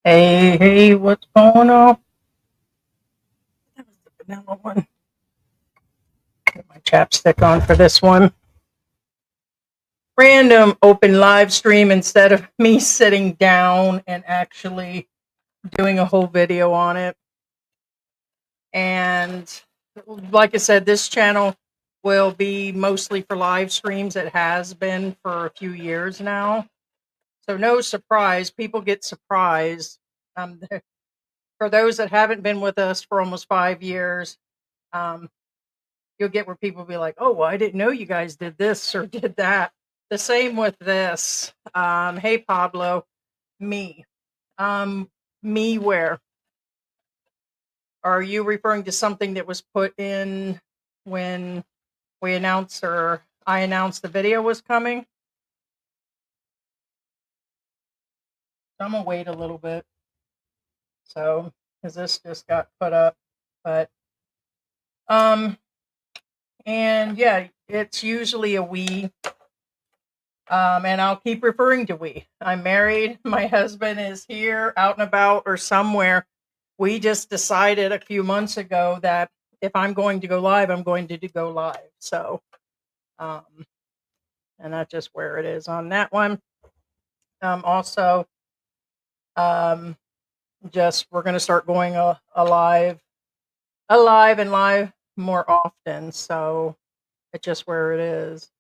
Hey, hey, what's going on? That was the vanilla one. Get my chapstick on for this one. Random open live stream instead of me sitting down and actually doing a whole video on it. And like I said, this channel will be mostly for live streams. It has been for a few years now. So no surprise, people get surprised. Um, for those that haven't been with us for almost 5 years, um, you'll get where people be like, "Oh, well, I didn't know you guys did this or did that." The same with this. Hey, Pablo, me. Um, me where? Are you referring to something that was put in when we announced or I announced the video was coming? I'm gonna wait a little bit. So, because this just got put up, but um, and yeah, it's usually a we. And I'll keep referring to we. I'm married. My husband is here, out and about, or somewhere. We just decided a few months ago that if I'm going to go live, I'm going to go live. So, um, and that's just where it is on that one. Also, um, just we're going to start going alive and live more often. So it's just where it is.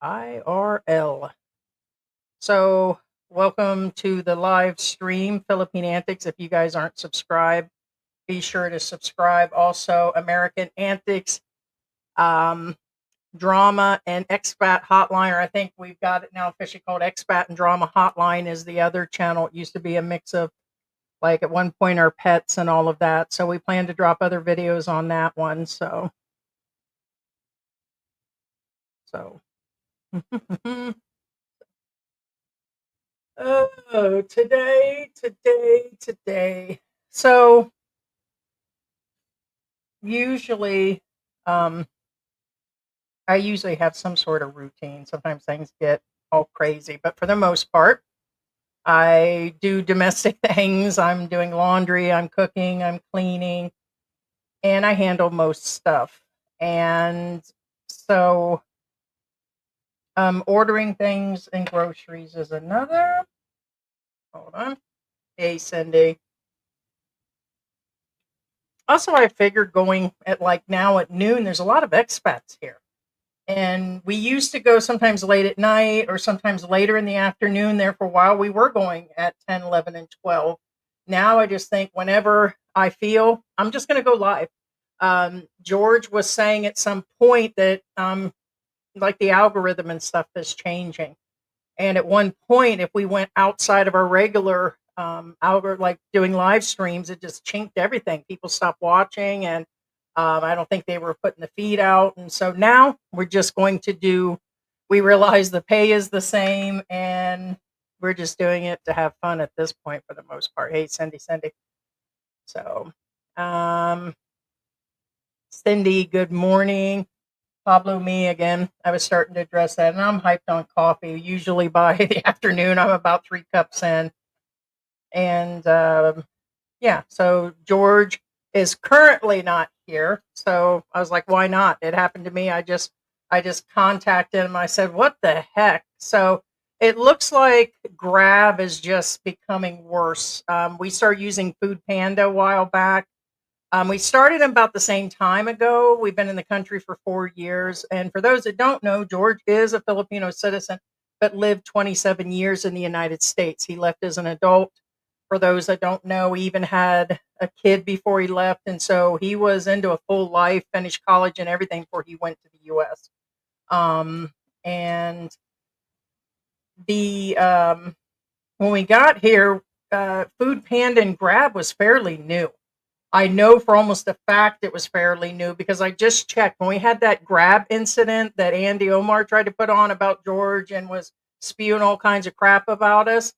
IRL. So, welcome to the live stream, Philippine Antics. If you guys aren't subscribed, be sure to subscribe. Also, American Antics, um, Drama, and Expat Hotline, or I think we've got it now officially called Expat and Drama Hotline, is the other channel. It used to be a mix of, like, at one point, our pets and all of that. So, we plan to drop other videos on that one. So. Oh, today. So, usually, um, I usually have some sort of routine. Sometimes things get all crazy, but for the most part, I do domestic things. I'm doing laundry, I'm cooking, I'm cleaning, and I handle most stuff. And so, ordering things and groceries is another. Hold on. Hey, Cindy. Also, I figured going at like now at noon, there's a lot of expats here. And we used to go sometimes late at night or sometimes later in the afternoon. There for a while, we were going at 10, 11, and 12. Now I just think whenever I feel, I'm just going to go live. George was saying at some point that like the algorithm and stuff is changing. And at one point, if we went outside of our regular algorithm, like doing live streams, it just chinked everything. People stopped watching, and I don't think they were putting the feed out. And so now we're just going to do. We realize the pay is the same, and we're just doing it to have fun at this point for the most part. Hey, Cindy. So, um, Cindy, good morning. Pablo, me again. I was starting to address that, and I'm hyped on coffee. Usually by the afternoon, I'm about 3 cups in. And yeah, so George is currently not here. So I was like, why not? It happened to me. I just contacted him. I said, what the heck? So it looks like Grab is just becoming worse. We started using Food Panda a while back. We started about the same time ago. We've been in the country for 4 years. And for those that don't know, George is a Filipino citizen, but lived 27 years in the United States. He left as an adult. For those that don't know, he even had a kid before he left. And so he was into a full life, finished college and everything before he went to the US. And the when we got here, Food Panda and Grab was fairly new. I know for almost a fact it was fairly new because I just checked when we had that Grab incident that Andy Omar tried to put on about George and was spewing all kinds of crap about us.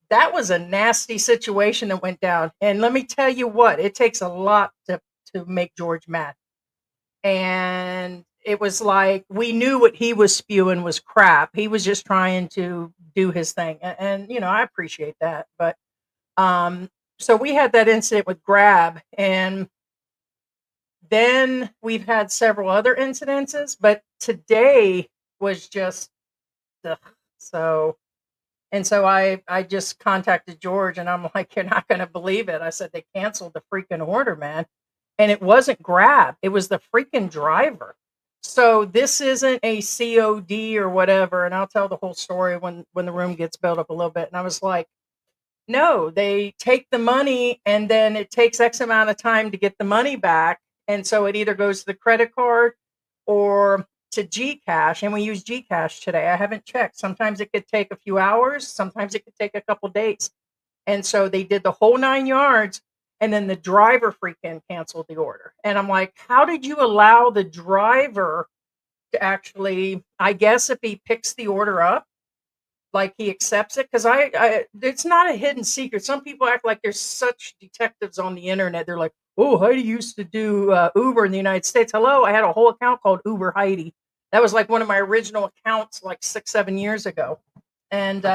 That was a nasty situation that went down. And let me tell you what, it takes a lot to make George mad. And it was like we knew what he was spewing was crap. He was just trying to do his thing. And I appreciate that. But So we had that incident with Grab, and then we've had several other incidences, but today was just ugh. So I just contacted George and I'm like, you're not going to believe it. I said, they canceled the freaking order, man. And it wasn't Grab, it was the freaking driver. So this isn't a COD or whatever. And I'll tell the whole story when the room gets built up a little bit. And I was like, no, they take the money and then it takes X amount of time to get the money back. And so it either goes to the credit card or to Gcash. And we use Gcash today. I haven't checked. Sometimes it could take a few hours, sometimes it could take a couple days. And so they did the whole 9 yards. And then the driver freaking canceled the order. And I'm like, how did you allow the driver to actually, I guess if he picks the order up, like he accepts it? Because I it's not a hidden secret. Some people act like there's such detectives on the internet. They're like, oh, Heidi used to do Uber in the United States. Hello, I had a whole account called Uber Heidi. That was like one of my original accounts like 6-7 years ago. And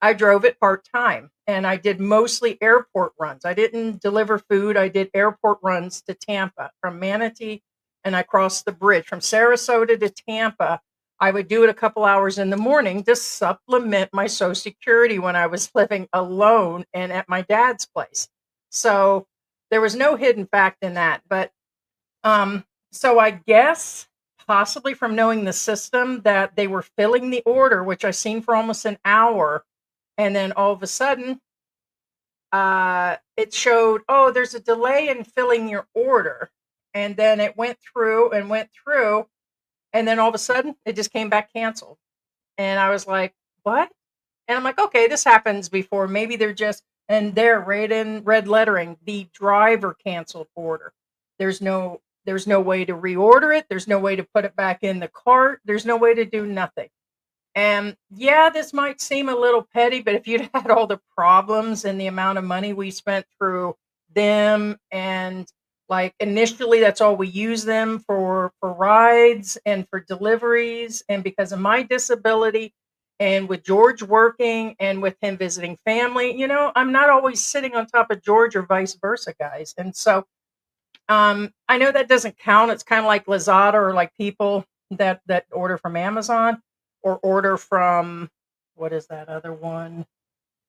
I drove it part-time, and I did mostly airport runs. I didn't deliver food. I did airport runs to Tampa from Manatee, and I crossed the bridge from Sarasota to Tampa. I would do it a couple hours in the morning to supplement my Social Security when I was living alone and at my dad's place. So there was no hidden fact in that. But so I guess possibly from knowing the system that they were filling the order, which I seen for almost an hour, and then all of a sudden it showed, oh, there's a delay in filling your order. And then it went through and went through. And then all of a sudden, it just came back canceled. And I was like, what? And I'm like, okay, this happens before. Maybe they're just, and there, right in red lettering, the driver canceled order. There's no way to reorder it. There's no way to put it back in the cart. There's no way to do nothing. And yeah, this might seem a little petty, but if you'd had all the problems and the amount of money we spent through them, and like initially that's all we use them for rides and for deliveries, and because of my disability and with George working and with him visiting family, I'm not always sitting on top of George or vice versa, guys. And so I know that doesn't count. It's kind of like Lazada or like people that order from Amazon or order from, what is that other one?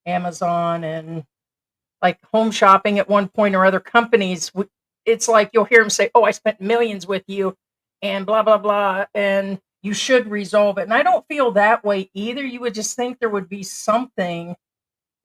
Amazon and like Home Shopping at one point, or other companies. It's like you'll hear them say, "Oh, I spent millions with you," and blah blah blah, and you should resolve it. And I don't feel that way either. You would just think there would be something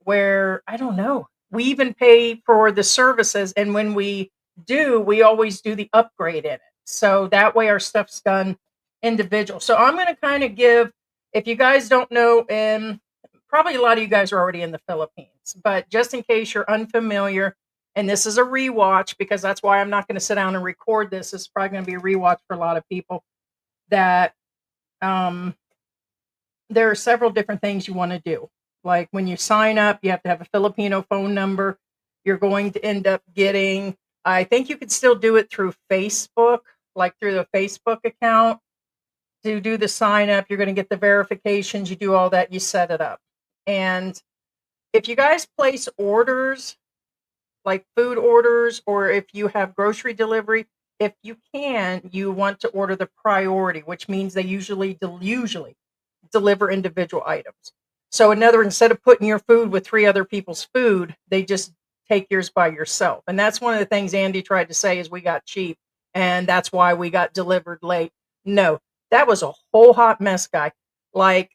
where, I don't know. We even pay for the services, and when we do, we always do the upgrade in it. So that way our stuff's done individual. So I'm going to kind of give, if you guys don't know, and probably a lot of you guys are already in the Philippines, but just in case you're unfamiliar, and this is a rewatch, because that's why I'm not going to sit down and record this. This is probably going to be a rewatch for a lot of people. That there are several different things you want to do. Like when you sign up, you have to have a Filipino phone number. You're going to end up getting, I think you could still do it through Facebook, like through the Facebook account to do the sign up. You're going to get the verifications. You do all that, you set it up. And if you guys place orders, like food orders, or if you have grocery delivery, if you can, you want to order the priority, which means they usually deliver individual items. So instead of putting your food with 3 other people's food, they just take yours by yourself. And that's one of the things Andy tried to say is we got cheap, and that's why we got delivered late. No, that was a whole hot mess, guy. Like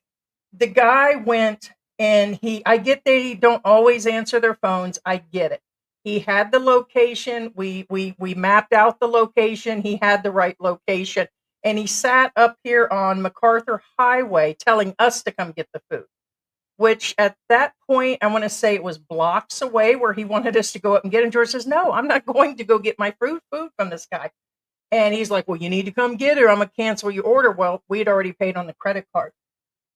the guy went and I get they don't always answer their phones. I get it. He had the location. We mapped out the location. He had the right location. And he sat up here on MacArthur Highway telling us to come get the food, which at that point, I want to say it was blocks away where he wanted us to go up and get it. And George says, no, I'm not going to go get my food from this guy. And he's like, well, you need to come get it or I'm going to cancel your order. Well, we'd already paid on the credit card.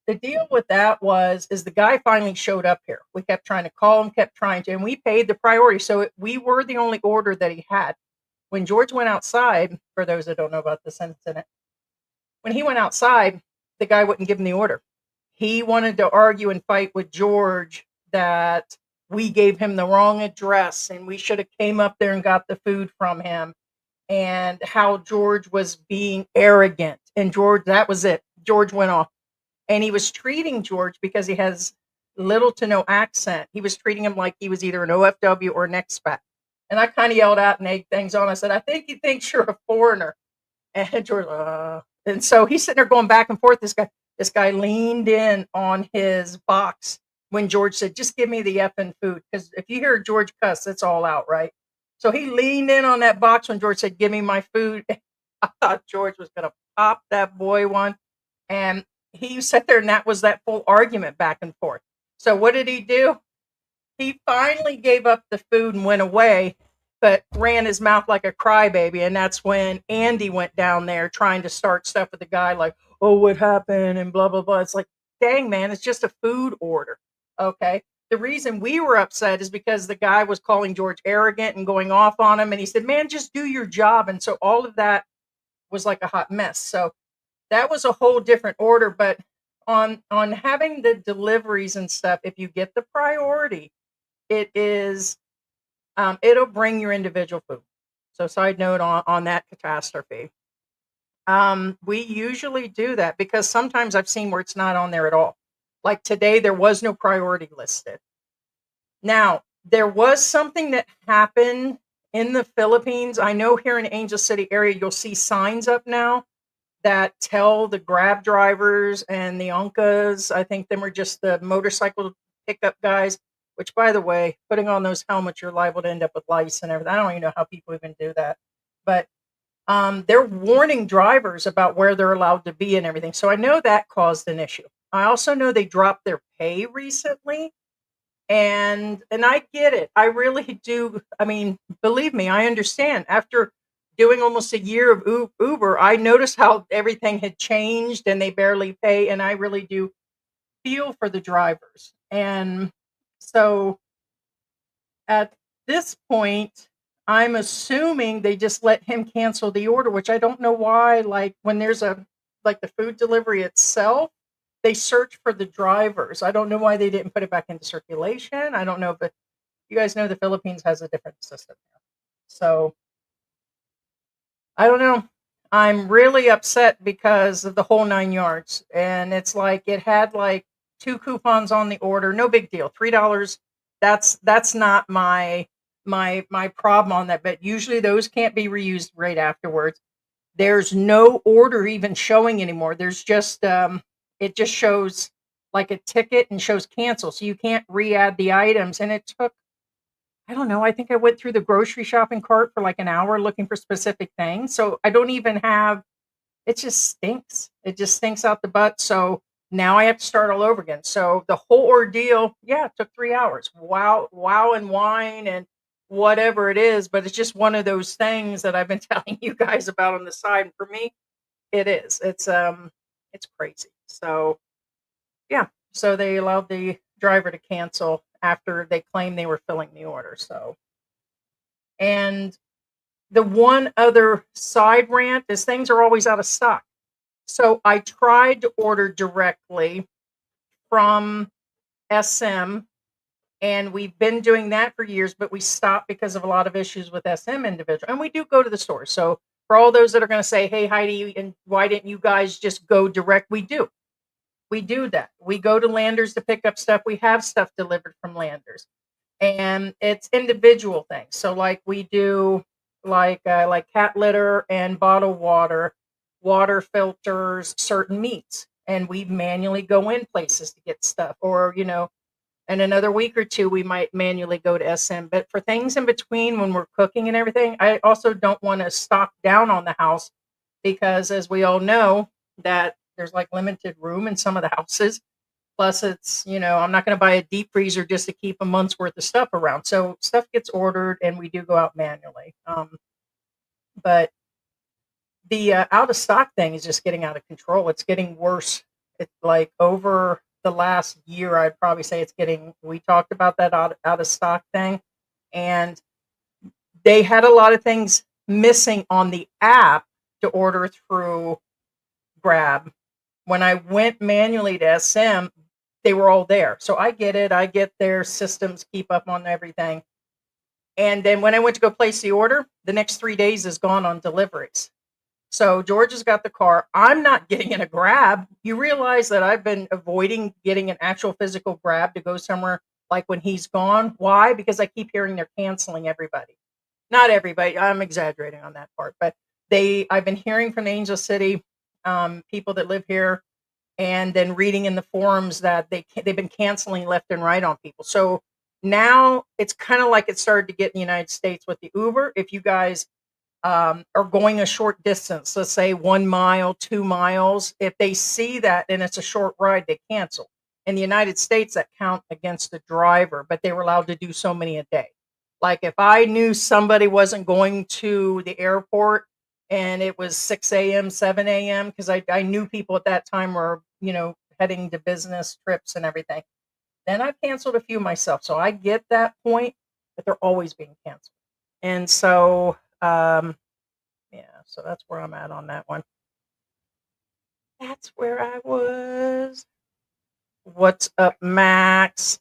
The deal with that is the guy finally showed up here. We kept trying to call him, kept trying to, and we paid the priority. So we were the only order that he had. When George went outside, for those that don't know about this incident, when he went outside, the guy wouldn't give him the order. He wanted to argue and fight with George that we gave him the wrong address and we should have came up there and got the food from him, and how George was being arrogant. And George, that was it. George went off. And he was treating George, because he has little to no accent, he was treating him like he was either an OFW or an expat. And I kind of yelled out and egged things on. I said, I think he thinks you're a foreigner. And George, and so he's sitting there going back and forth. This guy leaned in on his box when George said, just give me the effing food. Because if you hear George cuss, it's all out, right? So he leaned in on that box when George said, give me my food. I thought George was going to pop that boy one. And he sat there, and that was that full argument back and forth. So what did he do? He finally gave up the food and went away, but ran his mouth like a crybaby. And that's when Andy went down there trying to start stuff with the guy, like, oh, what happened? And blah, blah, blah. It's like, dang, man, it's just a food order. Okay. The reason we were upset is because the guy was calling George arrogant and going off on him. And he said, man, just do your job. And so all of that was like a hot mess. So that was a whole different order. But on having the deliveries and stuff, if you get the priority, it is it'll bring your individual food. So side note on that catastrophe. We usually do that because sometimes I've seen where it's not on there at all. Like today, there was no priority listed. Now, there was something that happened in the Philippines. I know here in Angel City area, you'll see signs up now that tell the Grab drivers and the Uncas, I think them are just the motorcycle pickup guys, which, by the way, putting on those helmets, you're liable to end up with lice and everything. I don't even know how people even do that. But they're warning drivers about where they're allowed to be and everything. So I know that caused an issue. I also know they dropped their pay recently. And I get it. I really do. I mean, believe me, I understand. After doing almost a year of Uber, I noticed how everything had changed and they barely pay. And I really do feel for the drivers. And so at this point, I'm assuming they just let him cancel the order, which I don't know why. Like when there's like the food delivery itself, they search for the drivers. I don't know why they didn't put it back into circulation. I don't know, but you guys know the Philippines has a different system now. So I don't know. I'm really upset because of the whole 9 yards. And it's like it had like 2 coupons on the order. No big deal. $3. That's not my problem on that. But usually those can't be reused right afterwards. There's no order even showing anymore. There's just it just shows like a ticket and shows cancel. So you can't re-add the items. And it took, I don't know, I think I went through the grocery shopping cart for like an hour looking for specific things. So I don't even have, it just stinks. It just stinks out the butt. So now I have to start all over again. So the whole ordeal, yeah, it took 3 hours. Wow and wine and whatever it is. But it's just one of those things that I've been telling you guys about on the side. And for me, it is. It's crazy. So yeah. So they allowed the driver to cancel after they claimed they were filling the order. So, and the one other side rant is things are always out of stock. So I tried to order directly from SM, and we've been doing that for years, but we stopped because of a lot of issues with SM individual. And we do go to the store. So for all those that are going to say, hey, Heidi, and why didn't you guys just go direct? We do. We do that. We go to Landers to pick up stuff. We have stuff delivered from Landers. And it's individual things. So like we do like cat litter and bottled water, water filters, certain meats. And we manually go in places to get stuff. Or, you know, in another week or two, we might manually go to SM. But for things in between when we're cooking and everything, I also don't want to stock down on the house because as we all know that there's like limited room in some of the houses. Plus it's, you know, I'm not going to buy a deep freezer just to keep a month's worth of stuff around. So stuff gets ordered and we do go out manually. But the out of stock thing is just getting out of control. It's getting worse. It's like over the last year, I'd probably say we talked about that out of stock thing. And they had a lot of things missing on the app to order through Grab. When I went manually to SM, they were all there. So I get it. I get their systems keep up on everything. And then when I went to go place the order, the next 3 days is gone on deliveries. So George has got the car. I'm not getting in a Grab. You realize that I've been avoiding getting an actual physical Grab to go somewhere like when he's gone. Why? Because I keep hearing they're canceling everybody. Not everybody. I'm exaggerating on that part, but I've been hearing from Angel City people that live here, and then reading in the forums that they've been canceling left and right on people. So now it's kind of like it started to get in the United States with the Uber. If you guys are going a short distance, let's say 1 mile, 2 miles, if they see that and it's a short ride, they cancel. In the United States, that count against the driver, but they were allowed to do so many a day. Like if I knew somebody wasn't going to the airport and it was 6 a.m., 7 a.m., because I knew people at that time were, heading to business trips and everything. Then I've canceled a few myself. So I get that point, but they're always being canceled. And so, yeah, so that's where I'm at on that one. That's where I was. What's up, Max?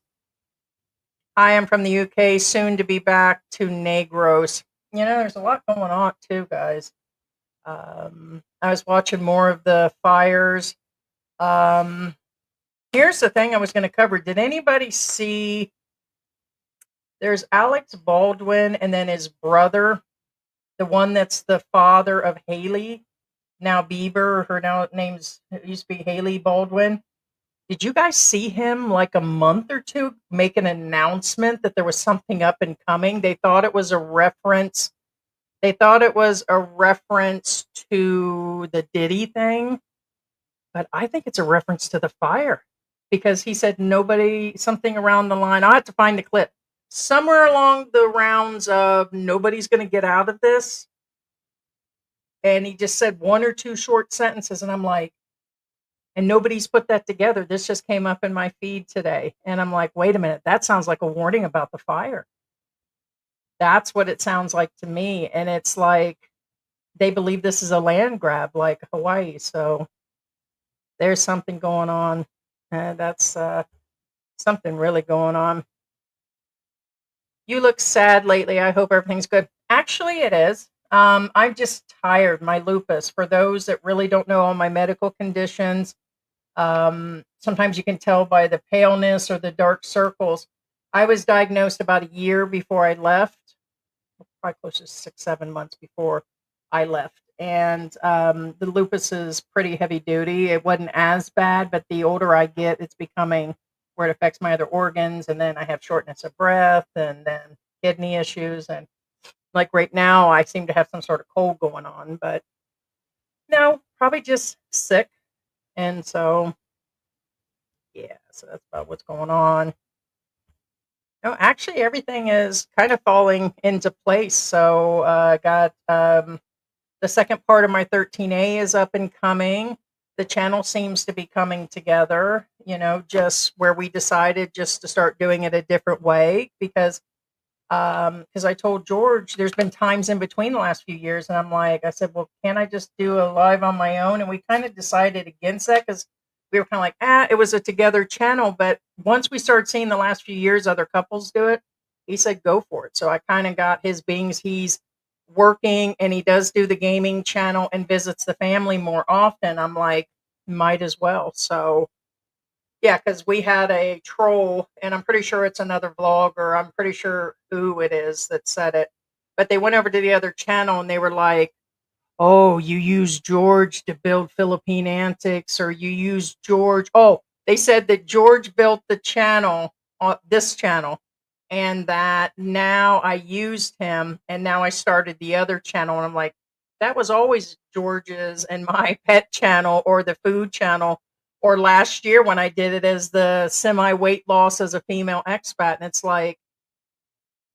I am from the UK, soon to be back to Negros. There's a lot going on too, guys. I was watching more of the fires. Here's the thing I was going to cover. Did anybody see? There's Alex Baldwin and then his brother, the one that's the father of Haley, now Bieber. Her now name's it used to be Haley Baldwin. Did you guys see him like a month or two make an announcement that there was something up and coming? They thought it was a reference. They thought it was a reference to the Diddy thing, but I think it's a reference to the fire because he said something around the line. I'll have to find the clip. Somewhere along the rounds of nobody's going to get out of this. And he just said one or two short sentences. And I'm like, and nobody's put that together. This just came up in my feed today. And I'm like, wait a minute, that sounds like a warning about the fire. That's what it sounds like to me. And it's like they believe this is a land grab like Hawaii. So there's something going on. That's something really going on. You look sad lately. I hope everything's good. Actually, it is. I'm just tired. My lupus. For those that really don't know all my medical conditions, sometimes you can tell by the paleness or the dark circles. I was diagnosed about a year before I left, probably close to 6, 7 months before I left. And the lupus is pretty heavy duty. It wasn't as bad, but the older I get, it's becoming where it affects my other organs. And then I have shortness of breath and then kidney issues. And like right now, I seem to have some sort of cold going on, but no, probably just sick. And so, yeah, so that's about what's going on. No, actually, everything is kind of falling into place. So I got the second part of my 13A is up and coming. The channel seems to be coming together, just where we decided just to start doing it a different way because I told George there's been times in between the last few years, and I said, well, can't I just do a live on my own? And we kind of decided against that because we were kind of like, it was a together channel. But once we started seeing the last few years other couples do it, he said, go for it. So I kind of got his beings. He's working and he does do the gaming channel and visits the family more often. I'm like, might as well. So yeah, because we had a troll, and I'm pretty sure it's another vlogger. I'm pretty sure who it is that said it. But they went over to the other channel and they were like, oh, you use George to build Philippine Antics, or you use George. Oh, they said that George built the channel, this channel, and that now I used him, and now I started the other channel. And I'm like, that was always George's and my pet channel or the food channel. Or last year when I did it as the semi-weight loss as a female expat. And it's like,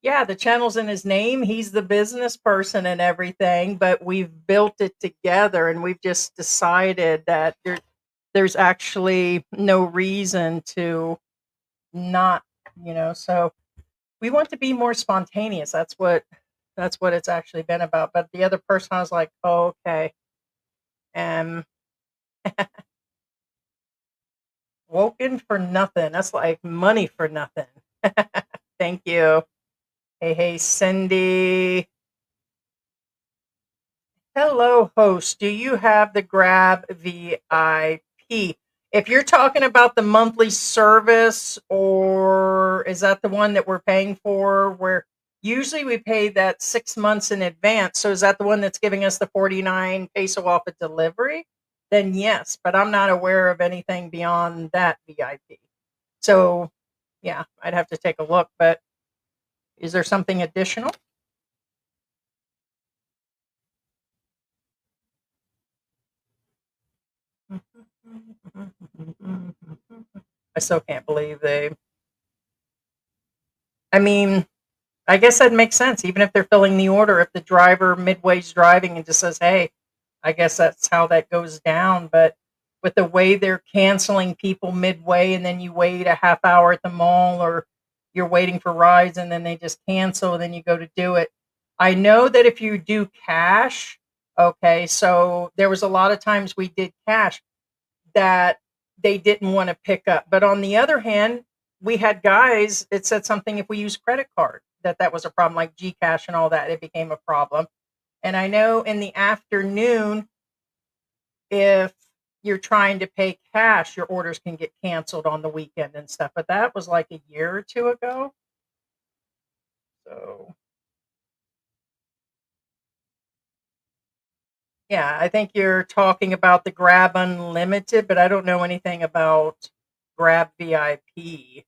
yeah, the channel's in his name. He's the business person and everything, but we've built it together and we've just decided that there's actually no reason to not, so we want to be more spontaneous. That's what it's actually been about. But the other person, I was like, oh, okay. Woken for nothing. That's like money for nothing. Thank you. Hey, hey, Cindy. Hello, host. Do you have the Grab VIP? If you're talking about the monthly service, or is that the one that we're paying for? Where usually we pay that 6 months in advance. So is that the one that's giving us the 49 peso off a delivery? Then yes, but I'm not aware of anything beyond that VIP. So yeah, I'd have to take a look. But is there something additional? I still can't believe they. I mean, I guess that makes sense. Even if they're filling the order, if the driver midway's driving and just says, "Hey," I guess that's how that goes down. But with the way they're canceling people midway, and then you wait a half hour at the mall, or you're waiting for rides, and then they just cancel, and then you go to do it. I know that if you do cash, okay, so there was a lot of times we did cash that they didn't want to pick up. But on the other hand, we had guys, it said something if we use credit card, that was a problem, like Gcash and all that, it became a problem. And I know in the afternoon, if you're trying to pay cash, your orders can get canceled on the weekend and stuff. But that was like a year or two ago. So yeah, I think you're talking about the Grab Unlimited, but I don't know anything about Grab VIP.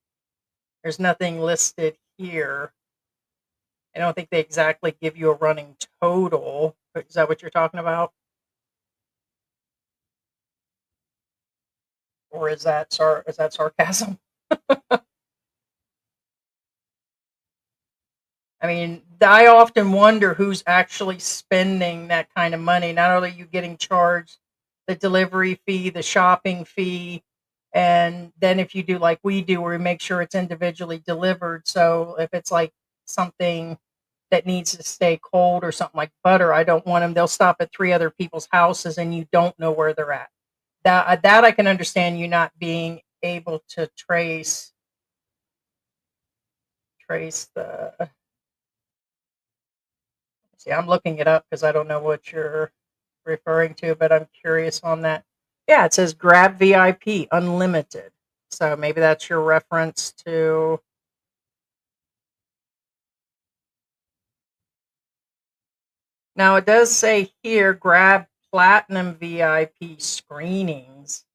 There's nothing listed here. I don't think they exactly give you a running total. Is that what you're talking about? Or is that sarcasm? I mean, I often wonder who's actually spending that kind of money. Not only are you getting charged the delivery fee, the shopping fee, and then if you do like we do, where we make sure it's individually delivered. So if it's like something that needs to stay cold or something like butter, I don't want them. They'll stop at three other people's houses, and you don't know where they're at. That I can understand you not being able to trace the. See, I'm looking it up because I don't know what you're referring to, but I'm curious on that. Yeah, it says Grab VIP Unlimited. So maybe that's your reference to. Now it does say here Grab Platinum VIP screenings.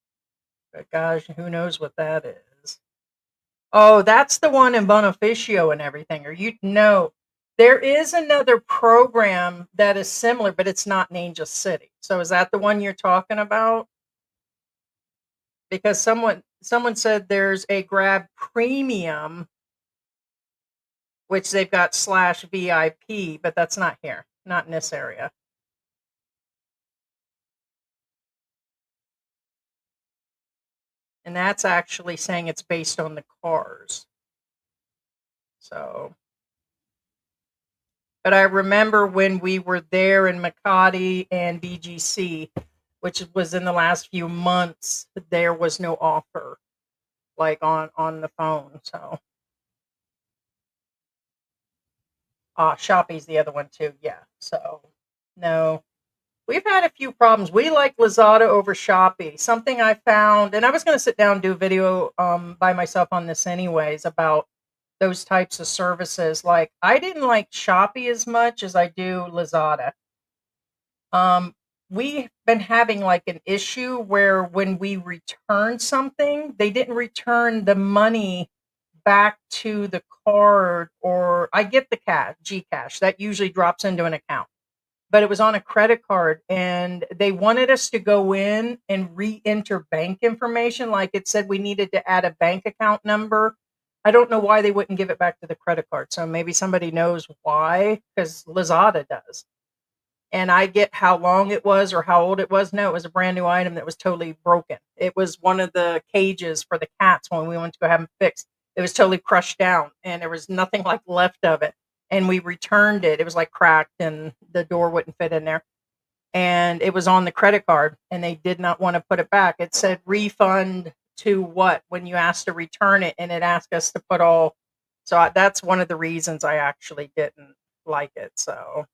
But gosh, who knows what that is? Oh, that's the one in Bonificio and everything. Or you know, there is another program that is similar, but it's not in Angel City. So is that the one you're talking about? Because someone said there's a Grab Premium, which they've got slash VIP, but that's not here, not in this area. And that's actually saying it's based on the cars. So, but I remember when we were there in Makati and BGC, which was in the last few months, there was no offer like on the phone. So, Shopee's the other one too. Yeah. So, no, we've had a few problems. We like Lazada over Shopee. Something I found, and I was going to sit down and do a video by myself on this anyways about those types of services. Like I didn't like Shopee as much as I do Lazada. We've been having like an issue where when we return something, they didn't return the money back to the card, or I get the cash, Gcash, that usually drops into an account, but it was on a credit card, and they wanted us to go in and re-enter bank information. Like it said we needed to add a bank account number. I don't know why they wouldn't give it back to the credit card. So maybe somebody knows why, because Lazada does. And I get how long it was or how old it was. No, it was a brand new item that was totally broken. It was one of the cages for the cats when we went to go have them fixed. It was totally crushed down, and there was nothing like left of it. And we returned it. It was like cracked, and the door wouldn't fit in there. And it was on the credit card, and they did not want to put it back. It said refund to what when you asked to return it and it asked us to put all. So that's one of the reasons I actually didn't like it. So,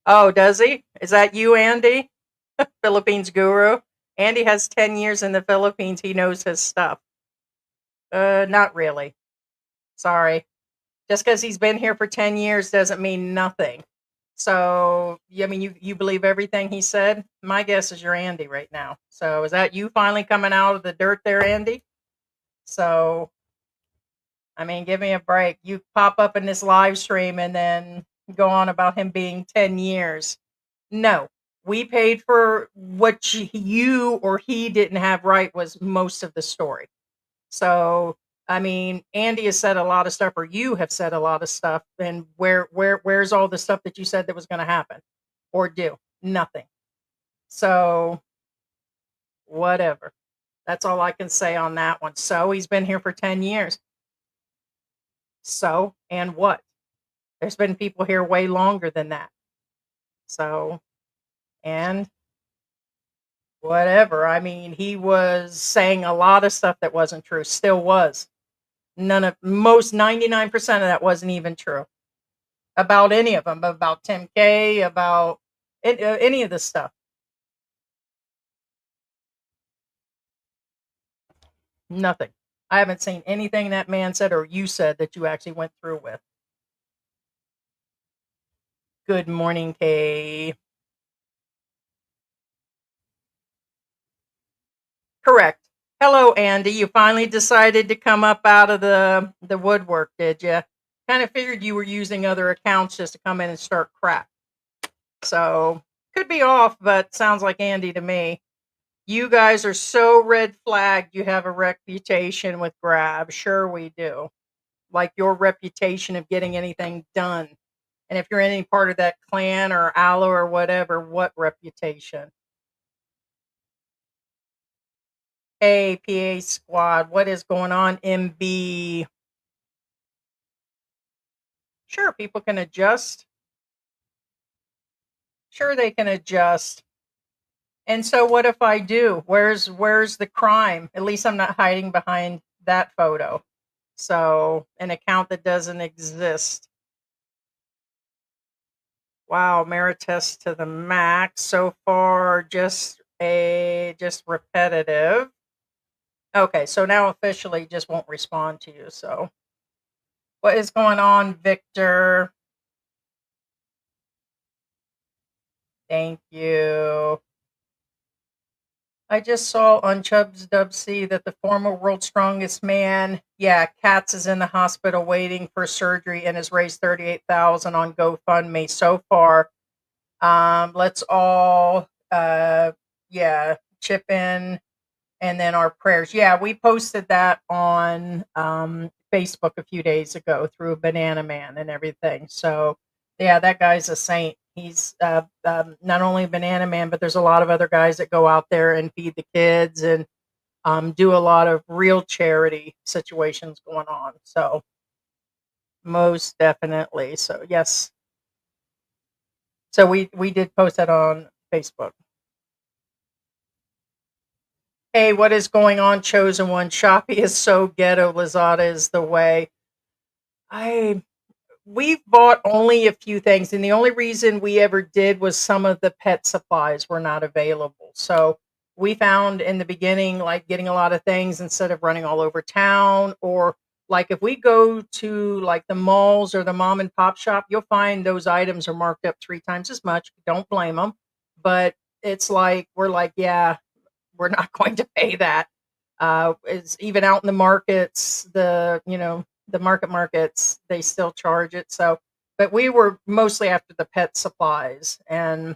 oh, does he? Is that you, Andy? Philippines guru. Andy has 10 years in the Philippines. He knows his stuff. Not really. Sorry. Just because he's been here for 10 years doesn't mean nothing. So, I mean, you believe everything he said? My guess is you're Andy right now. So, is that you finally coming out of the dirt there, Andy? So, I mean, give me a break. You pop up in this live stream and then go on about him being 10 years. No, we paid for what you or he didn't have right was most of the story. So, I mean, Andy has said a lot of stuff, or you have said a lot of stuff. And where's all the stuff that you said that was going to happen or do? Nothing. So, whatever. That's all I can say on that one. So, he's been here for 10 years. So, and what? There's been people here way longer than that. So, and whatever. I mean, he was saying a lot of stuff that wasn't true, still was. Most 99% of that wasn't even true about any of them, about Tim K, about any of this stuff. Nothing. I haven't seen anything that man said or you said that you actually went through with. Good morning, Kay. Correct. Hello, Andy. You finally decided to come up out of the woodwork, did you? Kind of figured you were using other accounts just to come in and start crap. So could be off, but sounds like Andy to me. You guys are so red flagged. You have a reputation with Grab. Sure, we do. Like your reputation of getting anything done. And if you're any part of that clan or aloe or whatever, what reputation? Hey, PA squad, what is going on, MB? Sure, people can adjust. Sure, they can adjust. And so what if I do? Where's the crime? At least I'm not hiding behind that photo. So, an account that doesn't exist. Wow, Meritest to the max. So far, just repetitive. Okay, so now officially just won't respond to you. So, what is going on, Victor? Thank you. I just saw on Chubb's Dub C that the former world's strongest man, yeah, Katz is in the hospital waiting for surgery and has raised 38,000 on GoFundMe so far. Let's all, yeah, chip in, and then our prayers. Yeah, we posted that on Facebook a few days ago through Banana Man and everything. So yeah, that guy's a saint. He's not only Banana Man, but there's a lot of other guys that go out there and feed the kids and do a lot of real charity situations going on. So most definitely. So yes. So we did post that on Facebook. Hey, what is going on, Chosen One? Shopee is so ghetto. Lazada is the way. I We've bought only a few things, and the only reason we ever did was some of the pet supplies were not available. So we found in the beginning, like getting a lot of things instead of running all over town, or like if we go to like the malls or the mom and pop shop, you'll find those items are marked up 3 times as much. Don't blame them, but it's like we're like, yeah, we're not going to pay that. It's even out in the markets, the markets, they still charge it. So, but we were mostly after the pet supplies, and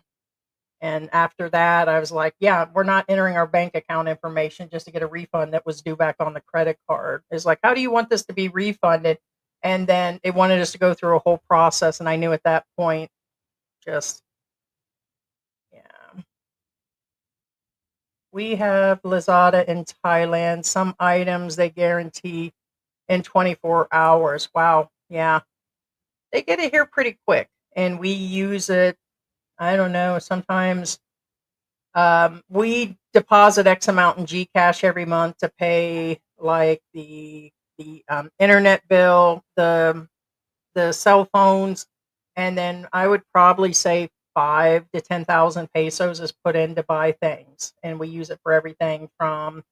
after that, I was like, yeah, we're not entering our bank account information just to get a refund that was due back on the credit card. It's like, how do you want this to be refunded? And then it wanted us to go through a whole process, and I knew at that point, just yeah. We have Lazada in Thailand. Some items they guarantee in 24 hours. Wow. Yeah. They get it here pretty quick. And we use it, I don't know, sometimes We deposit X amount in Gcash every month to pay like the internet bill, the cell phones, and then I would probably say 5 to 10,000 pesos is put in to buy things, and we use it for everything from.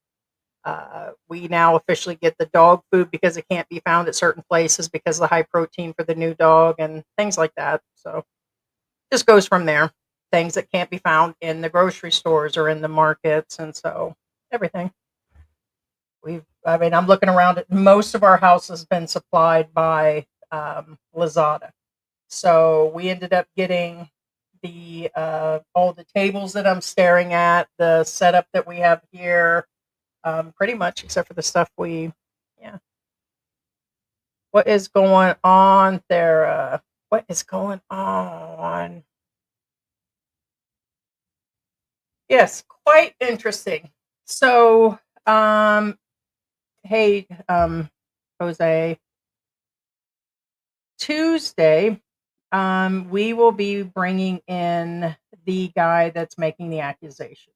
We now officially get the dog food because it can't be found at certain places because of the high protein for the new dog and things like that. So just goes from there. Things that can't be found in the grocery stores or in the markets, and so everything. I mean, I'm looking around at most of our house has been supplied by Lazada. So we ended up getting the all the tables that I'm staring at, the setup that we have here, pretty much except for the stuff we, yeah. What is going on there? What is going on? Yes, quite interesting. So, hey, Jose, Tuesday, we will be bringing in the guy that's making the accusations.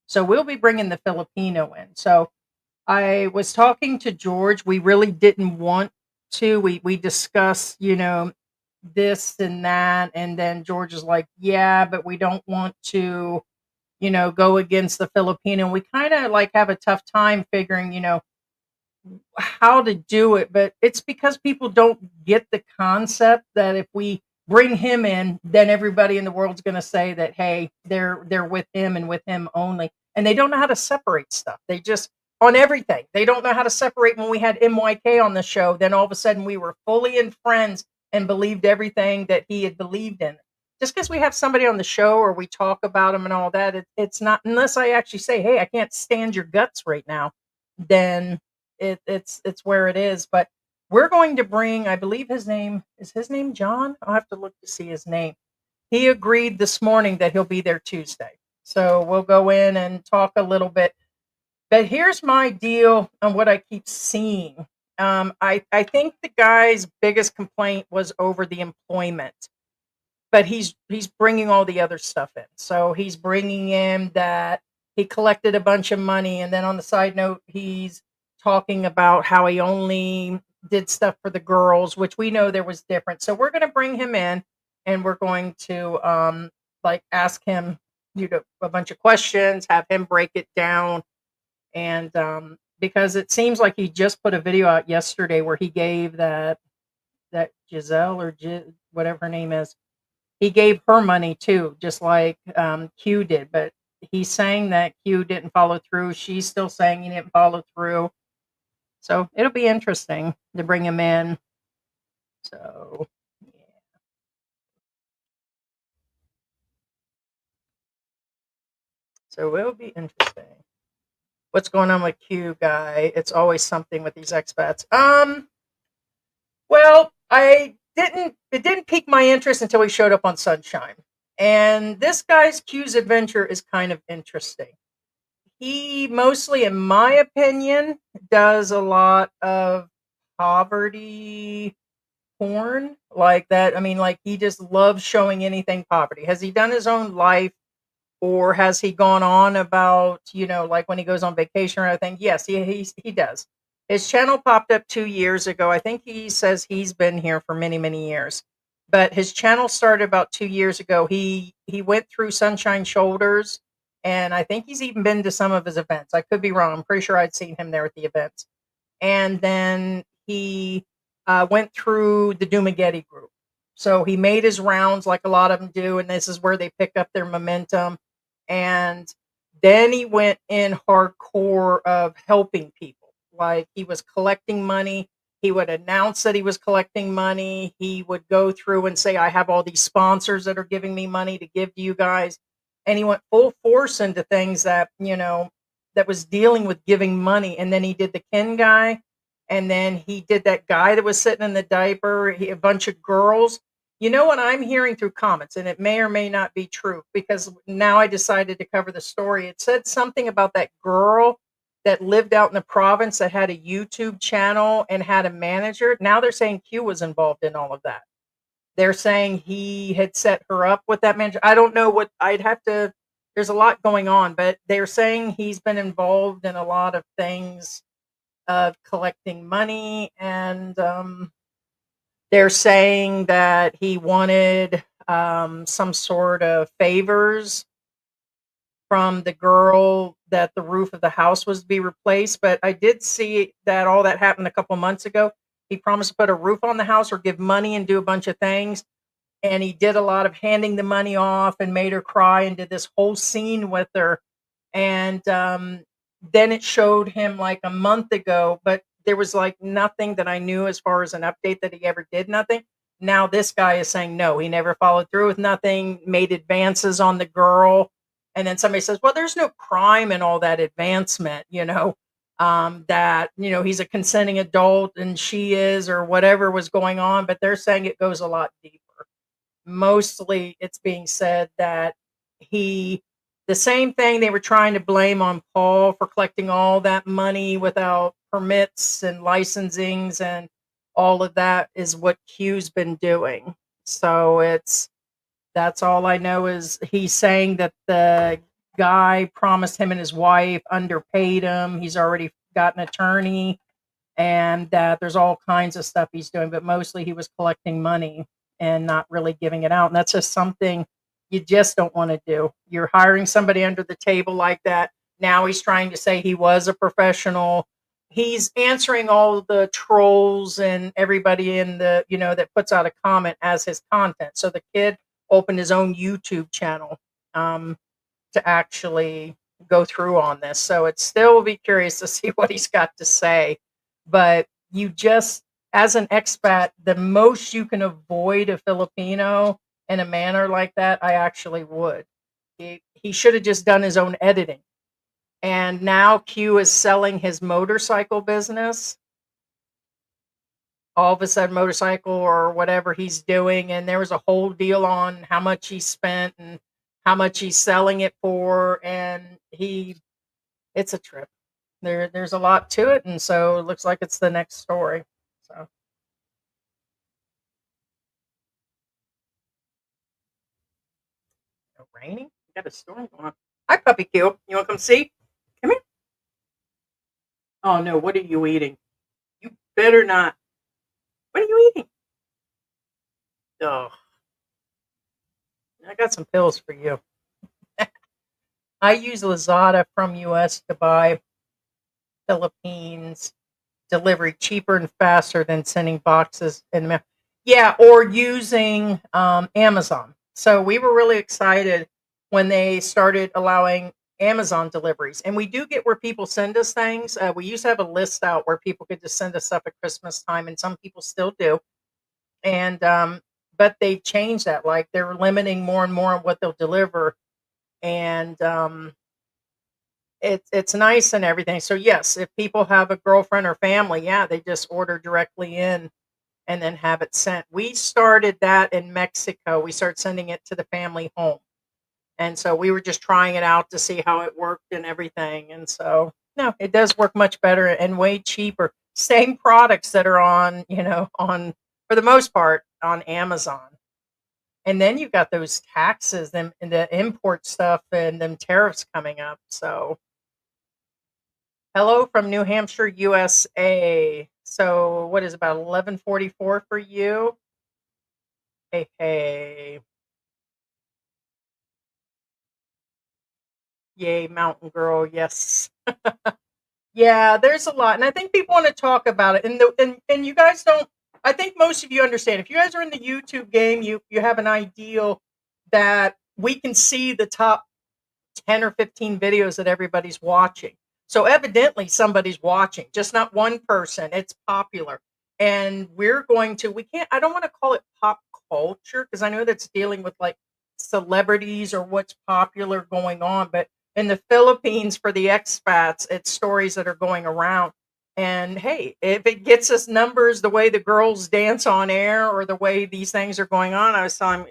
So we'll be bringing the Filipino in. So I was talking to George. We really didn't want to. We discussed, this and that, and then George is like, "Yeah, but we don't want to, go against the Filipino." And we kind of like have a tough time figuring, how to do it, but it's because people don't get the concept that if we bring him in, then everybody in the world's going to say that hey, they're with him and with him only, and they don't know how to separate stuff. They just on everything. They don't know how to separate. When we had MYK on the show, then all of a sudden we were fully in friends and believed everything that he had believed in. Just because we have somebody on the show or we talk about him and all that, it's not unless I actually say, "Hey, I can't stand your guts right now," then it's where it is. But we're going to bring, I believe his name John. I'll have to look to see his name. He agreed this morning that he'll be there Tuesday. So we'll go in and talk a little bit. But here's my deal on what I keep seeing. I think the guy's biggest complaint was over the employment, but he's bringing all the other stuff in. So he's bringing in that he collected a bunch of money, and then on the side note, he's talking about how he only did stuff for the girls, which we know there was different. So we're going to bring him in, and we're going to like ask him, a bunch of questions, have him break it down, and because it seems like he just put a video out yesterday where he gave that Giselle or whatever her name is, he gave her money too, just like Q did. But he's saying that Q didn't follow through. She's still saying he didn't follow through. So it'll be interesting to bring him in. So yeah. So it'll be interesting. What's going on with Q guy? It's always something with these expats. Well, it didn't pique my interest until he showed up on Sunshine. And this guy's Q's adventure is kind of interesting. He mostly, in my opinion, does a lot of poverty porn like that. I mean, like he just loves showing anything poverty. Has he done his own life, or has he gone on about, like when he goes on vacation or anything? Yes, he does. His channel popped up 2 years ago. I think he says he's been here for many, many years. But his channel started about 2 years ago. He went through Sunshine Shoulders, and I think he's even been to some of his events. I could be wrong. I'm pretty sure I'd seen him there at the events. And then he went through the Dumagetti group. So he made his rounds like a lot of them do, and this is where they pick up their momentum. And then he went in hardcore of helping people. Like he was collecting money. He would announce that he was collecting money. He would go through and say, "I have all these sponsors that are giving me money to give to you guys." And he went full force into things that, that was dealing with giving money. And then he did the Ken guy. And then he did that guy that was sitting in the diaper, a bunch of girls. You know what I'm hearing through comments, and it may or may not be true because now I decided to cover the story. It said something about that girl that lived out in the province that had a YouTube channel and had a manager. Now they're saying Q was involved in all of that. They're saying he had set her up with that manager. I don't know what I'd have to there's a lot going on, but they're saying he's been involved in a lot of things of collecting money, and they're saying that he wanted some sort of favors from the girl, that the roof of the house was to be replaced. But I did see that all that happened a couple months ago. He promised to put a roof on the house or give money and do a bunch of things. And he did a lot of handing the money off and made her cry and did this whole scene with her. And then it showed him like a month ago, but there was like nothing that I knew as far as an update that he ever did nothing. Now this guy is saying no, he never followed through with nothing, made advances on the girl. And then somebody says, well, there's no crime in all that advancement, that, he's a consenting adult and she is, or whatever was going on. But they're saying it goes a lot deeper. Mostly it's being said that he, the same thing they were trying to blame on Paul for collecting all that money without permits and licensings and all of that, is what Q's been doing. So that's all I know. Is he's saying that the guy promised him and his wife, underpaid him. He's already got an attorney, and that there's all kinds of stuff he's doing, but mostly he was collecting money and not really giving it out. And that's just something you just don't want to do. You're hiring somebody under the table like that. Now he's trying to say he was a professional. He's answering all the trolls and everybody in the, that puts out a comment as his content. So the kid opened his own YouTube channel to actually go through on this. So it still will be curious to see what he's got to say. But you just, as an expat, the most you can avoid a Filipino in a manner like that, I actually would. He should have just done his own editing. And now Q is selling his motorcycle business. All of a sudden, motorcycle or whatever he's doing, and there was a whole deal on how much he spent and how much he's selling it for, and it's a trip. There's a lot to it, and so it looks like it's the next story. So raining? You got a storm going on. Hi, puppy Q. You want to come see? Come here. Oh no, what are you eating? You better not. What are you eating? Oh, I got some pills for you. I use Lazada from US to buy Philippines delivery, cheaper and faster than sending boxes in the mail. Yeah, or using Amazon. So we were really excited when they started allowing Amazon deliveries. And we do get where people send us things. We used to have a list out where people could just send us stuff at Christmas time, and some people still do. And but they changed that. Like they're limiting more and more what they'll deliver. And it's nice and everything. So yes, if people have a girlfriend or family, yeah, they just order directly in and then have it sent. We started that in Mexico. We started sending it to the family home. And so we were just trying it out to see how it worked and everything. And so no, it does work much better and way cheaper. Same products that are on, on, for the most part, on Amazon. And then you've got those taxes and the import stuff and them tariffs coming up. So hello from New Hampshire, USA. So what is about 11:44 for you? Hey, hey. Yay, mountain girl. Yes. Yeah, there's a lot. And I think people want to talk about it. And you guys don't, I think most of you understand. If you guys are in the YouTube game, you have an ideal that we can see the top 10 or 15 videos that everybody's watching. So evidently somebody's watching, just not one person. It's popular. And we can't, I don't want to call it pop culture because I know that's dealing with like celebrities or what's popular going on. But in the Philippines for the expats, it's stories that are going around. And hey, if it gets us numbers, the way the girls dance on air or the way these things are going on, I was telling,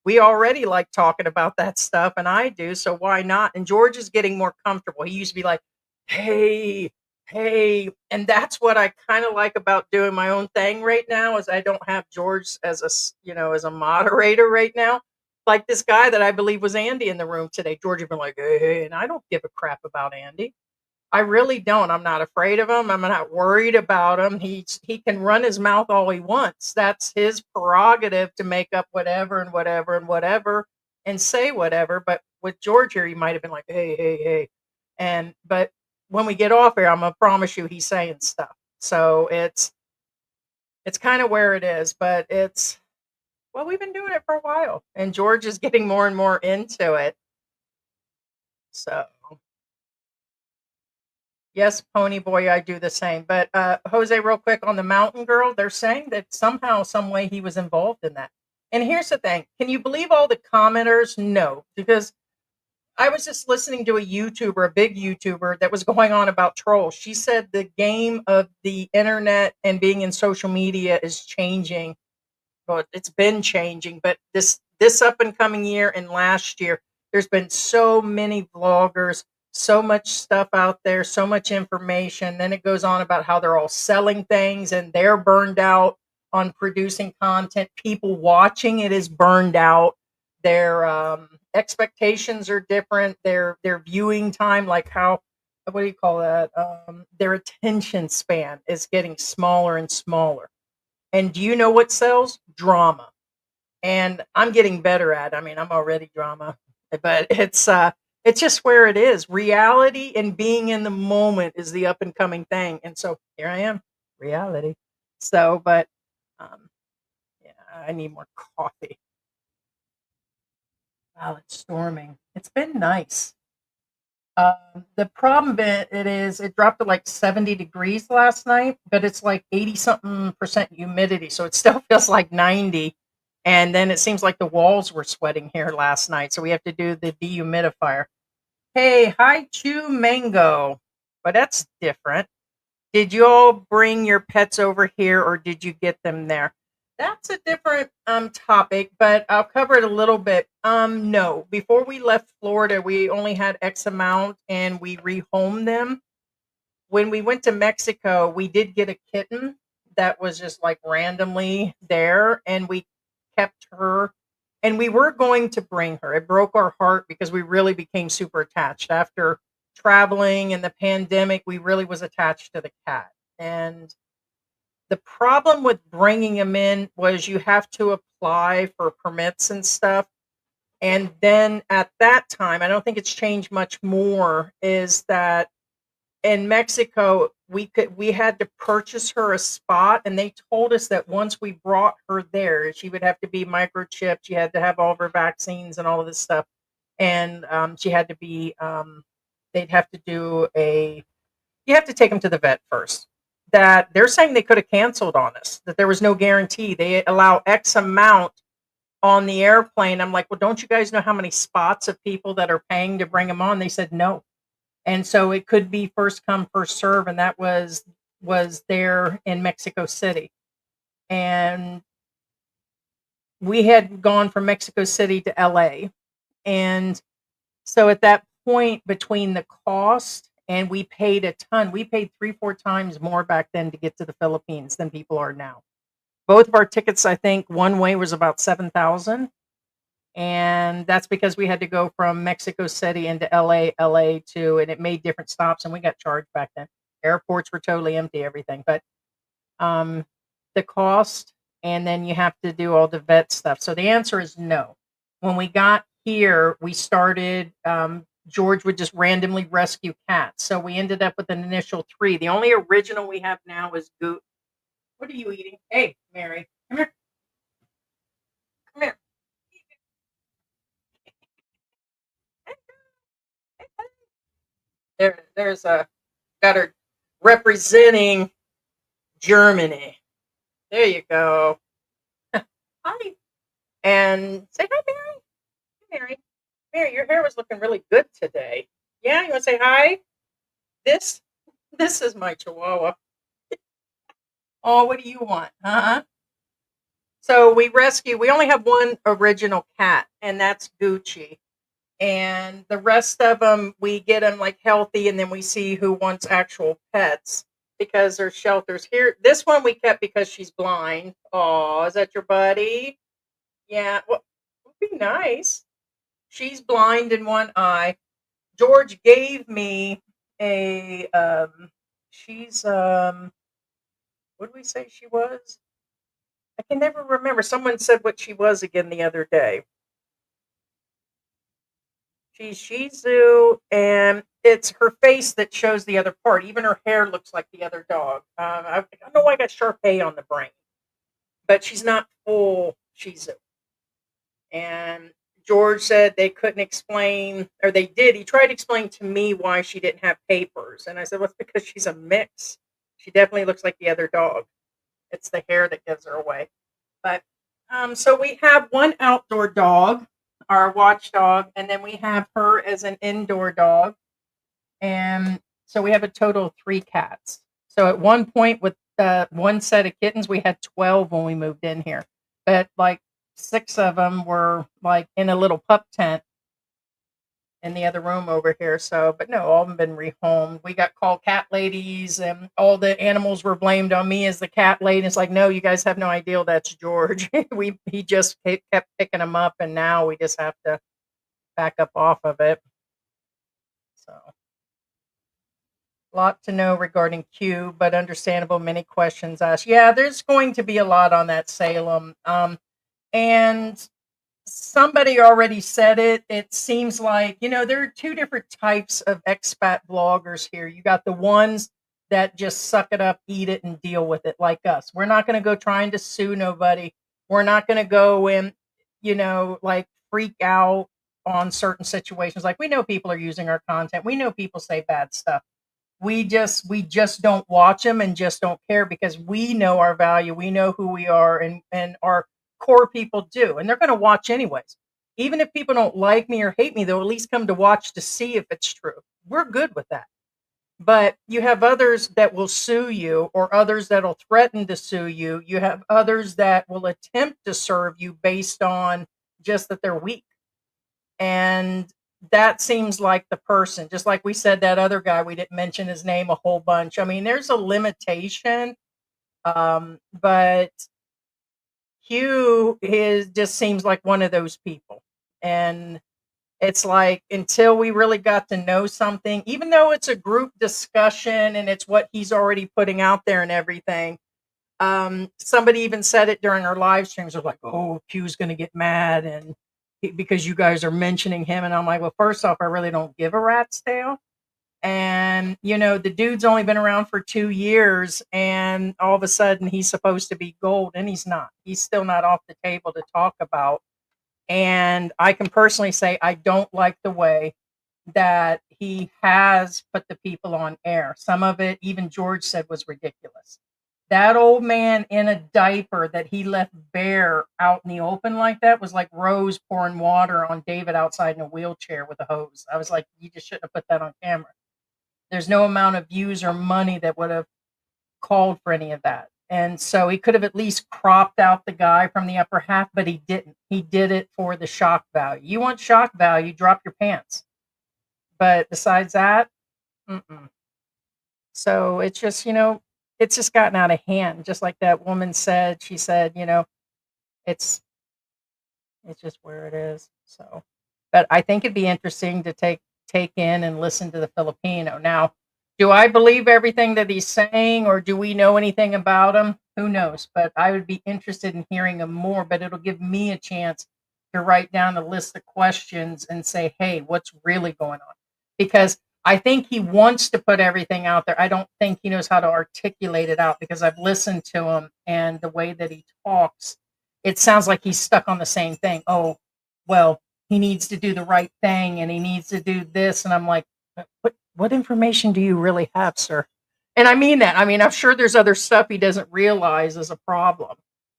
we already like talking about that stuff, and I do, so why not? And George is getting more comfortable. He used to be like, hey, hey. And that's what I kind of like about doing my own thing right now, is I don't have George as as a moderator right now. Like this guy that I believe was Andy in the room today. George had been like, hey, hey, and I don't give a crap about Andy. I really don't. I'm not afraid of him. I'm not worried about him. He can run his mouth all he wants. That's his prerogative to make up whatever and whatever and whatever and say whatever. But with George here, he might have been like, hey, hey, hey. But when we get off here, I'm gonna promise you he's saying stuff. So it's kind of where it is, but it's well, we've been doing it for a while. And George is getting more and more into it. So yes, Pony Boy, I do the same. But Jose, real quick on the Mountain Girl, they're saying that somehow, some way, he was involved in that. And here's the thing: can you believe all the commenters? No, because I was just listening to a YouTuber, a big YouTuber, that was going on about trolls. She said the game of the internet and being in social media is changing. Well, it's been changing, but this up and coming year and last year, there's been so many vloggers, so much stuff out there, so much information. Then it goes on about how they're all selling things and they're burned out on producing content. People watching it is burned out. Their expectations are different. Their viewing time, like how what do you call that? Their attention span is getting smaller and smaller. And do you know what sells? Drama. And I'm getting better at it. I mean, I'm already drama, but it's just where it is. Reality and being in the moment is the up and coming thing. And so here I am, reality. So, but um, yeah, I need more coffee. Wow, it's storming. It's been nice. The problem it is it dropped to like 70 degrees last night, but it's like 80 something percent humidity, so it still feels like 90. And then it seems like the walls were sweating here last night, so we have to do the dehumidifier. Hey, hi, Chew Mango, but that's different. Did you all bring your pets over here or did you get them there? That's a different topic, but I'll cover it a little bit. No, before we left Florida, we only had X amount and we rehomed them. When we went to Mexico, we did get a kitten that was just like randomly there, and we kept her. And we were going to bring her. It broke our heart because we really became super attached after traveling and the pandemic. We really was attached to the cat, and the problem with bringing him in was you have to apply for permits and stuff. And then at that time, I don't think it's changed much more, is that in Mexico, we had to purchase her a spot, and they told us that once we brought her there, she would have to be microchipped. She had to have all of her vaccines and all of this stuff, and she had to be. They'd have to do a. You have to take them to the vet first. That they're saying they could have canceled on us. That there was no guarantee. They allow X amount on the airplane. I'm like, well, don't you guys know how many spots of people that are paying to bring them on? They said no. And so it could be first come first serve, and that was there in Mexico City. And we had gone from Mexico City to LA. And so at that point, between the cost, and we paid a ton, we paid 3 4 times more back then to get to the Philippines than people are now. Both of our tickets, I think one way was about 7,000, and that's because we had to go from Mexico City into LA to, and it made different stops, and we got charged back then. Airports were totally empty, everything, but um, the cost, and then you have to do all the vet stuff. So the answer is no. When we got here, we started. George would just randomly rescue cats, so we ended up with an initial 3. The only original we have now is Goot. What are you eating? Hey, Mary, come here, come here. There's a got her representing Germany. There you go. Hi. And say hi, Mary. Hi, Mary. Mary, your hair was looking really good today. Yeah, you want to say hi? This this is my Chihuahua. Oh, what do you want? Huh? So we only have one original cat, and that's Gucci. And the rest of them, we get them like healthy, and then we see who wants actual pets because there's shelters here. This one we kept because she's blind. Oh, is that your buddy? Yeah. Well, be nice. She's blind in one eye. George gave me a she's what did we say she was? I can never remember. Someone said what she was again the other day. She's Shih Tzu, and it's her face that shows the other part. Even her hair looks like the other dog. I don't know why I got Sharpay on the brain, but she's not full Shih Tzu. And George said they couldn't explain, or they did. He tried to explain to me why she didn't have papers, and I said, "Well, it's because she's a mix. She definitely looks like the other dog. It's the hair that gives her away." But so we have one outdoor dog, our watchdog, and then we have her as an indoor dog. And so we have a total of 3 cats. So at one point with one set of kittens, we had 12 when we moved in here. But like 6 of them were like in a little pup tent in the other room over here. So, but no, all of them been rehomed. We got called cat ladies, and all the animals were blamed on me as the cat lady. It's like, no, you guys have no idea that's George. He just kept picking them up, and now we just have to back up off of it. So, a lot to know regarding Q, but understandable. Many questions asked. Yeah, there's going to be a lot on that Salem. And somebody already said it. It seems like, there are 2 different types of expat bloggers here. You got the ones that just suck it up, eat it, and deal with it like us. We're not going to go trying to sue nobody. We're not going to go and, like freak out on certain situations. Like, we know people are using our content. We know people say bad stuff. We just don't watch them and just don't care, because we know our value. We know who we are, and our core people do, and they're going to watch anyways. Even if people don't like me or hate me, they'll at least come to watch to see if it's true. We're good with that. But you have others that will sue you, or others that'll threaten to sue you. You have others that will attempt to serve you based on just that they're weak. And that seems like the person, just like we said, that other guy, we didn't mention his name a whole bunch. I mean, there's a limitation. But Hugh just seems like one of those people. And it's like, until we really got to know something, even though it's a group discussion and it's what he's already putting out there and everything, somebody even said it during our live streams. They're like, "Oh, Q's going to get mad, and because you guys are mentioning him." And I'm like, well, first off, I really don't give a rat's tail. And, the dude's only been around for 2 years, and all of a sudden he's supposed to be gold, and he's not. He's still not off the table to talk about. And I can personally say I don't like the way that he has put the people on air. Some of it, even George said, was ridiculous. That old man in a diaper that he left bare out in the open like that was like Rose pouring water on David outside in a wheelchair with a hose. I was like, you just shouldn't have put that on camera. There's no amount of views or money that would have called for any of that. And so he could have at least cropped out the guy from the upper half, but he didn't. He did it for the shock value. You want shock value, drop your pants. But besides that, mm-mm. So it's just, it's just gotten out of hand. Just like that woman said, she said, it's just where it is. So, but I think it'd be interesting to take in and listen to the Filipino. Now, do I believe everything that he's saying, or do we know anything about him? Who knows? But I would be interested in hearing him more, but it'll give me a chance to write down a list of questions and say, hey, what's really going on? Because I think he wants to put everything out there. I don't think he knows how to articulate it out, because I've listened to him, and the way that he talks, it sounds like he's stuck on the same thing. Oh, well, he needs to do the right thing, and he needs to do this. And I'm like, what information do you really have, sir? And I mean that. I mean, I'm sure there's other stuff he doesn't realize is a problem.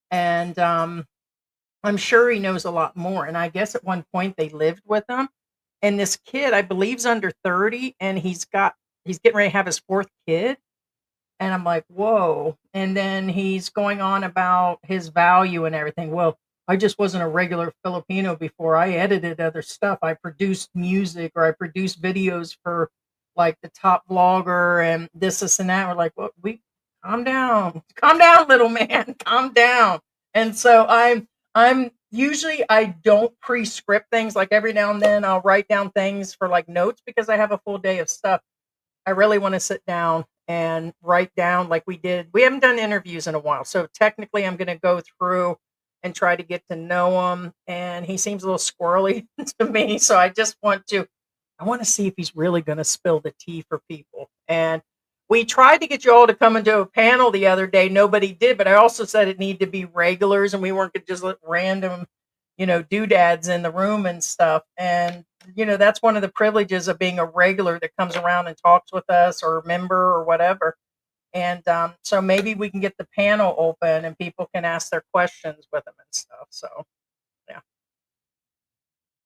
And I'm sure he knows a lot more. And I guess at one point they lived with him. And this kid, I believe, is under 30, and he's getting ready to have his 4th kid. And I'm like, whoa. And then he's going on about his value and everything. Well, I just wasn't a regular Filipino before. I edited other stuff. I produced music, or I produced videos for like the top vlogger and this, and that. We're like, well, calm down, little man, calm down. And so I'm, Usually I don't pre-script things. Like every now and then I'll write down things for like notes because I have a full day of stuff. I really want to sit down and write down like we did. We haven't done interviews in a while. So technically I'm going to go through and try to get to know him. And he seems a little squirrely to me. So I want to see if he's really going to spill the tea for people. And we tried to get you all to come into a panel the other day. Nobody did, but I also said it needed to be regulars and we weren't going to just let random, doodads in the room and stuff. And, that's one of the privileges of being a regular that comes around and talks with us or a member or whatever. And so maybe we can get the panel open and people can ask their questions with them and stuff. So, yeah.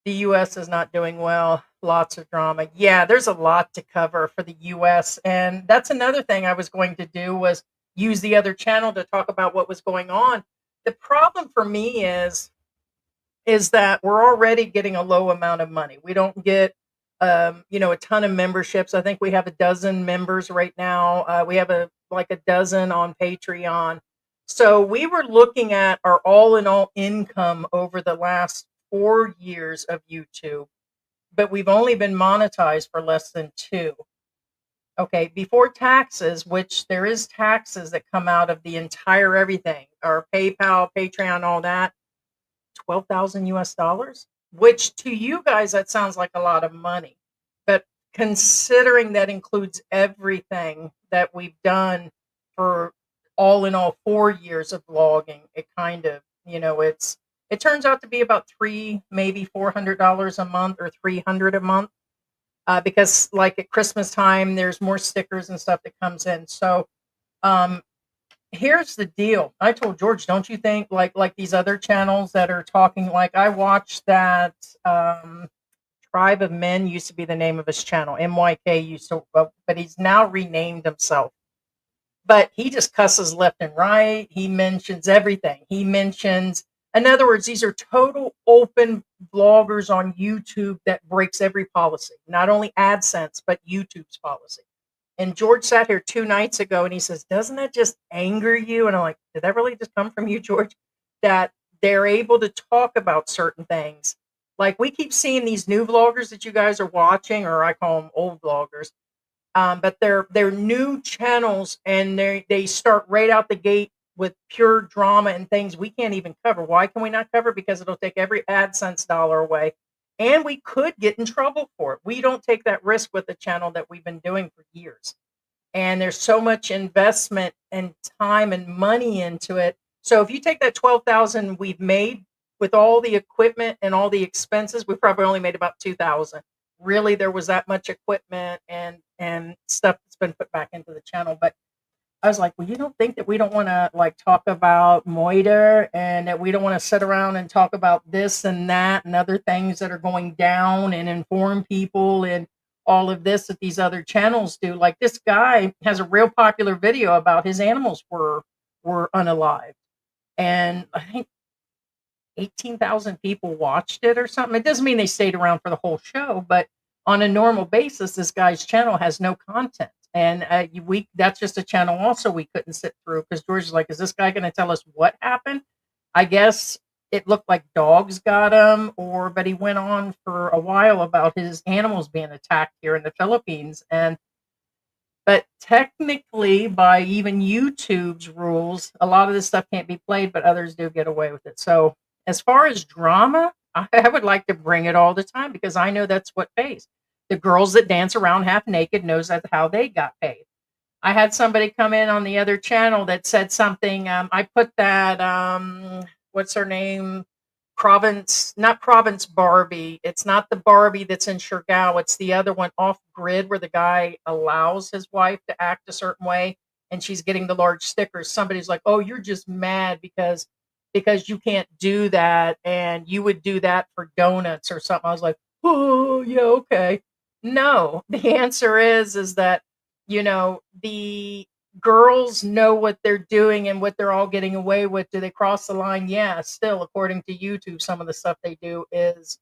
The US is not doing well. Lots of drama. Yeah, there's a lot to cover for the US. And that's another thing I was going to do was use the other channel to talk about what was going on. The problem for me is that we're already getting a low amount of money. We don't get a ton of memberships. I think we have a dozen members right now. We have a dozen on Patreon. So we were looking at our all in all income over the last 4 years of YouTube, but we've only been monetized for less than 2. Okay, before taxes, which there is taxes that come out of the entire everything, our PayPal, Patreon, all that, 12,000 US dollars, which to you guys that sounds like a lot of money. But considering that includes everything that we've done for all in all 4 years of vlogging, it kind of, it turns out to be about maybe $400 a month or 300 a month. Because like at Christmas time, there's more stickers and stuff that comes in. So um, here's the deal. I told George, don't you think like these other channels that are talking, like I watched that Tribe of Men used to be the name of his channel. MYK used to, but he's now renamed himself. But he just cusses left and right. He mentions everything. He mentions, in other words, these are total open vloggers on YouTube that breaks every policy, not only AdSense, but YouTube's policy. And George sat here 2 nights ago and he says, doesn't that just anger you? And I'm like, did that really just come from you, George? That they're able to talk about certain things. Like we keep seeing these new vloggers that you guys are watching, or I call them old vloggers. But they're new channels and they start right out the gate with pure drama and things we can't even cover. Why can we not cover? Because it'll take every AdSense dollar away. And we could get in trouble for it. We don't take that risk with the channel that we've been doing for years. And there's so much investment and time and money into it. So if you take that 12,000 we've made with all the equipment and all the expenses, we probably only made about 2,000. Really, there was that much equipment and stuff that's been put back into the channel. But I was like, well, you don't think that we don't want to like talk about Moiter and that we don't want to sit around and talk about this and that and other things that are going down and inform people and all of this that these other channels do. Like this guy has a real popular video about his animals were unalived. And I think 18,000 people watched it or something. It doesn't mean they stayed around for the whole show, but on a normal basis, this guy's channel has no content. And that's just a channel also we couldn't sit through because George is like, is this guy going to tell us what happened? I guess it looked like dogs got him, but he went on for a while about his animals being attacked here in the Philippines. But technically, by even YouTube's rules, a lot of this stuff can't be played, but others do get away with it. So as far as drama, I would like to bring it all the time because I know that's what pays. The girls that dance around half naked knows that's how they got paid. I had somebody come in on the other channel that said something. I put that, what's her name? Not Province Barbie. It's not the Barbie that's in Shergow. It's the other one off grid where the guy allows his wife to act a certain way and she's getting the large stickers. Somebody's like, oh, you're just mad because you can't do that and you would do that for donuts or something. I was like, oh, yeah, okay. No, the answer is that, the girls know what they're doing and what they're all getting away with. Do they cross the line? Yeah, still, according to YouTube, some of the stuff they do is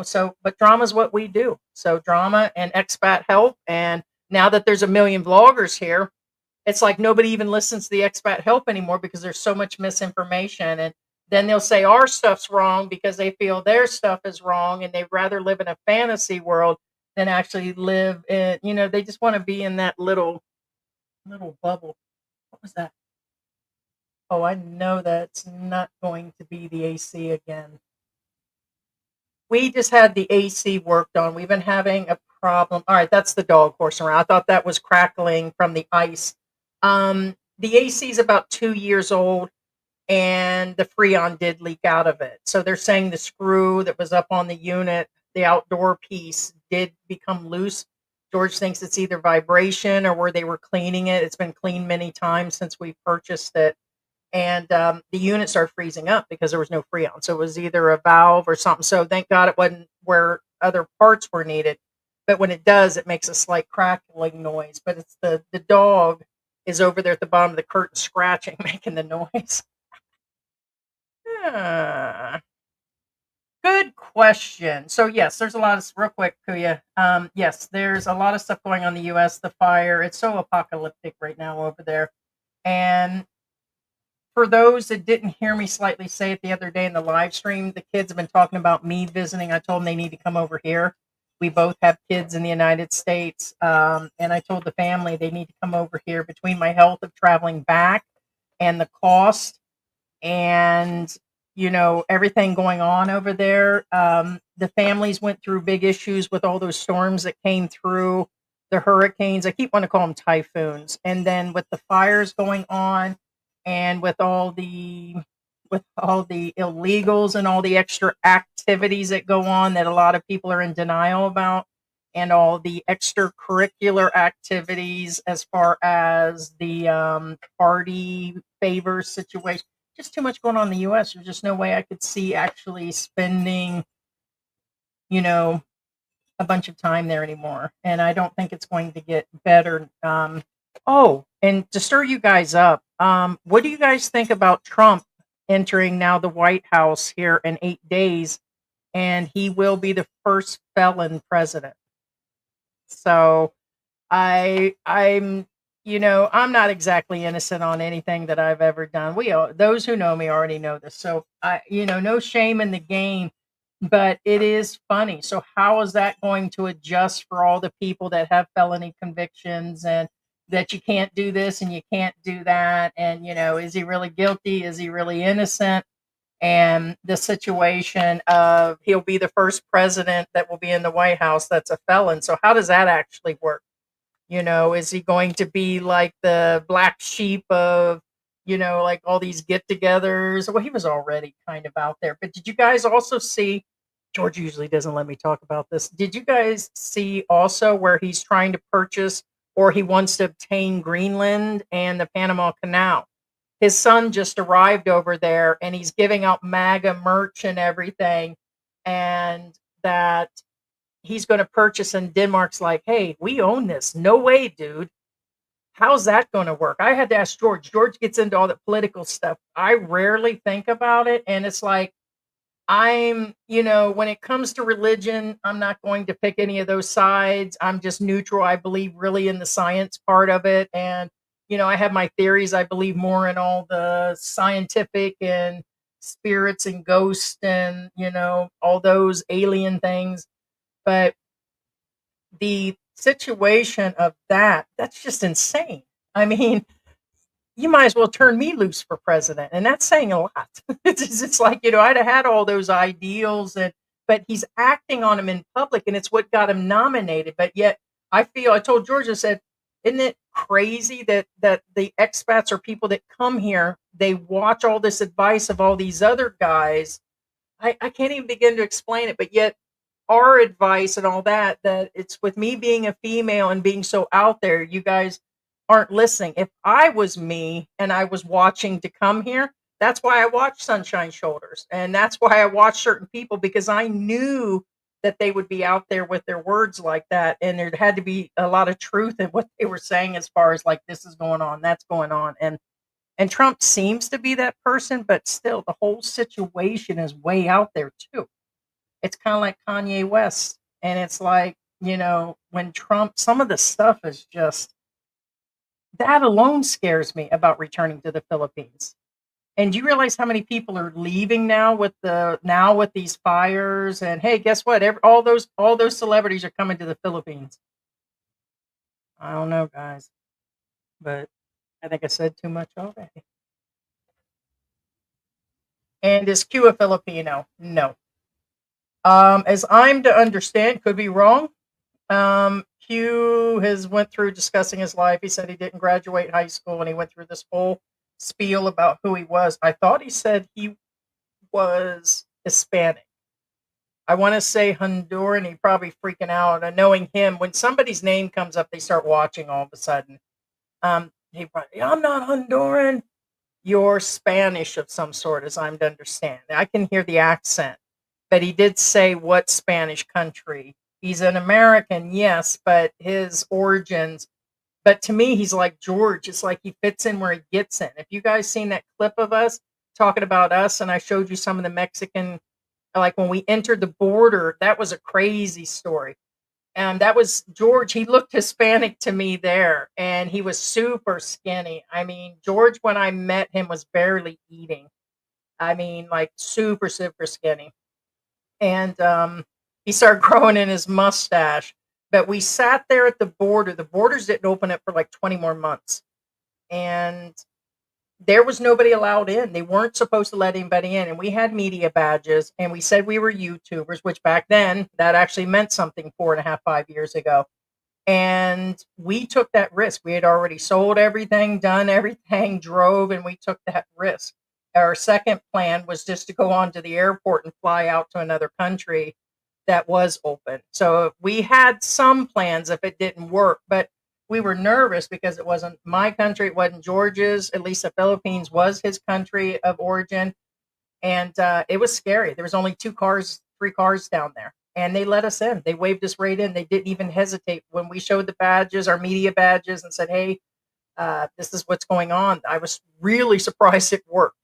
so, but drama is what we do. So drama and expat help. And now that there's a million vloggers here, it's like nobody even listens to the expat help anymore because there's so much misinformation and then they'll say our stuff's wrong because they feel their stuff is wrong, and they'd rather live in a fantasy world than actually live in, they just want to be in that little bubble. What was that? Oh, I know that's not going to be the AC again. We just had the AC worked on. We've been having a problem. All right, that's the dog horsing around. I thought that was crackling from the ice. The AC is about 2 years old, and the Freon did leak out of it. So they're saying the screw that was up on the unit, the outdoor piece, did become loose. George thinks it's either vibration or where they were cleaning it. It's been cleaned many times since we purchased it. And the unit started freezing up because there was no freon. So it was either a valve or something. So thank God it wasn't where other parts were needed. But when it does, it makes a slight crackling noise. But it's the dog is over there at the bottom of the curtain scratching, making the noise. Yeah. Good question. So yes, there's a lot of real quick, Kuya. Yes, there's a lot of stuff going on in the U.S. The fire, it's so apocalyptic right now over there. And for those that didn't hear me slightly say it the other day in the live stream, the kids have been talking about me visiting. I told them they need to come over here. We both have kids in the United States, and I told the family they need to come over here. Between my health of traveling back and the cost, and everything going on over there, the families went through big issues with all those storms that came through, the hurricanes. I keep wanting to call them typhoons, and then with the fires going on, and with all the illegals and all the extra activities that go on that a lot of people are in denial about, and all the extracurricular activities as far as the party favor situation. Just too much going on in the US. There's just no way I could see actually spending, you know, a bunch of time there anymore. And I don't think it's going to get better. Oh, and to stir you guys up, what do you guys think about Trump entering now the White House here in 8 days? And he will be the first felon president. So I'm not exactly innocent on anything that I've ever done. Those who know me already know this. So no shame in the game, but it is funny. So how is that going to adjust for all the people that have felony convictions, and that you can't do this and you can't do that? And is he really guilty? Is he really innocent? And the situation of he'll be the first president that will be in the White House that's a felon. So how does that actually work? Is he going to be like the black sheep of, like all these get togethers? Well, he was already kind of out there. But did you guys also see? George usually doesn't let me talk about this. Did you guys see also where he's trying to purchase, or he wants to obtain Greenland and the Panama Canal? His son just arrived over there, and he's giving out MAGA merch and everything. And that he's going to purchase, and Denmark's like, hey, we own this. No way, dude. How's that going to work? I had to ask George. George gets into all the political stuff. I rarely think about it. And it's like, when it comes to religion, I'm not going to pick any of those sides. I'm just neutral. I believe really in the science part of it. And, I have my theories. I believe more in all the scientific and spirits and ghosts and, all those alien things. But the situation of that's just insane. I mean, you might as well turn me loose for president, and that's saying a lot. It's like, I'd have had all those ideals, but he's acting on them in public, and it's what got him nominated. But yet I told George, I said, isn't it crazy that the expats or people that come here, they watch all this advice of all these other guys. I can't even begin to explain it, but yet our advice and all that it's with me being a female and being so out there, you guys aren't listening. If I was me and I was watching to come here, that's why I watched Sunshine Shoulders, and that's why I watched certain people, because I knew that they would be out there with their words like that, and there had to be a lot of truth in what they were saying, as far as like, this is going on, that's going on. And Trump seems to be that person, but still the whole situation is way out there too. It's kind of like Kanye West. And it's like, when Trump, some of the stuff is just, that alone scares me about returning to the Philippines. And do you realize how many people are leaving now with these fires? And hey, guess what? All those celebrities are coming to the Philippines. I don't know, guys, but I think I said too much already. And is Q a Filipino? No. As I'm to understand, could be wrong. Q has went through discussing his life. He said he didn't graduate high school, and he went through this whole spiel about who he was. I thought he said he was Hispanic. I want to say Honduran. He probably freaking out. And knowing him, when somebody's name comes up, they start watching all of a sudden. He probably, I'm not Honduran. You're Spanish of some sort, as I'm to understand. I can hear the accent, but he did say what Spanish country. He's an American, yes, but his origins. But to me, he's like George. It's like he fits in where he gets in. If you guys seen that clip of us talking about us, and I showed you some of the Mexican, like when we entered the border, that was a crazy story. And that was George. He looked Hispanic to me there, and he was super skinny. I mean, George, when I met him, was barely eating. I mean, like super, super skinny. And he started growing in his mustache. But we sat there at the border. The borders didn't open up for like 20 more months. And there was nobody allowed in. They weren't supposed to let anybody in. And we had media badges and we said we were YouTubers, which back then that actually meant something 4.5, 5 years ago. And we took that risk. We had already sold everything, done everything, drove, and we took that risk. Our second plan was just to go on to the airport and fly out to another country that was open. So we had some plans if it didn't work, but we were nervous because it wasn't my country, it wasn't George's. At least the Philippines was his country of origin, and it was scary. There was only 3 cars down there, and they let us in. They waved us right in. They didn't even hesitate when we showed the badges, our media badges, and said, "Hey, this is what's going on." I was really surprised it worked.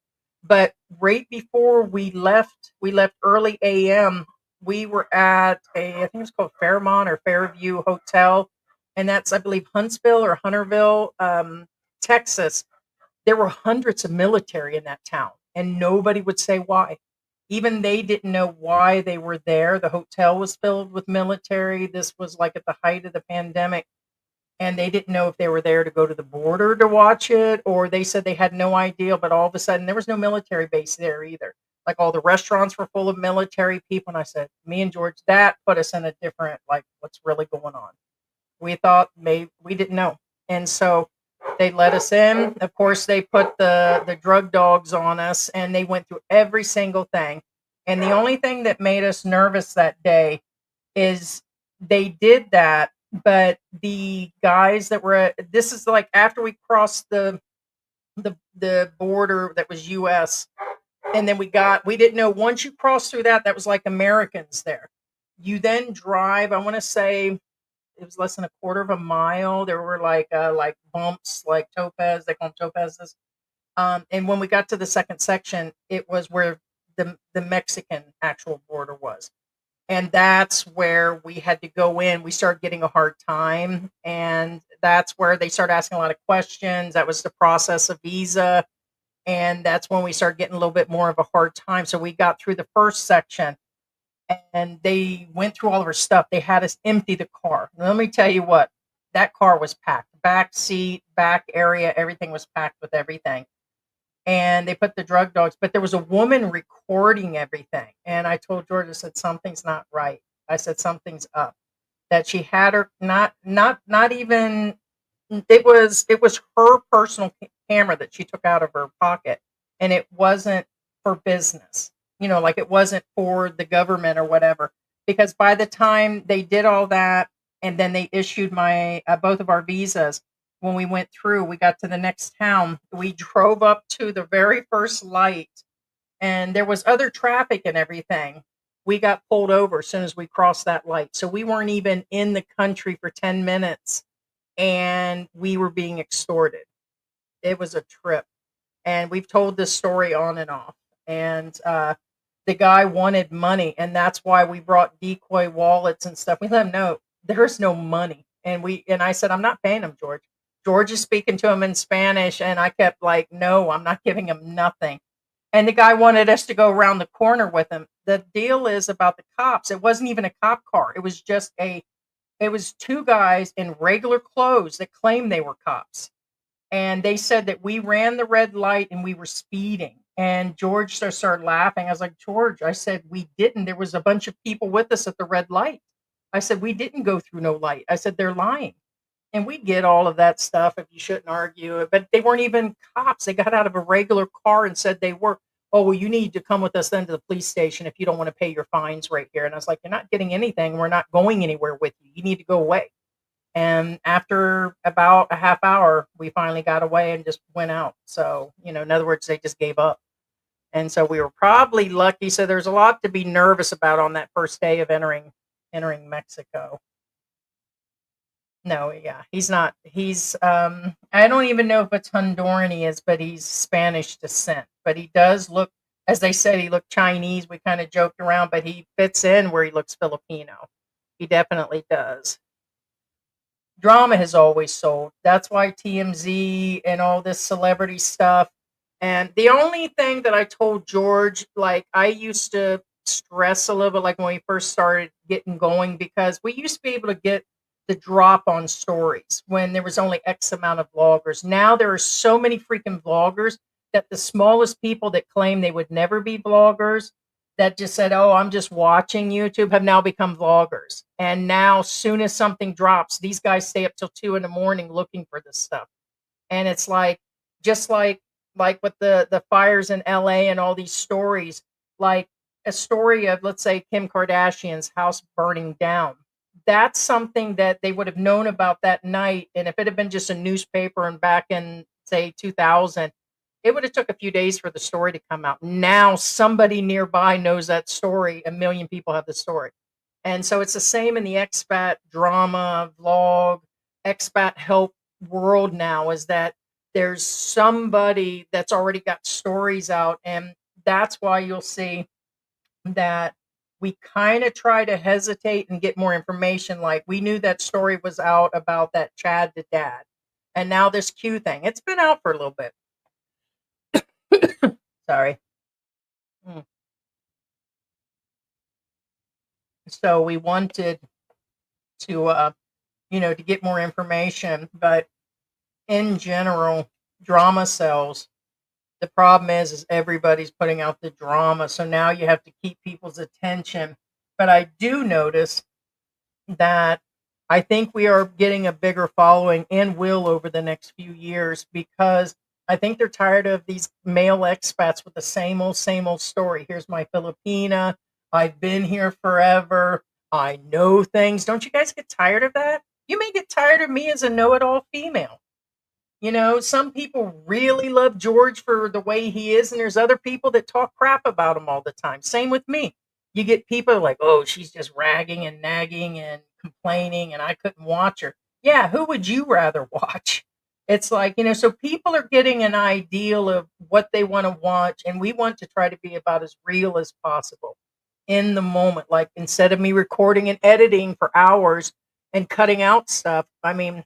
But right before we left early AM. We were at I think it's called Fairmont or Fairview Hotel, and that's, I believe, Huntsville or Hunterville, Texas. There were hundreds of military in that town, and nobody would say why. Even they didn't know why they were there. The hotel was filled with military. This was like at the height of the pandemic, and they didn't know if they were there to go to the border to watch it, or they said they had no idea. But all of a sudden, there was no military base there either. Like all the restaurants were full of military people. And I said, me and George, that put us in a different, like, what's really going on? We thought maybe we didn't know. And so they let us in. Of course, they put the drug dogs on us and they went through every single thing. And the only thing that made us nervous that day is they did that, but the guys that were this is like after we crossed the border that was US, and then we didn't know once you cross through that was like Americans there. You then drive, I want to say it was less than a quarter of a mile. There were like bumps, like topaz, they call them topazes. And when we got to the second section, it was where the Mexican actual border was. And that's where we had to go in. We started getting a hard time. And that's where they started asking a lot of questions. That was the process of visa. And that's when we started getting a little bit more of a hard time. So we got through the first section and they went through all of our stuff. They had us empty the car. And let me tell you what, that car was packed. Back seat, back area, everything was packed with everything. And they put the drug dogs, but there was a woman recording everything. And I told George, I said, something's not right. I said, something's up. That she had her not even it was her personal camera that she took out of her pocket, and it wasn't for business. Like it wasn't for the government or whatever. Because by the time they did all that, and then they issued my both of our visas, when we went through, we got to the next town. We drove up to the very first light, and there was other traffic and everything. We got pulled over as soon as we crossed that light. So we weren't even in the country for 10 minutes and we were being extorted. It was a trip. And we've told this story on and off. And the guy wanted money, and that's why we brought decoy wallets and stuff. We let him know there's no money. And I said, I'm not paying him, George. George is speaking to him in Spanish, and I kept like, no, I'm not giving him nothing. And the guy wanted us to go around the corner with him. The deal is about the cops. It wasn't even a cop car. It was two guys in regular clothes that claimed they were cops. And they said that we ran the red light and we were speeding. And George just started laughing. I was like, George, I said, we didn't. There was a bunch of people with us at the red light. I said, we didn't go through no light. I said, they're lying. And we get all of that stuff if you shouldn't argue it. But they weren't even cops. They got out of a regular car and said they were. Oh, well, you need to come with us then to the police station if you don't want to pay your fines right here. And I was like, you're not getting anything. We're not going anywhere with you. You need to go away. And after about a half hour, we finally got away and just went out. So, in other words, they just gave up. And so we were probably lucky. So there's a lot to be nervous about on that first day of entering Mexico. No, yeah, he's not. I don't even know if it's Honduran he is, but he's Spanish descent. But he does look, as they said, he looked Chinese. We kind of joked around, but he fits in where he looks Filipino. He definitely does. Drama has always sold. That's why TMZ and all this celebrity stuff. And the only thing that I told George, like I used to stress a little bit, like when we first started getting going, because we used to be able to get the drop on stories when there was only X amount of vloggers. Now there are so many freaking vloggers that the smallest people that claim they would never be vloggers that just said, "Oh, I'm just watching YouTube," have now become vloggers. And now, soon as something drops, these guys stay up till 2 in the morning looking for this stuff. And it's like, just like with the fires in LA and all these stories, like a story of, let's say, Kim Kardashian's house burning down. That's something that they would have known about that night. And if it had been just a newspaper and back in, say, 2000, it would have took a few days for the story to come out. Now somebody nearby knows that story. A million people have the story. And so it's the same in the expat drama, vlog, expat help world now, is that there's somebody that's already got stories out. And that's why you'll see that we kind of try to hesitate and get more information. Like we knew that story was out about that Chad to dad. And now this Q thing, it's been out for a little bit. Sorry. Mm. So we wanted to, to get more information, but in general, drama sells. The problem is everybody's putting out the drama. So now you have to keep people's attention. But I do notice that I think we are getting a bigger following and will over the next few years, because I think they're tired of these male expats with the same old story. Here's my Filipina. I've been here forever. I know things. Don't you guys get tired of that? You may get tired of me as a know it all female. Some people really love George for the way he is, and there's other people that talk crap about him all the time. Same with me. You get people like, oh, she's just ragging and nagging and complaining, and I couldn't watch her. Yeah, who would you rather watch? It's like, so people are getting an ideal of what they want to watch, and we want to try to be about as real as possible in the moment. Like, instead of me recording and editing for hours and cutting out stuff, I mean,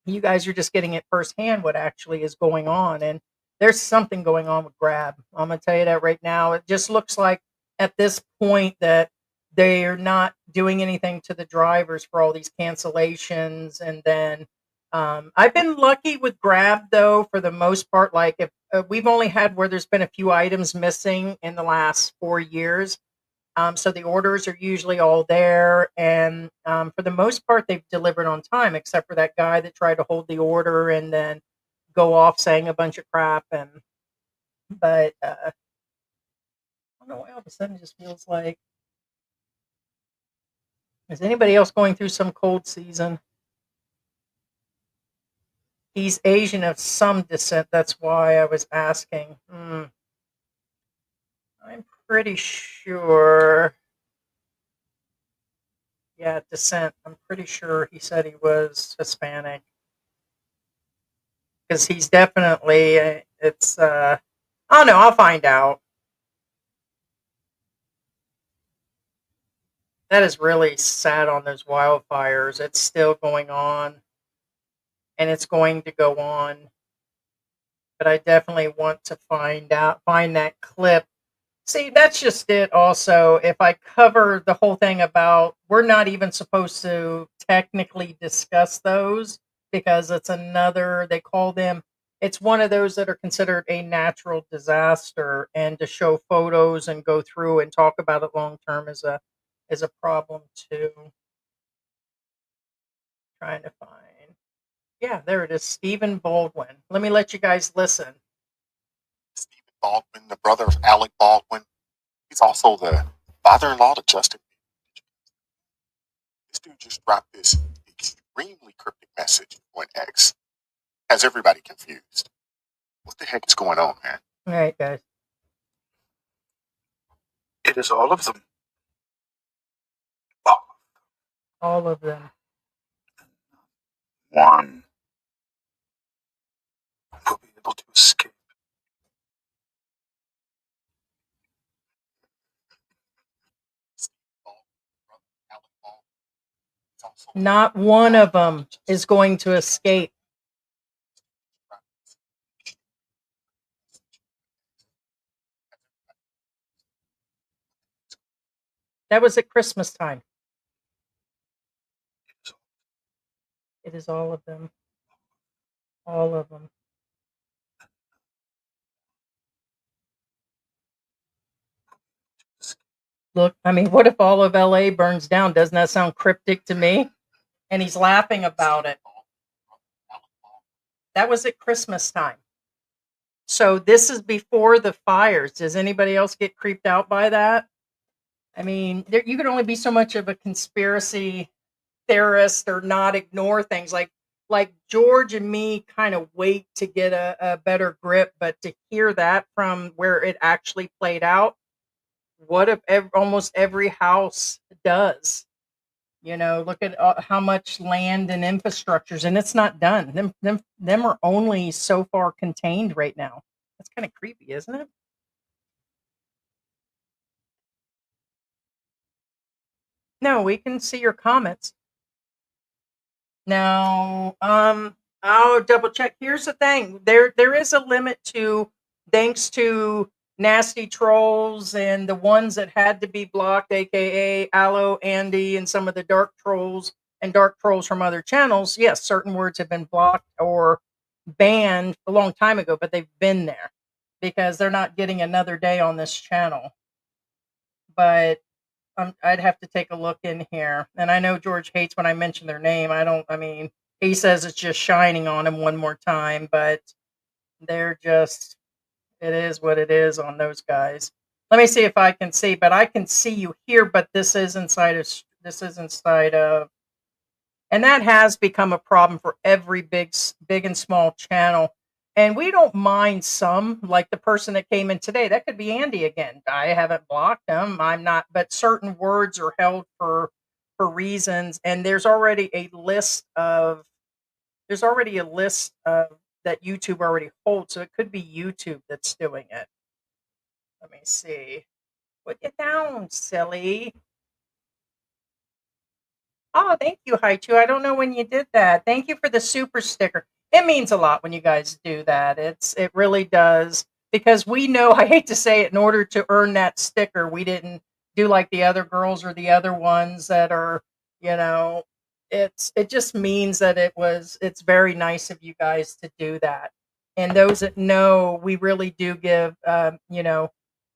you guys are just getting it firsthand what actually is going on. And there's something going on with Grab. I'm going to tell you that right now. It just looks like at this point that they're not doing anything to the drivers for all these cancellations. And then I've been lucky with Grab, though, for the most part. Like, if we've only had where there's been a few items missing in the last 4 years. So the orders are usually all there, and for the most part, they've delivered on time, except for that guy that tried to hold the order and then go off saying a bunch of crap. But I don't know why all of a sudden it just feels like, is anybody else going through some cold season? He's Asian of some descent. That's why I was asking. I'm pretty sure. Yeah, descent. I'm pretty sure he said he was Hispanic, because he's definitely, it's I don't know, I'll find out. That is really sad on those wildfires. It's still going on. and it's going to go on. But I definitely want to find that clip. See, that's just it. Also, if I cover the whole thing about, we're not even supposed to technically discuss those because it's another, they call them, it's one of those that are considered a natural disaster, and to show photos and go through and talk about it long term is a problem too. Trying to find, yeah, there it is, Stephen Baldwin. Let me let you guys listen. Stephen Baldwin, the brother of Alec Baldwin. He's also the father-in-law to Justin. This dude just dropped this extremely cryptic message on X. Has everybody confused. What the heck is going on, man? All right, guys. It is all of them. All of them. One will be able to escape. Not one of them is going to escape. That was at Christmas time. It is all of them. All of them. Look, I mean, what if all of LA burns down? Doesn't that sound cryptic to me? And he's laughing about it. That was at Christmas time. So this is before the fires. Does anybody else get creeped out by that? I mean, you can only be so much of a conspiracy theorist or not ignore things like George and me kind of wait to get a better grip, but to hear that from where it actually played out, what if almost every house does? Look at how much land and infrastructures, and it's not done. Them are only so far contained right now. That's kind of creepy, isn't it? No, we can see your comments. Now, I'll double check. Here's the thing. There is a limit to, thanks to nasty trolls and the ones that had to be blocked, aka Aloe, Andy, and some of the dark trolls and dark trolls from other channels. Yes, certain words have been blocked or banned a long time ago, but they've been there because they're not getting another day on this channel. But I'd have to take a look in here. And I know George hates when I mention their name. He says it's just shining on him one more time, but they're just, it is what it is on those guys. Let me see if I can see, but I can see you here, but this is inside of, and that has become a problem for every big and small channel. And we don't mind some, like the person that came in today. That could be Andy again. I haven't blocked him. I'm not, but certain words are held for reasons. And there's already a list of that YouTube already holds. So it could be YouTube that's doing it. Let me see. Put it down, silly. Oh, thank you, Haichu. I don't know when you did that. Thank you for the super sticker. It means a lot when you guys do that. It really does, because we know, I hate to say it, in order to earn that sticker, we didn't do like the other girls or the other ones that are, it just means that it's very nice of you guys to do that. And those that know, we really do give,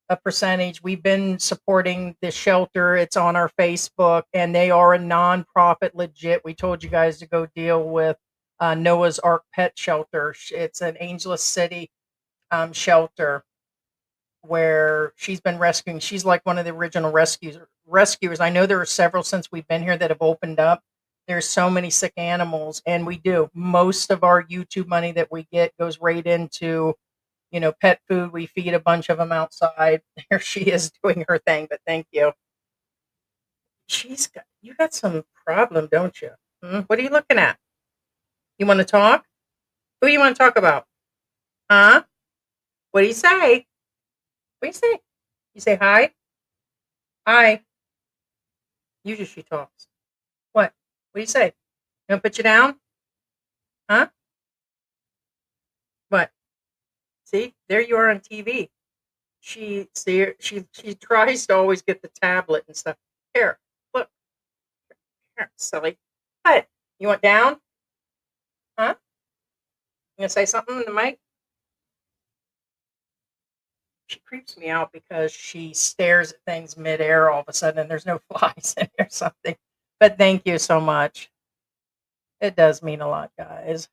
a percentage. We've been supporting the shelter. It's on our Facebook, and they are a nonprofit, legit. We told you guys to go deal with Noah's Ark Pet Shelter. It's an Angeles City shelter where she's been rescuing. She's like one of the original rescuers. I know there are several since we've been here that have opened up. There's so many sick animals, and we do. Most of our YouTube money that we get goes right into pet food. We feed a bunch of them outside. There she is doing her thing, but thank you. You got some problem, don't you? What are you looking at? You want to talk? Who you want to talk about? Huh? What do you say? What do you say? You say hi? Hi. Usually she talks. What? What do you say? You want to put you down? Huh? See, there you are on TV. She tries to always get the tablet and stuff. Here, look, here, silly. What? You want down? Huh? You gonna say something in the mic? She creeps me out because she stares at things midair all of a sudden and there's no flies in there or something. But thank you so much. It does mean a lot, guys.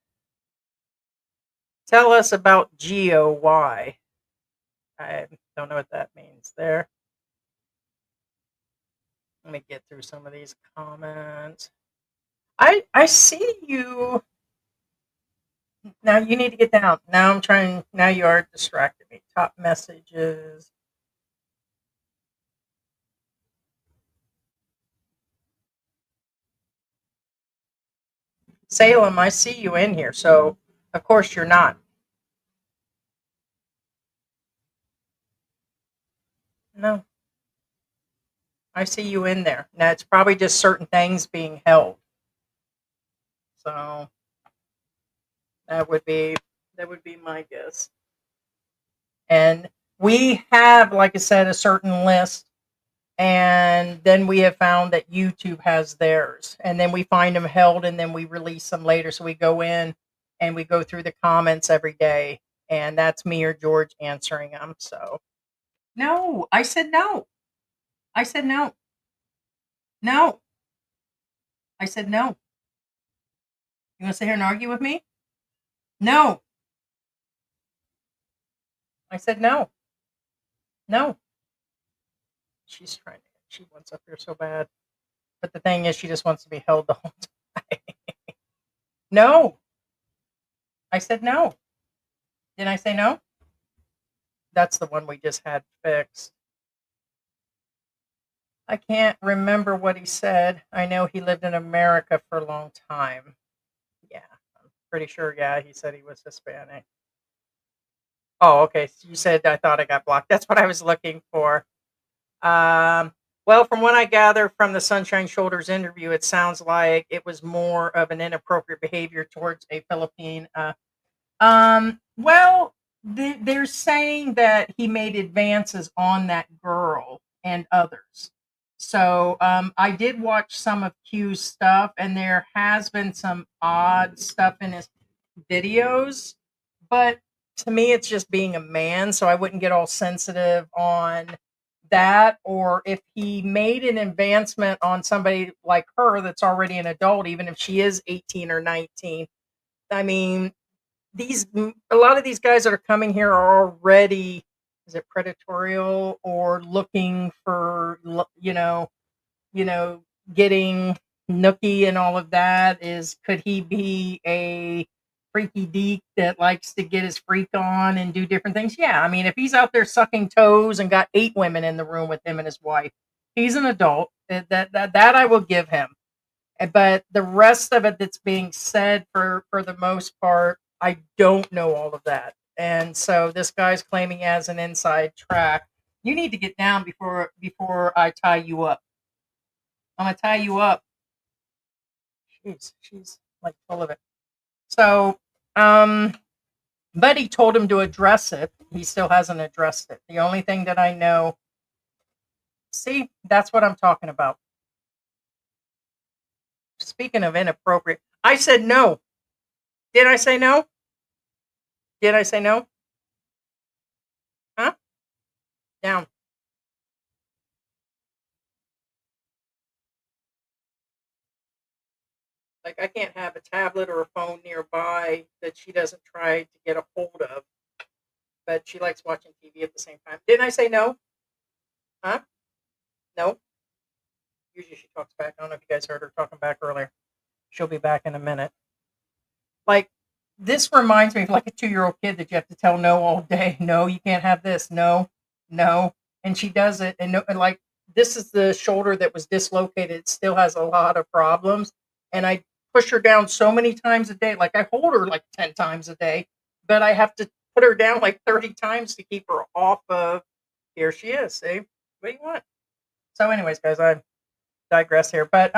Tell us about GOY. I don't know what that means there. Let me get through some of these comments. I see you. Now you need to get down. Now I'm trying. Now you are distracting me. Top messages. Salem, I see you in here. So of course you're not. No, I see you in there. Now it's probably just certain things being held. So that would be my guess. And we have, like I said, a certain list. And then we have found that YouTube has theirs. And then we find them held and then we release them later. So we go in and we go through the comments every day. And that's me or George answering them. So, no, I said no. I said no. No, I said no. You want to sit here and argue with me? No, I said no. No. She's trying to, she wants up here so bad. But the thing is, she just wants to be held the whole time. No, I said no. Did I say no? That's the one we just had fixed. I can't remember what he said. I know he lived in America for a long time. Yeah, I'm pretty sure. Yeah, he said he was Hispanic. Oh, okay. So you said I thought I got blocked. That's what I was looking for. Well, from what I gather from the Sunshine Shoulders interview, it sounds like it was more of an inappropriate behavior towards a Philippine. Well, they're saying that he made advances on that girl and others. So I did watch some of Q's stuff, and there has been some odd stuff in his videos. But to me, it's just being a man, so I wouldn't get all sensitive on that. Or if he made an advancement on somebody like her that's already an adult, even if she is 18 or 19. I mean, a lot of these guys that are coming here are already, is it predatorial or looking for, you know getting nookie and all of that. Is Could he be a freaky deek that likes to get his freak on and do different things? Yeah, I mean, if he's out there sucking toes and got 8 women in the room with him and his wife, he's an adult. That I will give him. But the rest of it that's being said, for the most part, I don't know all of that. And so this guy's claiming as an inside track. You need to get down before I tie you up. I'm gonna tie you up. She's like full of it. So, but he told him to address it. He still hasn't addressed it. The only thing that I know, see, that's what I'm talking about. Speaking of inappropriate, I said no. Did I say no? Did I say no? Huh? Down. Like, I can't have a tablet or a phone nearby that she doesn't try to get a hold of, but she likes watching TV at the same time. Didn't I say no? Huh? No. Usually she talks back. I don't know if you guys heard her talking back earlier. She'll be back in a minute. Like, this reminds me of like a 2-year-old kid that you have to tell no all day. No, you can't have this. No, no. And she does it. And, no, and like, this is the shoulder that was dislocated. It still has a lot of problems. And I push her down so many times a day. Like, I hold her like 10 times a day, but I have to put her down like 30 times to keep her off of. Here she is. See? What do you want? So, anyways, guys, I digress here. But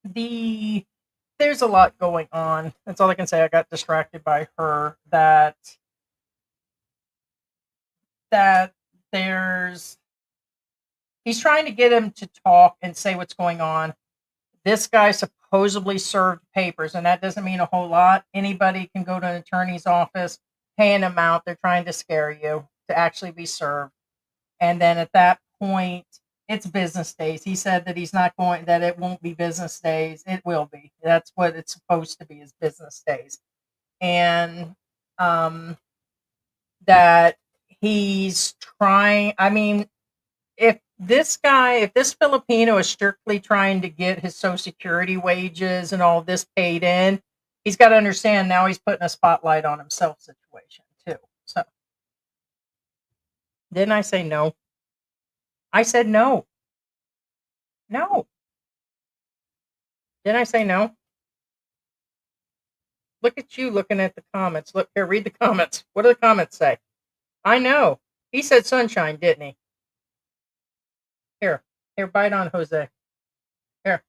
the there's a lot going on. That's all I can say. I got distracted by her. That that he's trying to get him to talk and say what's going on. This guy supposedly served papers, and that doesn't mean a whole lot. Anybody can go to an attorney's office, pay an amount. They're trying to scare you to actually be served. And then at that point, it's business days. He said that that it won't be business days. It will be. That's what it's supposed to be, is business days. And that he's trying, I mean, if this Filipino is strictly trying to get his Social Security wages and all this paid in, he's got to understand now he's putting a spotlight on himself situation too. So, didn't I say no? I said no. No. Didn't I say no? Look at you looking at the comments. Look here, read the comments. What do the comments say? I know. He said sunshine, didn't he? Here, bite on Jose. Here.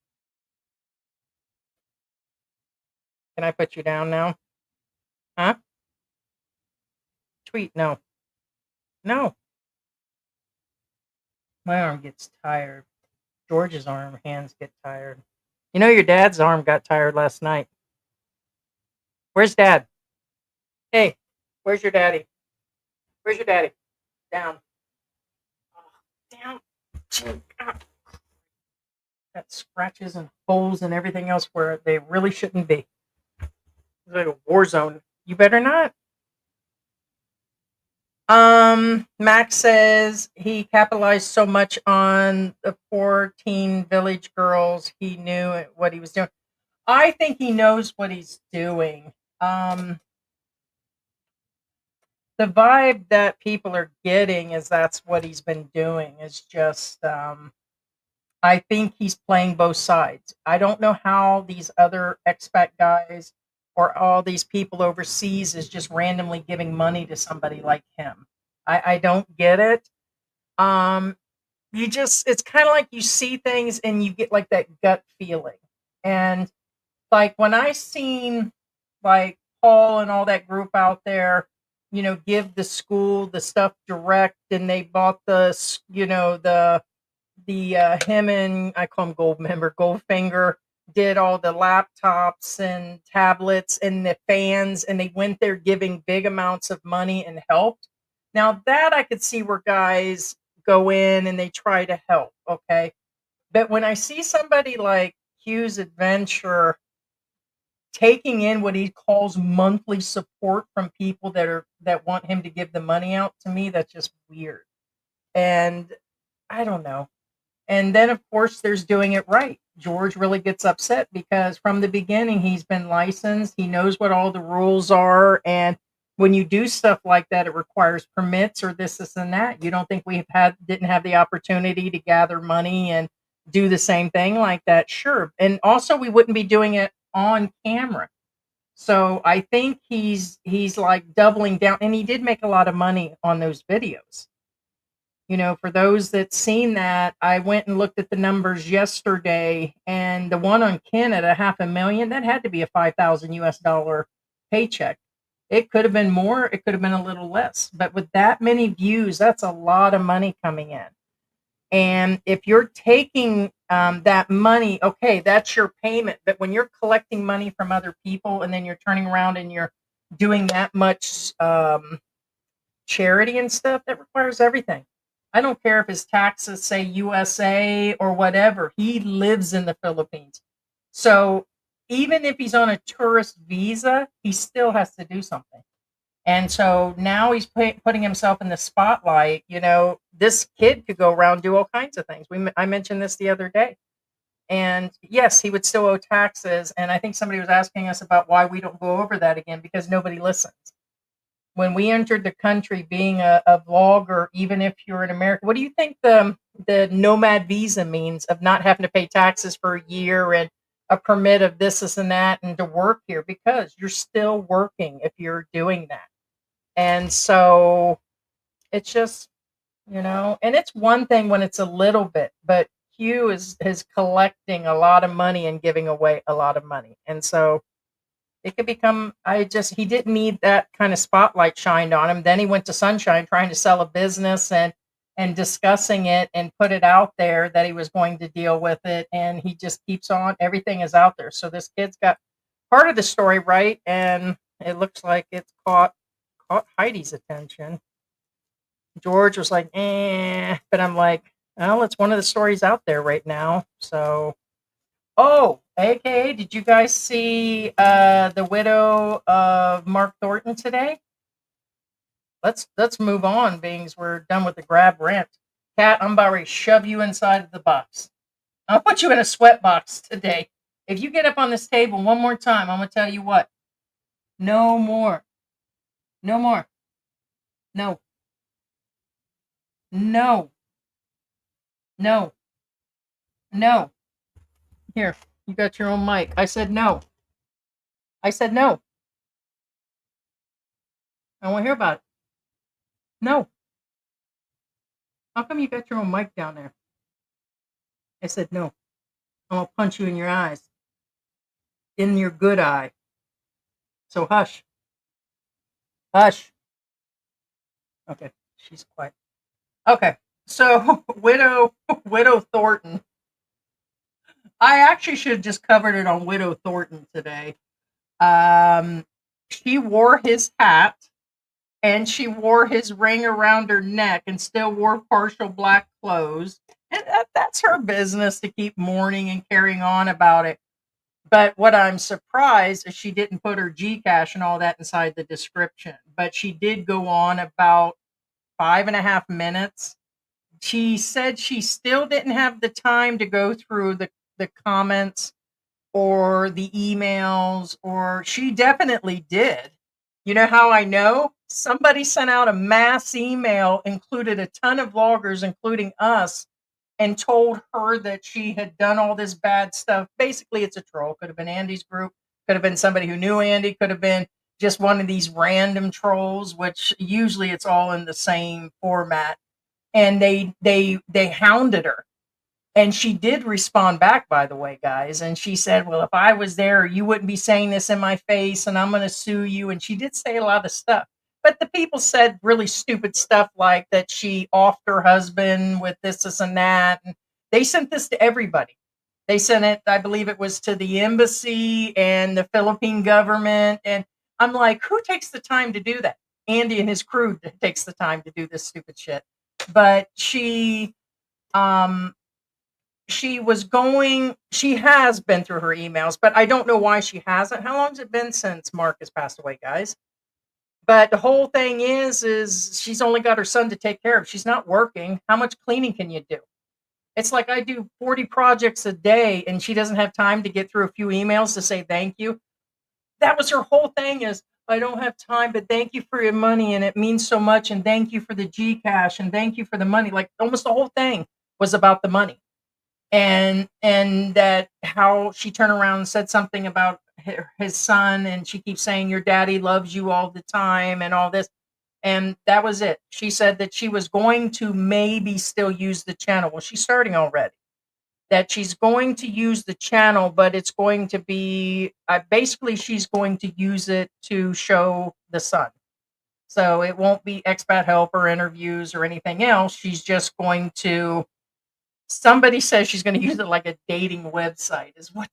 Can I put you down now? Huh? Tweet, no. No. My arm gets tired. George's hands get tired. You know your dad's arm got tired last night. Where's Dad? Hey, where's your daddy? Where's your daddy? Down. Oh, down. Got scratches and holes and everything else where they really shouldn't be. It's like a war zone. You better not. Max says he capitalized so much on the 14 village girls. He knew what he was doing. I think he knows what he's doing. The vibe that people are getting is that's what he's been doing. Is just, I think he's playing both sides. I don't know how these other expat guys or all these people overseas is just randomly giving money to somebody like him. I don't get it. It's kind of like you see things and you get like that gut feeling. And like when I seen like Paul and all that group out there, give the school the stuff direct, and they bought him and I call him Goldfinger did all the laptops and tablets and the fans, and they went there giving big amounts of money and helped. Now that I could see where guys go in and they try to help, okay? But when I see somebody like Hughes Adventure taking in what he calls monthly support from people that want him to give the money out, to me that's just weird. And I don't know. And then of course there's doing it right. George really gets upset because from the beginning he's been licensed. He knows what all the rules are, and when you do stuff like that, it requires permits or this and that. You don't think didn't have the opportunity to gather money and do the same thing like that? Sure. And also we wouldn't be doing it on camera. So I think he's like doubling down, and he did make a lot of money on those videos. For those that seen that, I went and looked at the numbers yesterday, and the one on Ken at $500,000, that had to be a $5,000 paycheck. It could have been more, it could have been a little less, but with that many views, that's a lot of money coming in. And if you're taking that money, okay, that's your payment. But when you're collecting money from other people and then you're turning around and you're doing that much charity and stuff, that requires everything. I don't care if his taxes say USA or whatever. He lives in the Philippines. So even if he's on a tourist visa, he still has to do something. And so now he's putting himself in the spotlight. This kid could go around and do all kinds of things. I mentioned this the other day. And yes, he would still owe taxes. And I think somebody was asking us about why we don't go over that again, because nobody listens. When we entered the country being a vlogger, even if you're in America, what do you think the nomad visa means of not having to pay taxes for a year and a permit of this and that and to work here? Because you're still working if you're doing that. And so it's just, and it's one thing when it's a little bit, but Hugh is collecting a lot of money and giving away a lot of money. And so It could become, he didn't need that kind of spotlight shined on him. Then he went to Sunshine trying to sell a business and discussing it and put it out there that he was going to deal with it. And he just keeps on, everything is out there. So this kid's got part of the story right. And it looks like it's caught Heidi's attention. George was like, but I'm like, well, it's one of the stories out there right now. So, oh, AKA, did you guys see the widow of Mark Thornton today? Let's move on, being as we're done with the grab rant. Kat, I'm about ready to shove you inside of the box. I'll put you in a sweat box today. If you get up on this table one more time, I'm gonna tell you what. No more. No more. No. No. No. No. Here, you got your own mic. I said no. I said no. I want to hear about it. No. How come you got your own mic down there? I said no. I'm gonna punch you in your eyes. In your good eye. So hush. Hush. Okay, she's quiet. Okay, so Widow Thornton. I actually should have just covered it on Widow Thornton today. She wore his hat and she wore his ring around her neck and still wore partial black clothes. And that's her business to keep mourning and carrying on about it. But what I'm surprised is she didn't put her Gcash and all that inside the description. But she did go on about 5.5 minutes. She said she still didn't have the time to go through the comments or the emails, or she definitely did. You know how I know? Somebody sent out a mass email, included a ton of vloggers, including us, and told her that she had done all this bad stuff. Basically, it's a troll. Could have been Andy's group, could have been somebody who knew Andy, could have been just one of these random trolls, which usually it's all in the same format. And they hounded her. And she did respond back, by the way, guys. And she said, well, if I was there, you wouldn't be saying this in my face and I'm going to sue you. And she did say a lot of stuff. But the people said really stupid stuff like that she offed her husband with this, and that. And they sent this to everybody. They sent it, I believe it was to the embassy and the Philippine government. And I'm like, who takes the time to do that? Andy and his crew takes the time to do this stupid shit. But she has been through her emails, but I don't know why she hasn't. How long has it been since Mark has passed away, guys? But the whole thing is she's only got her son to take care of. She's not working. How much cleaning can you do? It's like I do 40 projects a day and she doesn't have time to get through a few emails to say thank you. That was her whole thing, is I don't have time, but thank you for your money and it means so much, and thank you for the Gcash and thank you for the money. Like almost the whole thing was about the money. And that how she turned around and said something about his son, and she keeps saying your daddy loves you all the time and all this, and that was it. She said that she was going to maybe still use the channel. Well, she's starting already. That she's going to use the channel, but it's going to be basically she's going to use it to show the son. So it won't be expat helper interviews or anything else. She's just going to, somebody says she's going to use it like a dating website is what.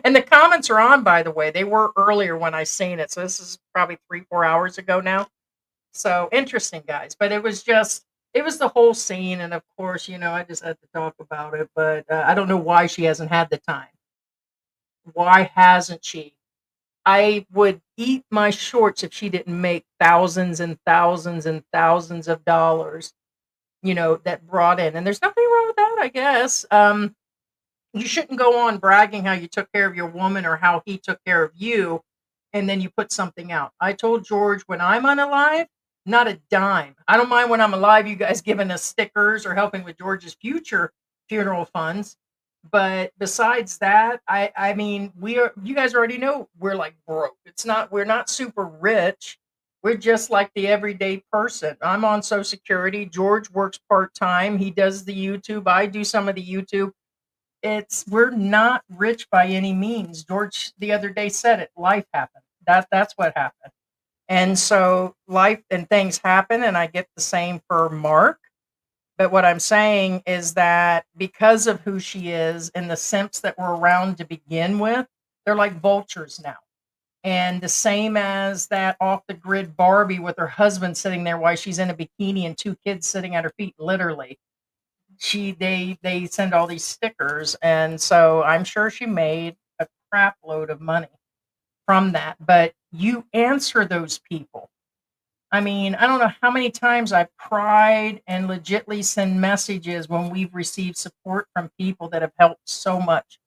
And the comments are on, by the way. They were earlier when I seen it. So this is probably 3-4 hours ago now. So interesting, guys. But it was the whole scene. And of course, I just had to talk about it. But I don't know why she hasn't had the time. Why hasn't she? I would eat my shorts if she didn't make thousands and thousands and thousands of dollars, that brought in. And there's nothing wrong with that, I guess. You shouldn't go on bragging how you took care of your woman or how he took care of you, and then you put something out. I told George, when I'm unalive, not a dime. I don't mind when I'm alive, you guys giving us stickers or helping with George's future funeral funds. But besides that, I mean, you guys already know we're like broke. We're not super rich. We're just like the everyday person. I'm on Social Security. George works part-time. He does the YouTube. I do some of the YouTube. we're not rich by any means. George the other day said it. Life happened. That's what happened. And so life and things happen, and I get the same for Mark. But what I'm saying is that because of who she is and the simps that were around to begin with, they're like vultures now. And the same as that off the grid Barbie with her husband sitting there while she's in a bikini and two kids sitting at her feet, literally. They send all these stickers, and so I'm sure she made a crap load of money from that. But you answer those people. I mean, I don't know how many times I've cried and legitly send messages when we've received support from people that have helped so much.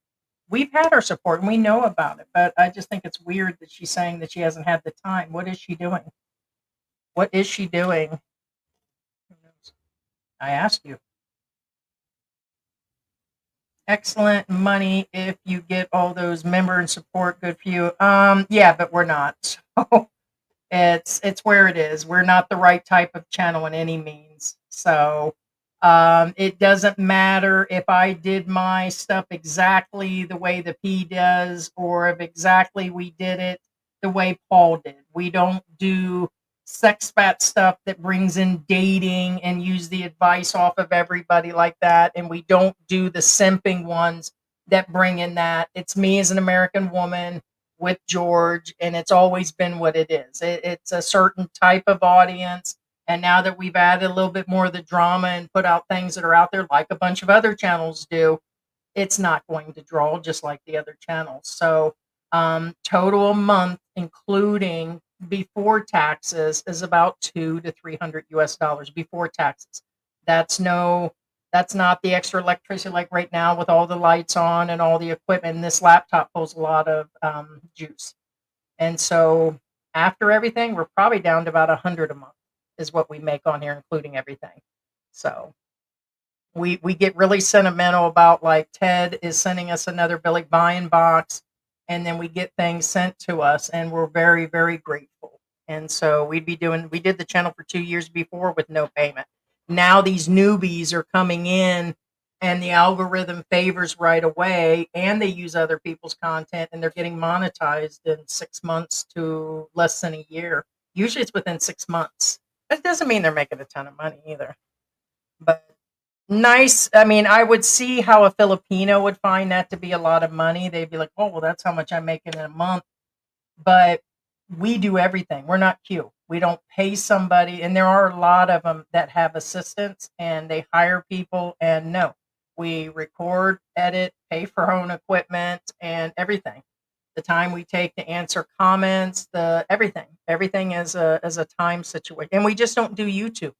We've had our support and we know about it, but I just think it's weird that she's saying that she hasn't had the time. What is she doing? What is she doing? Who knows? I ask you. Excellent money if you get all those member and support. Good for you. Yeah, but we're not. So it's where it is. We're not the right type of channel in any means. So it doesn't matter if I did my stuff exactly the way the P does, or if exactly we did it the way Paul did. We don't do sexpat stuff that brings in dating and use the advice off of everybody like that. And we don't do the simping ones that bring in that. It's me as an American woman with George, and it's always been what it is. It's a certain type of audience. And now that we've added a little bit more of the drama and put out things that are out there, like a bunch of other channels do, it's not going to draw just like the other channels. So, total a month, including before taxes, is about 200 to 300 US dollars before taxes. That's no, that's not the extra electricity like right now with all the lights on and all the equipment. And this laptop pulls a lot of juice. And so after everything, we're probably down to about 100 a month is what we make on here, including everything. So we get really sentimental about, like, Ted is sending us another Billy Buying box, and then we get things sent to us, and we're very, very grateful. And so we did the channel for 2 years before with no payment. Now these newbies are coming in and the algorithm favors right away, and they use other people's content, and they're getting monetized in 6 months to less than a year. Usually it's within 6 months. That doesn't mean they're making a ton of money either. But nice. I mean, I would see how a Filipino would find that to be a lot of money. They'd be like, oh, well, that's how much I'm making in a month. But we do everything. We're not Q. We don't pay somebody. And there are a lot of them that have assistants and they hire people. And no, we record, edit, pay for our own equipment and everything. The time we take to answer comments, the everything is a time situation. And we just don't do YouTube.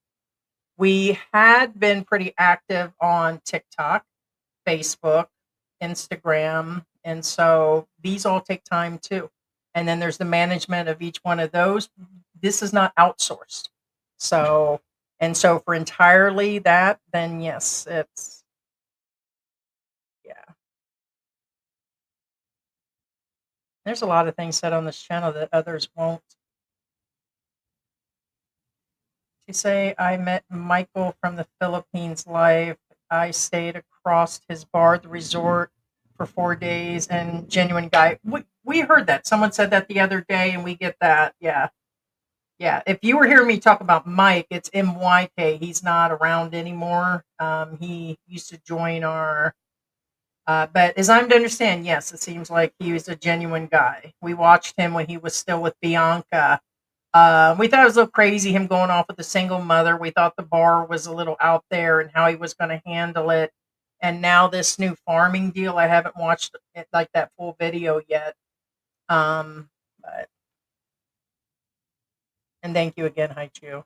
We had been pretty active on TikTok, Facebook, Instagram, and so these all take time too. And then there's the management of each one of those. This is not outsourced. So, and so for entirely that, then yes, it's, yeah. There's a lot of things said on this channel that others won't. You say, I met Michael from the Philippines live. I stayed across his bar, the resort, for 4 days, and genuine guy. We heard that. Someone said that the other day, and we get that. Yeah. Yeah. If you were hearing me talk about Mike, it's MYK. He's not around anymore. He used to join our, but as I'm to understand, yes, it seems like he was a genuine guy. We watched him when he was still with Bianca. We thought it was a little crazy him going off with a single mother. We thought the bar was a little out there and how he was going to handle it. And now this new farming deal, I haven't watched it, like that full video yet. But, and thank you again, Haichu.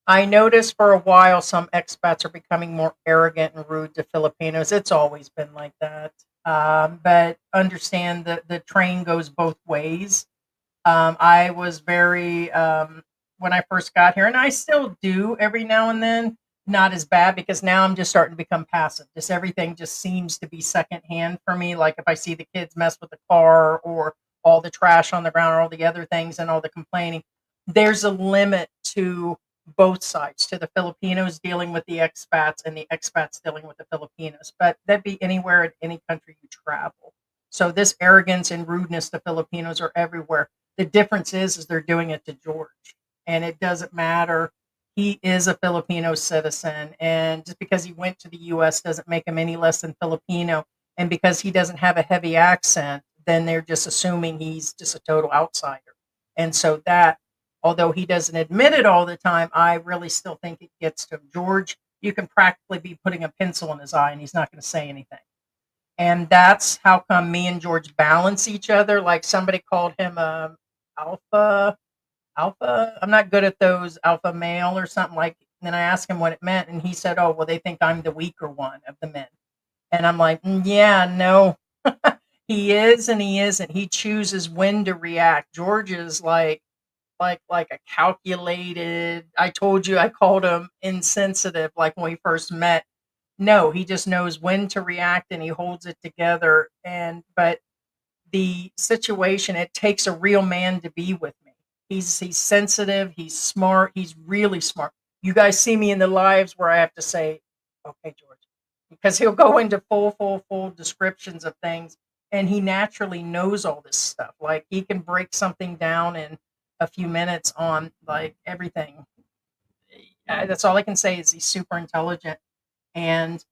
I noticed for a while some expats are becoming more arrogant and rude to Filipinos. It's always been like that. But understand that the train goes both ways. I was very, when I first got here, and I still do every now and then, not as bad because now I'm just starting to become passive. Just everything just seems to be secondhand for me. Like if I see the kids mess with the car or all the trash on the ground or all the other things and all the complaining, there's a limit to both sides, to the Filipinos dealing with the expats and the expats dealing with the Filipinos. But that'd be anywhere in any country you travel. So this arrogance and rudeness to Filipinos are everywhere. The difference is they're doing it to George, and it doesn't matter. He is a Filipino citizen, and just because he went to the U.S. doesn't make him any less than Filipino. And because he doesn't have a heavy accent, then they're just assuming he's just a total outsider. And so that, although he doesn't admit it all the time, I really still think it gets to him. George, you can practically be putting a pencil in his eye and he's not going to say anything. And that's how come me and George balance each other. Like somebody called him alpha, alpha. I'm not good at those, alpha male or something like. And then I asked him what it meant, and he said, "Oh, well, they think I'm the weaker one of the men." And I'm like, yeah, no, he is and he isn't. He chooses when to react. George is like a calculated. I told you I called him insensitive, like when we first met. No, he just knows when to react and he holds it together. And but the situation, it takes a real man to be with me. He's sensitive, he's smart, he's really smart. You guys see me in the lives where I have to say, okay, George, because he'll go into full descriptions of things, and he naturally knows all this stuff. Like he can break something down in a few minutes on like everything. That's all I can say is he's super intelligent, and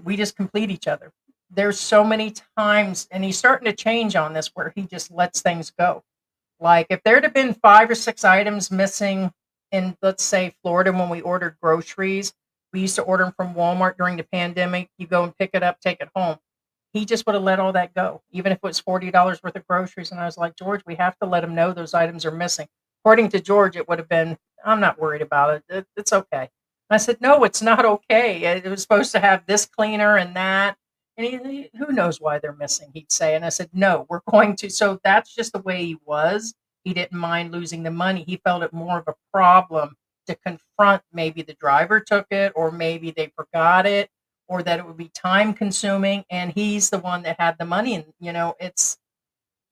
we just complete each other. There's so many times, and he's starting to change on this, where he just lets things go. Like if there'd have been 5 or 6 items missing in, let's say, Florida when we ordered groceries, we used to order them from Walmart during the pandemic. You go and pick it up, take it home. He just would have let all that go, even if it was $40 worth of groceries. And I was like, George, we have to let him know those items are missing. According to George, it would have been, I'm not worried about it. It's okay. And I said, no, it's not okay. It was supposed to have this cleaner and that. And who knows why they're missing, he'd say. And I said, no, we're going to. So that's just the way he was. He didn't mind losing the money. He felt it more of a problem to confront. Maybe the driver took it, or maybe they forgot it, or that it would be time consuming. And he's the one that had the money. And,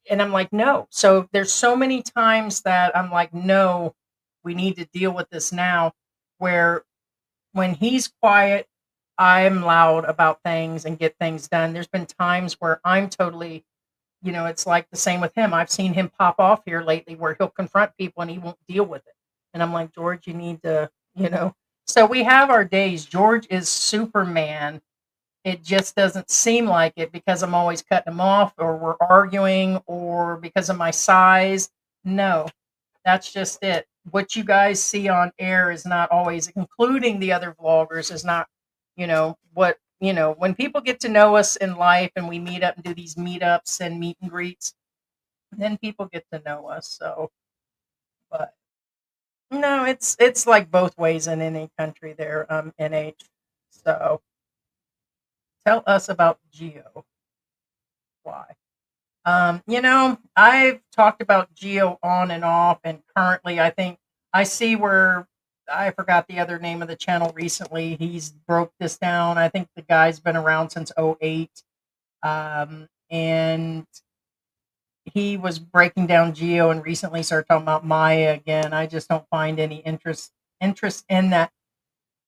and I'm like, no. So there's so many times that I'm like, no, we need to deal with this now. Where when he's quiet, I'm loud about things and get things done. There's been times where I'm totally, it's like the same with him. I've seen him pop off here lately where he'll confront people and he won't deal with it. And I'm like, George, you need to, you know. So we have our days. George is Superman. It just doesn't seem like it because I'm always cutting him off, or we're arguing, or because of my size. No, that's just it. What you guys see on air is not always, including the other vloggers, is not, when people get to know us in life and we meet up and do these meetups and meet and greets, then people get to know us. So, but no, it's like both ways in any country there, NH. So tell us about Geo. Why? I've talked about Geo on and off, and currently I think I see where I forgot the other name of the channel recently. He's broke this down. I think the guy's been around since '08. And he was breaking down Geo and recently started talking about Maya again. I just don't find any interest in that.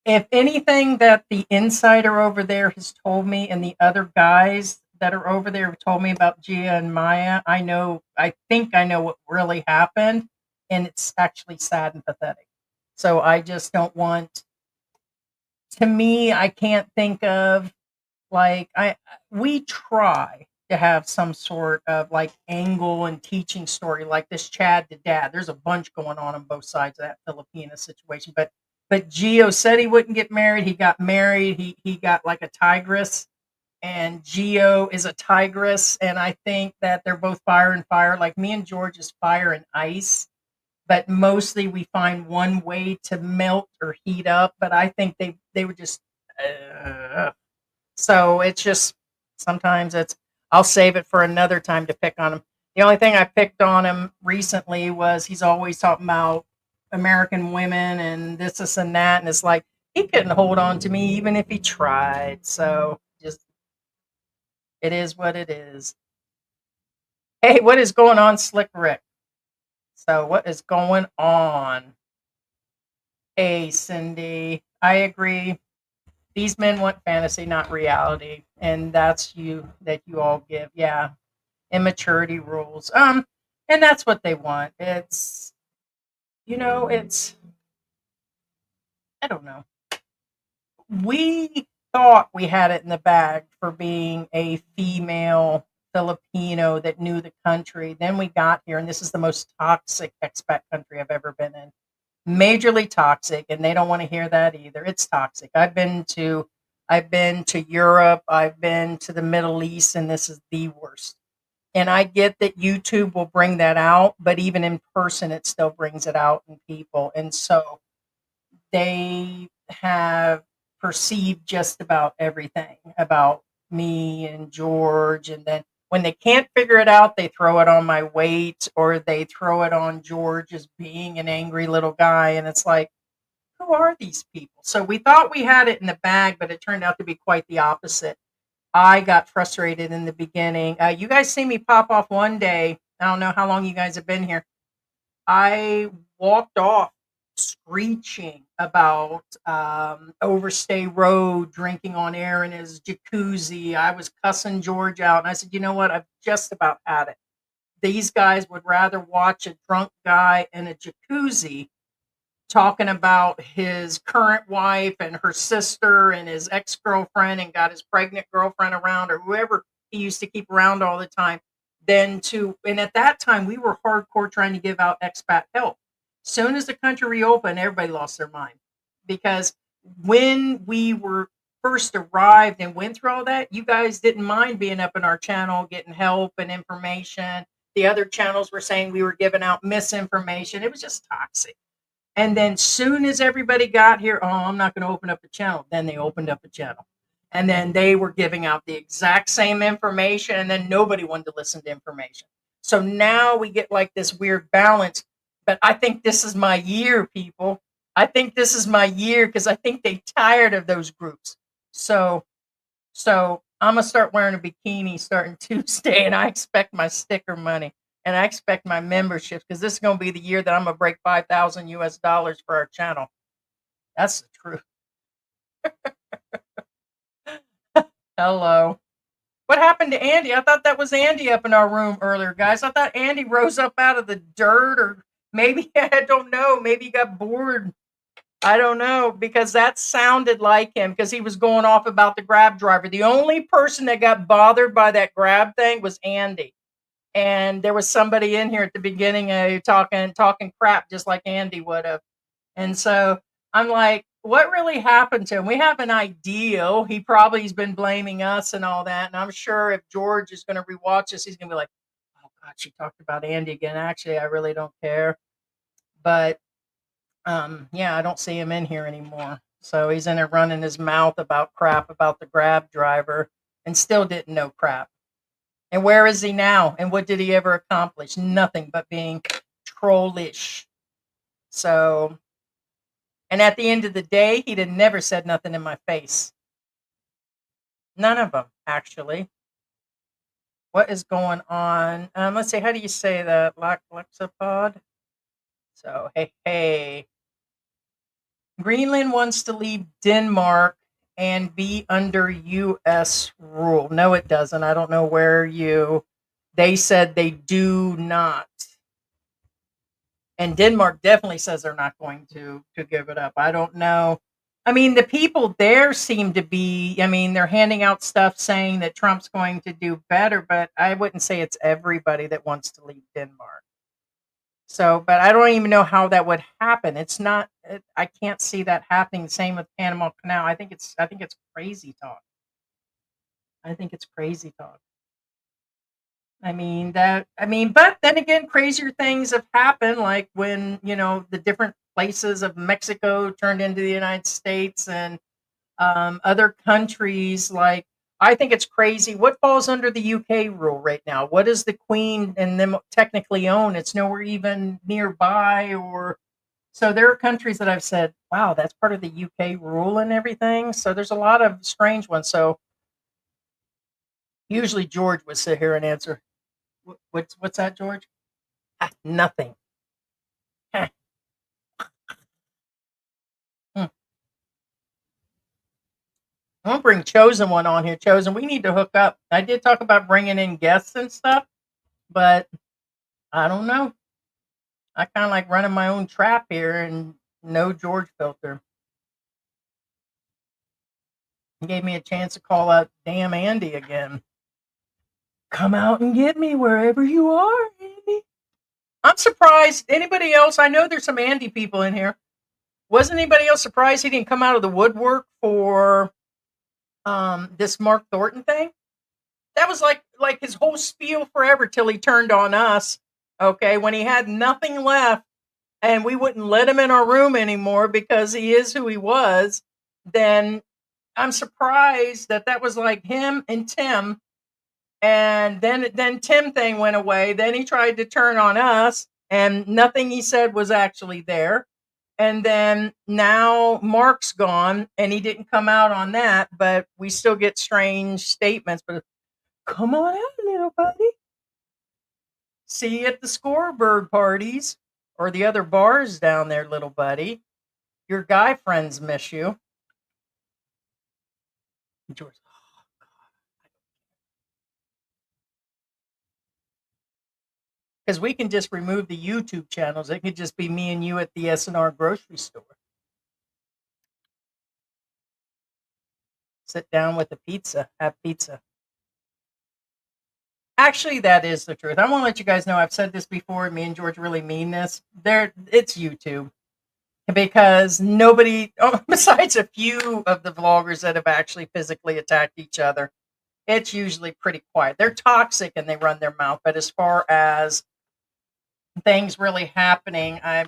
If anything that the insider over there has told me, and the other guys that are over there have told me about Gia and Maya, I think I know what really happened, and it's actually sad and pathetic. So I just don't want, to me, I can't think of, like, we try to have some sort of like angle and teaching story, like this Chad to Dad. There's a bunch going on both sides of that Filipina situation, but Gio said he wouldn't get married. He got married. He got like a tigress, and Gio is a tigress. And I think that they're both fire and fire. Like me and George is fire and ice, but mostly we find one way to melt or heat up. But I think they were just. So it's just, sometimes I'll save it for another time to pick on him. The only thing I picked on him recently was he's always talking about American women and this and that, and it's like he couldn't hold on to me even if he tried. So just, it is what it is. Hey, what is going on, Slick Rick? So what is going on? Hey, Cindy, I agree. These men want fantasy, not reality, and that's you all give. Yeah, immaturity rules. And that's what they want. It's I don't know. We thought we had it in the bag for being a female Filipino that knew the country. Then we got here, and this is the most toxic expat country I've ever been in. Majorly toxic, and they don't want to hear that either. It's toxic. I've been to Europe, I've been to the Middle East, and this is the worst. And I get that YouTube will bring that out, but even in person, it still brings it out in people. And so they have perceived just about everything about me and George. And then when they can't figure it out, they throw it on my weight or they throw it on George as being an angry little guy. And it's like, who are these people? So we thought we had it in the bag, but it turned out to be quite the opposite. I got frustrated in the beginning. You guys see me pop off one day. I don't know how long you guys have been here. I walked off screeching about Overstay Road, drinking on air in his jacuzzi. I was cussing George out. And I said, you know what? I've just about had it. These guys would rather watch a drunk guy in a jacuzzi talking about his current wife and her sister and his ex-girlfriend and got his pregnant girlfriend around or whoever he used to keep around all the time and at that time we were hardcore trying to give out expat help. Soon as the country reopened, everybody lost their mind because when we were first arrived and went through all that, you guys didn't mind being up in our channel getting help and information. The other channels were saying we were giving out misinformation. It was just toxic. And then soon as everybody got here, oh, I'm not going to open up a channel. Then they opened up a channel. And then they were giving out the exact same information. And then nobody wanted to listen to information. So now we get like this weird balance. But I think this is my year, people. I think this is my year because I think they tired of those groups. So so I'm gonna start wearing a bikini starting Tuesday, and I expect my sticker money and I expect my memberships because this is gonna be the year that I'm gonna break 5,000 US dollars for our channel. That's the truth. Hello. What happened to Andy? I thought that was Andy up in our room earlier, guys. I thought Andy rose up out of the dirt, or maybe I don't know. Maybe he got bored. I don't know because that sounded like him because he was going off about the grab driver. The only person that got bothered by that grab thing was Andy. And there was somebody in here at the beginning talking crap just like Andy would have. And so I'm like, what really happened to him? We have an idea. He probably has been blaming us and all that. And I'm sure if George is going to rewatch this, he's going to be like, oh God, she talked about Andy again. Actually, I really don't care. But yeah, I don't see him in here anymore. So he's in there running his mouth about crap about the grab driver and still didn't know crap. And where is he now? And what did he ever accomplish? Nothing but being trollish. So, and at the end of the day, he'd have never said nothing in my face. None of them, actually. What is going on? Let's see, how do you say that? Lexapod? So, hey. Greenland wants to leave Denmark and be under US rule. No, it doesn't. I don't know where they said they do not. And Denmark definitely says they're not going to give it up. I don't know. I mean, the people there seem to be, I mean, they're handing out stuff saying that Trump's going to do better, but I wouldn't say it's everybody that wants to leave Denmark. So, but I don't even know how that would happen. It's not. I can't see that happening. Same with Panama Canal. I think it's crazy talk. I think it's crazy talk. But then again, crazier things have happened, like when the different places of Mexico turned into the United States and other countries. Like I think it's crazy. What falls under the UK rule right now? What does the Queen and them technically own? It's nowhere even nearby. Or so there are countries that I've said, wow, that's part of the UK rule and everything. So there's a lot of strange ones. So usually George would sit here and answer, what's that, George? Ah, nothing. I'm gonna bring Chosen One on here. Chosen, we need to hook up. I did talk about bringing in guests and stuff, but I don't know. I kind of like running my own trap here and no George filter. He gave me a chance to call out damn Andy again. Come out and get me wherever you are, Andy. I'm surprised. Anybody else? I know there's some Andy people in here. Wasn't anybody else surprised he didn't come out of the woodwork for this Mark Thornton thing? That was like his whole spiel forever till he turned on us. Okay, when he had nothing left and we wouldn't let him in our room anymore because he is who he was, then I'm surprised that was like him and Tim. And then Tim thing went away. Then he tried to turn on us, and nothing he said was actually there. And then now Mark's gone, and he didn't come out on that, but we still get strange statements. But come on out, little buddy. See you at the scoreboard parties or the other bars down there, little buddy. Your guy friends miss you. George, because we can just remove the YouTube channels. It could just be me and you at the S&R grocery store. Sit down with the pizza, have pizza. Actually, that is the truth. I want to let you guys know I've said this before. Me and George really mean this. It's YouTube. Because nobody, besides a few of the vloggers that have actually physically attacked each other, it's usually pretty quiet. They're toxic and they run their mouth. But as far as things really happening, I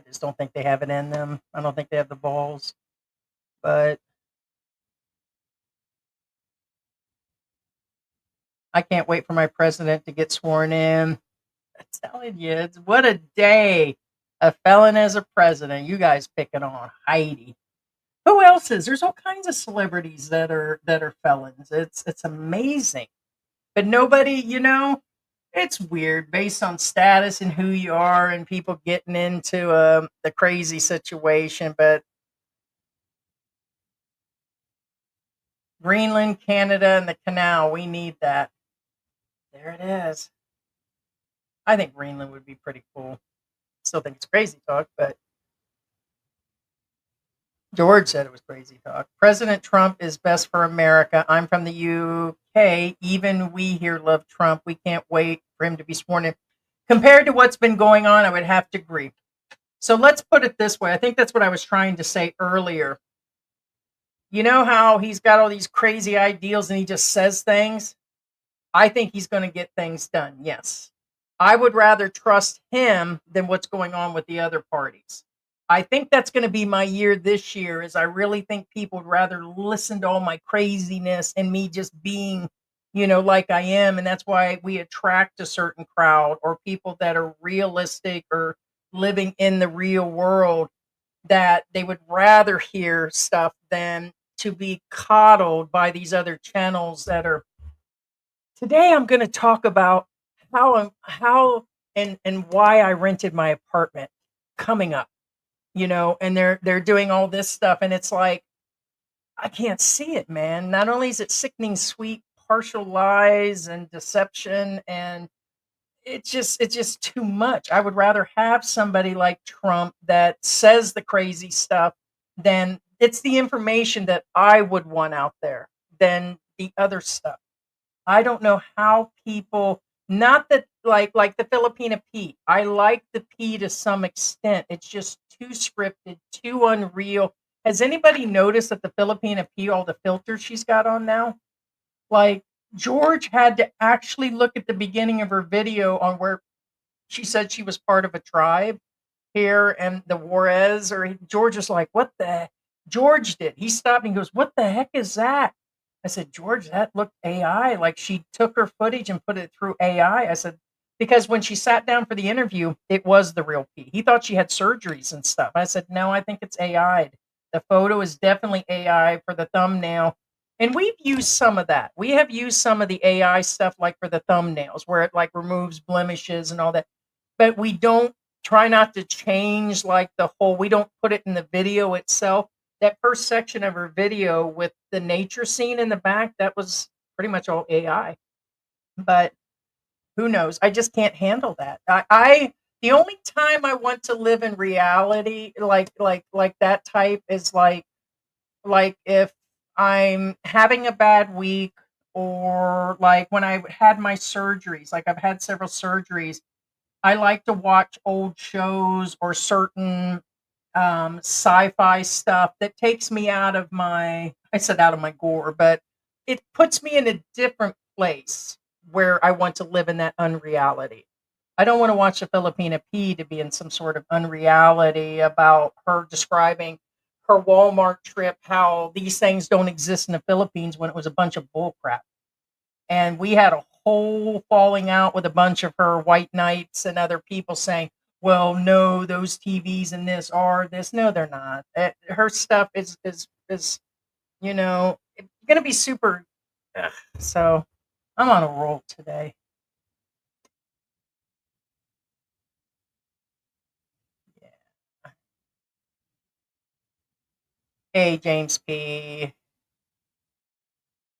just don't think they have it in them. I don't think they have the balls. But I can't wait for my president to get sworn in. I'm telling you, what a day. A felon as a president. You guys picking on Heidi. Who else is? There's all kinds of celebrities that are felons. It's amazing. But nobody, it's weird based on status and who you are and people getting into the crazy situation. But Greenland, Canada, and the canal, we need that. There it is. I think Greenland would be pretty cool. Still think it's crazy talk, but George said it was crazy talk. President Trump is best for America. I'm from the UK. Even we here love Trump. We can't wait for him to be sworn in. Compared to what's been going on, I would have to agree. So let's put it this way. I think that's what I was trying to say earlier. You know how he's got all these crazy ideals and he just says things? I think he's going to get things done. Yes. I would rather trust him than what's going on with the other parties. I think that's going to be my year this year, is I really think people would rather listen to all my craziness and me just being, like I am. And that's why we attract a certain crowd or people that are realistic or living in the real world, that they would rather hear stuff than to be coddled by these other channels that are. Today I'm going to talk about how and why I rented my apartment coming up, and they're doing all this stuff, and it's like, I can't see it, man. Not only is it sickening, sweet, partial lies and deception, and it's just too much. I would rather have somebody like Trump that says the crazy stuff than it's the information that I would want out there than the other stuff. I don't know how people, not that like the Filipina Pete. I like the P to some extent. It's just too scripted, too unreal. Has anybody noticed that the Filipina P, all the filters she's got on now? Like, George had to actually look at the beginning of her video on where she said she was part of a tribe here and the Juarez, or George is like, what the? George did. He stopped and he goes, what the heck is that? I said, George, that looked AI. Like, she took her footage and put it through AI. I said, because when she sat down for the interview, it was the real P. He thought she had surgeries and stuff. I said, no, I think it's AI. The photo is definitely AI for the thumbnail. And we've used some of that. We have used some of the AI stuff, like for the thumbnails, where it like removes blemishes and all that. But we don't try not to change like the whole, we don't put it in the video itself. That first section of her video with the nature scene in the back, that was pretty much all AI. But who knows? I just can't handle that. I the only time I want to live in reality, like that type, is like if I'm having a bad week, or like when I had my surgeries. Like I've had several surgeries. I like to watch old shows or certain sci-fi stuff that takes me out of my, I said out of my gore, but it puts me in a different place where I want to live in that unreality. I don't want to watch a Filipina P to be in some sort of unreality about her describing her Walmart trip, how these things don't exist in the Philippines, when it was a bunch of bullcrap. And we had a whole falling out with a bunch of her white knights and other people saying, well, no, those TVs and this are this. No, they're not. Her stuff is going to be super. Ugh. So I'm on a roll today. Yeah. Hey, James P.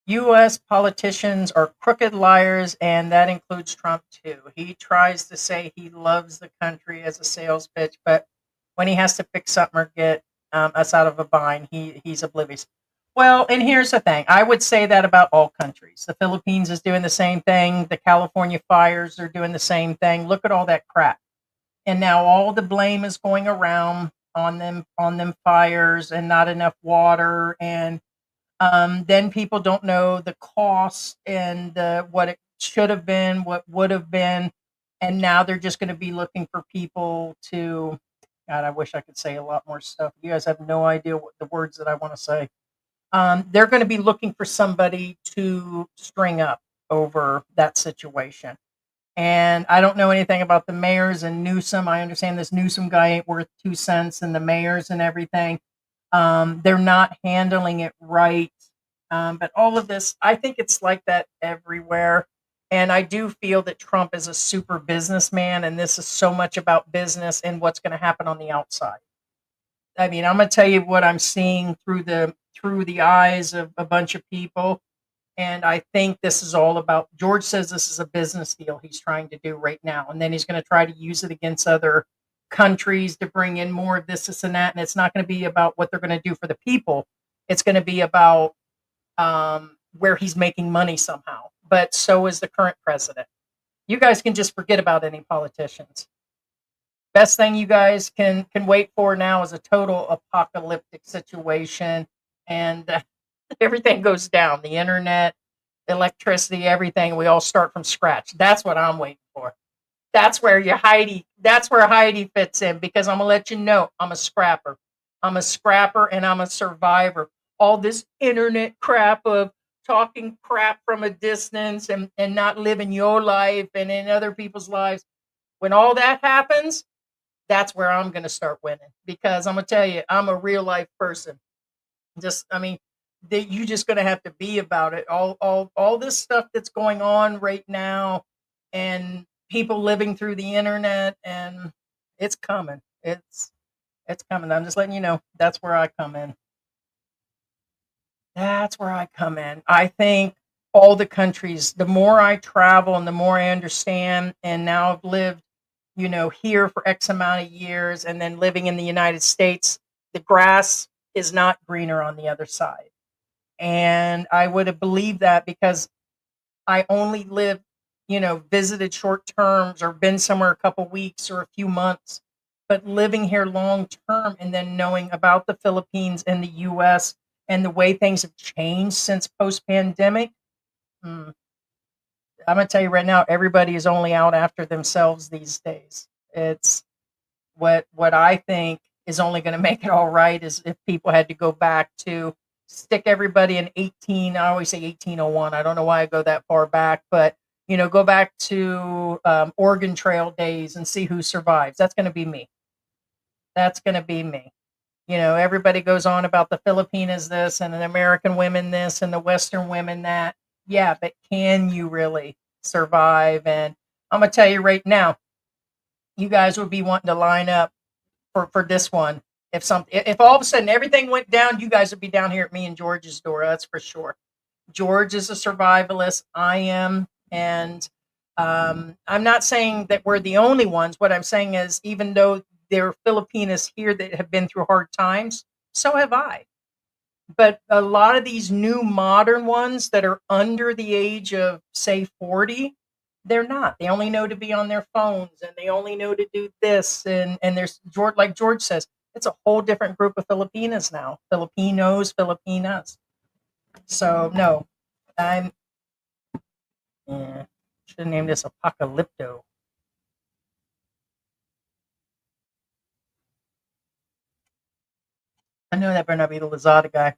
U.S. politicians are crooked liars, and that includes Trump too. He tries to say he loves the country as a sales pitch, but when he has to fix something or get us out of a bind, he's oblivious. Well, and here's the thing: I would say that about all countries. The Philippines is doing the same thing. The California fires are doing the same thing. Look at all that crap, and now all the blame is going around on them fires and not enough water, and then people don't know the cost and what it should have been, what would have been, and now they're just going to be looking for people to. God, I wish I could say a lot more stuff. You guys have no idea what the words that I want to say. They're going to be looking for somebody to string up over that situation. And I don't know anything about the mayors and Newsom. I understand this Newsom guy ain't worth 2 cents, and the mayors and everything. They're not handling it right. But all of this, I think it's like that everywhere. And I do feel that Trump is a super businessman, and this is so much about business and what's going to happen on the outside. I mean, I'm going to tell you what I'm seeing through the eyes of a bunch of people, and I think this is all about. George says this is a business deal he's trying to do right now, and then he's going to try to use it against other countries to bring in more of this, and that. And it's not going to be about what they're going to do for the people. It's going to be about where he's making money somehow. But so is the current president. You guys can just forget about any politicians. Best thing you guys can wait for now is a total apocalyptic situation, and everything goes down. The internet, electricity, everything. We all start from scratch. That's what I'm waiting for. That's where Heidi fits in, because I'm gonna let you know I'm a scrapper. I'm a scrapper and I'm a survivor. All this internet crap of talking crap from a distance, and not living your life and in other people's lives. When all that happens, that's where I'm gonna start winning, because I'm gonna tell you, I'm a real life person. Just, I mean, that you just gonna have to be about it. All this stuff that's going on right now, and people living through the internet, and it's coming. It's coming. I'm just letting you know. That's where I come in. That's where I come in. I think all the countries, the more I travel and the more I understand, and now I've lived, here for X amount of years, and then living in the United States, the grass is not greener on the other side. And I would have believed that, because I only lived, visited short terms or been somewhere a couple weeks or a few months. But living here long term, and then knowing about the Philippines and the US and the way things have changed since post pandemic, I'm going to tell you right now, everybody is only out after themselves these days. It's what I think is only going to make it all right is if people had to go back to stick everybody in 18. I always say 1801. I don't know why I go that far back, but go back to Oregon Trail days and see who survives. That's going to be me. That's going to be me. Everybody goes on about the Filipinas this, and the American women this, and the Western women that. Yeah, but can you really survive? And I'm going to tell you right now, you guys would be wanting to line up for this one. If all of a sudden everything went down, you guys would be down here at me and George's door. That's for sure. George is a survivalist. I am, and I'm not saying that we're the only ones. What I'm saying is, even though there are Filipinos here that have been through hard times, so have I. But a lot of these new modern ones that are under the age of, say, 40, they're not. They only know to be on their phones, and they only know to do this. And there's George, like George says, it's a whole different group of Filipinas now. Filipinos, Filipinas. So no, I'm yeah, should have named this Apocalypto. I know that better not be the Lazada guy.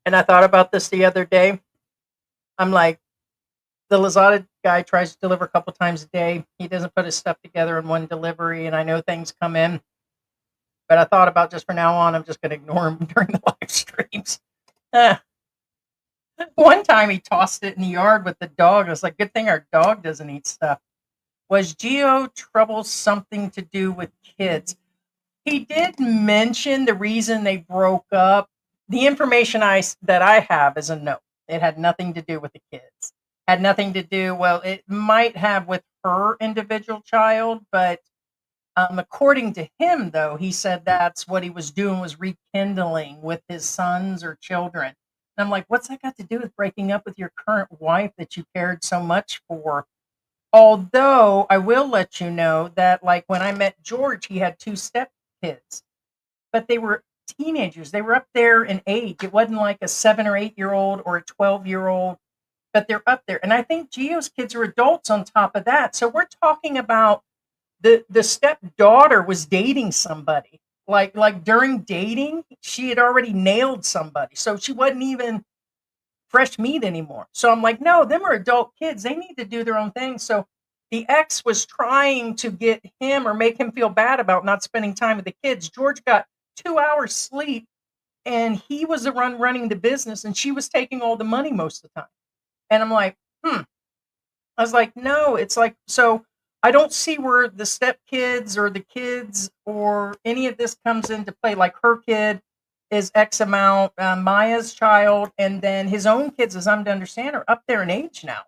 And I thought about this the other day. I'm like, the Lazada guy tries to deliver a couple times a day. He doesn't put his stuff together in one delivery, and I know things come in. But I thought about just for now on, I'm just going to ignore him during the live streams. Eh. One time he tossed it in the yard with the dog. I was like, good thing our dog doesn't eat stuff. Was Geo trouble something to do with kids? He did mention the reason they broke up. The information that I have is a no. It had nothing to do with the kids. Had nothing to do. Well, it might have with her individual child, but according to him, though, he said that's what he was doing, was rekindling with his sons or children. And I'm like, what's that got to do with breaking up with your current wife that you cared so much for? Although I will let you know that, like, when I met George, he had two step kids, but they were teenagers. They were up there in age. It wasn't like a 7 or 8 year old or a 12-year-old, but they're up there. And I think Gio's kids are adults on top of that. So we're talking about the stepdaughter was dating somebody. Like during dating, she had already nailed somebody. So she wasn't even fresh meat anymore. So I'm like, no, them are adult kids. They need to do their own thing. So the ex was trying to get him or make him feel bad about not spending time with the kids. George got 2 hours sleep, and he was the one running the business, and she was taking all the money most of the time. And I'm like, I was like, no, it's like, so I don't see where the stepkids or the kids or any of this comes into play. Like her kid is X amount, Maya's child, and then his own kids, as I'm to understand, are up there in age now.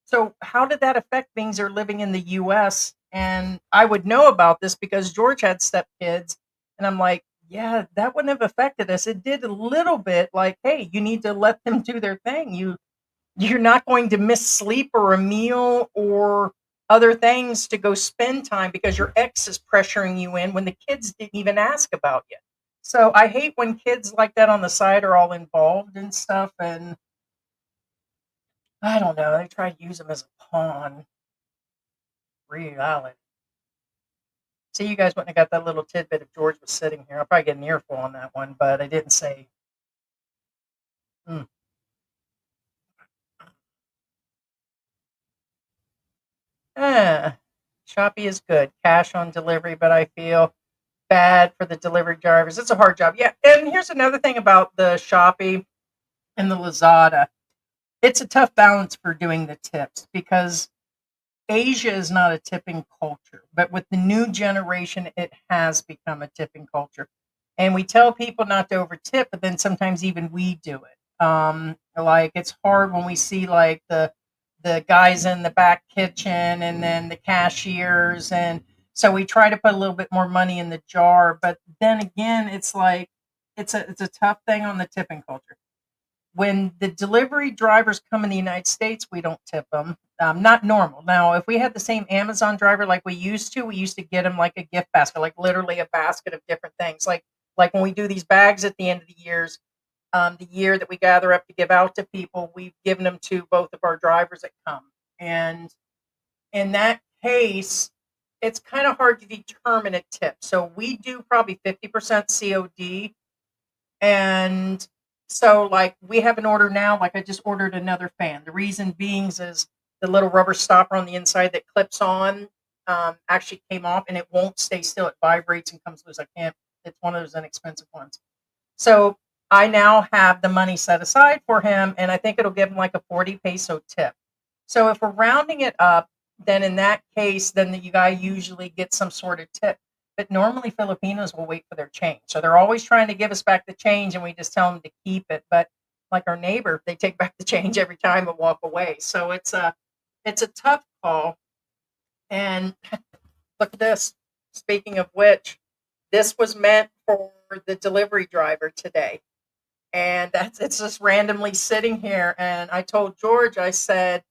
So how did that affect things they're living in the US? And I would know about this because George had stepkids, and I'm like, yeah, that wouldn't have affected us. It did a little bit, like, hey, you need to let them do their thing. You're not going to miss sleep or a meal or other things to go spend time because your ex is pressuring you in when the kids didn't even ask about you. So I hate when kids like that on the side are all involved and stuff, and I don't know, they try to use them as a pawn. Reality. See, you guys wouldn't have got that little tidbit if George was sitting here. I'll probably get an earful on that one, but I didn't say. Hmm. Eh, Shopee is good. Cash on delivery, but I feel bad for the delivery drivers. It's a hard job. Yeah. And here's another thing about the Shopee and the Lazada. It's a tough balance for doing the tips because Asia is not a tipping culture, but with the new generation, it has become a tipping culture. And we tell people not to over tip, but then sometimes even we do it. Like it's hard when we see like the guys in the back kitchen and then the cashiers, and so we try to put a little bit more money in the jar. But then again, it's like it's a tough thing on the tipping culture. When the delivery drivers come in the United States, we don't tip them. Not normal. Now, if we had the same Amazon driver like we used to get them like a gift basket, like literally a basket of different things. Like when we do these bags at the end of the year that we gather up to give out to people, we've given them to both of our drivers that come. And in that case, it's kind of hard to determine a tip. So we do probably 50% COD, and so, like, we have an order now. Like, I just ordered another fan. The reason being is the little rubber stopper on the inside that clips on actually came off, and it won't stay still. It vibrates and comes loose. I can't. It's one of those inexpensive ones. So I now have the money set aside for him, and I think it'll give him like a 40 peso tip. So if we're rounding it up, then in that case, then the guy usually gets some sort of tip. But normally Filipinos will wait for their change. So they're always trying to give us back the change and we just tell them to keep it. But like our neighbor, they take back the change every time and walk away. So it's a tough call. And look at this. Speaking of which, this was meant for the delivery driver today. And it's just randomly sitting here. And I told George, I said,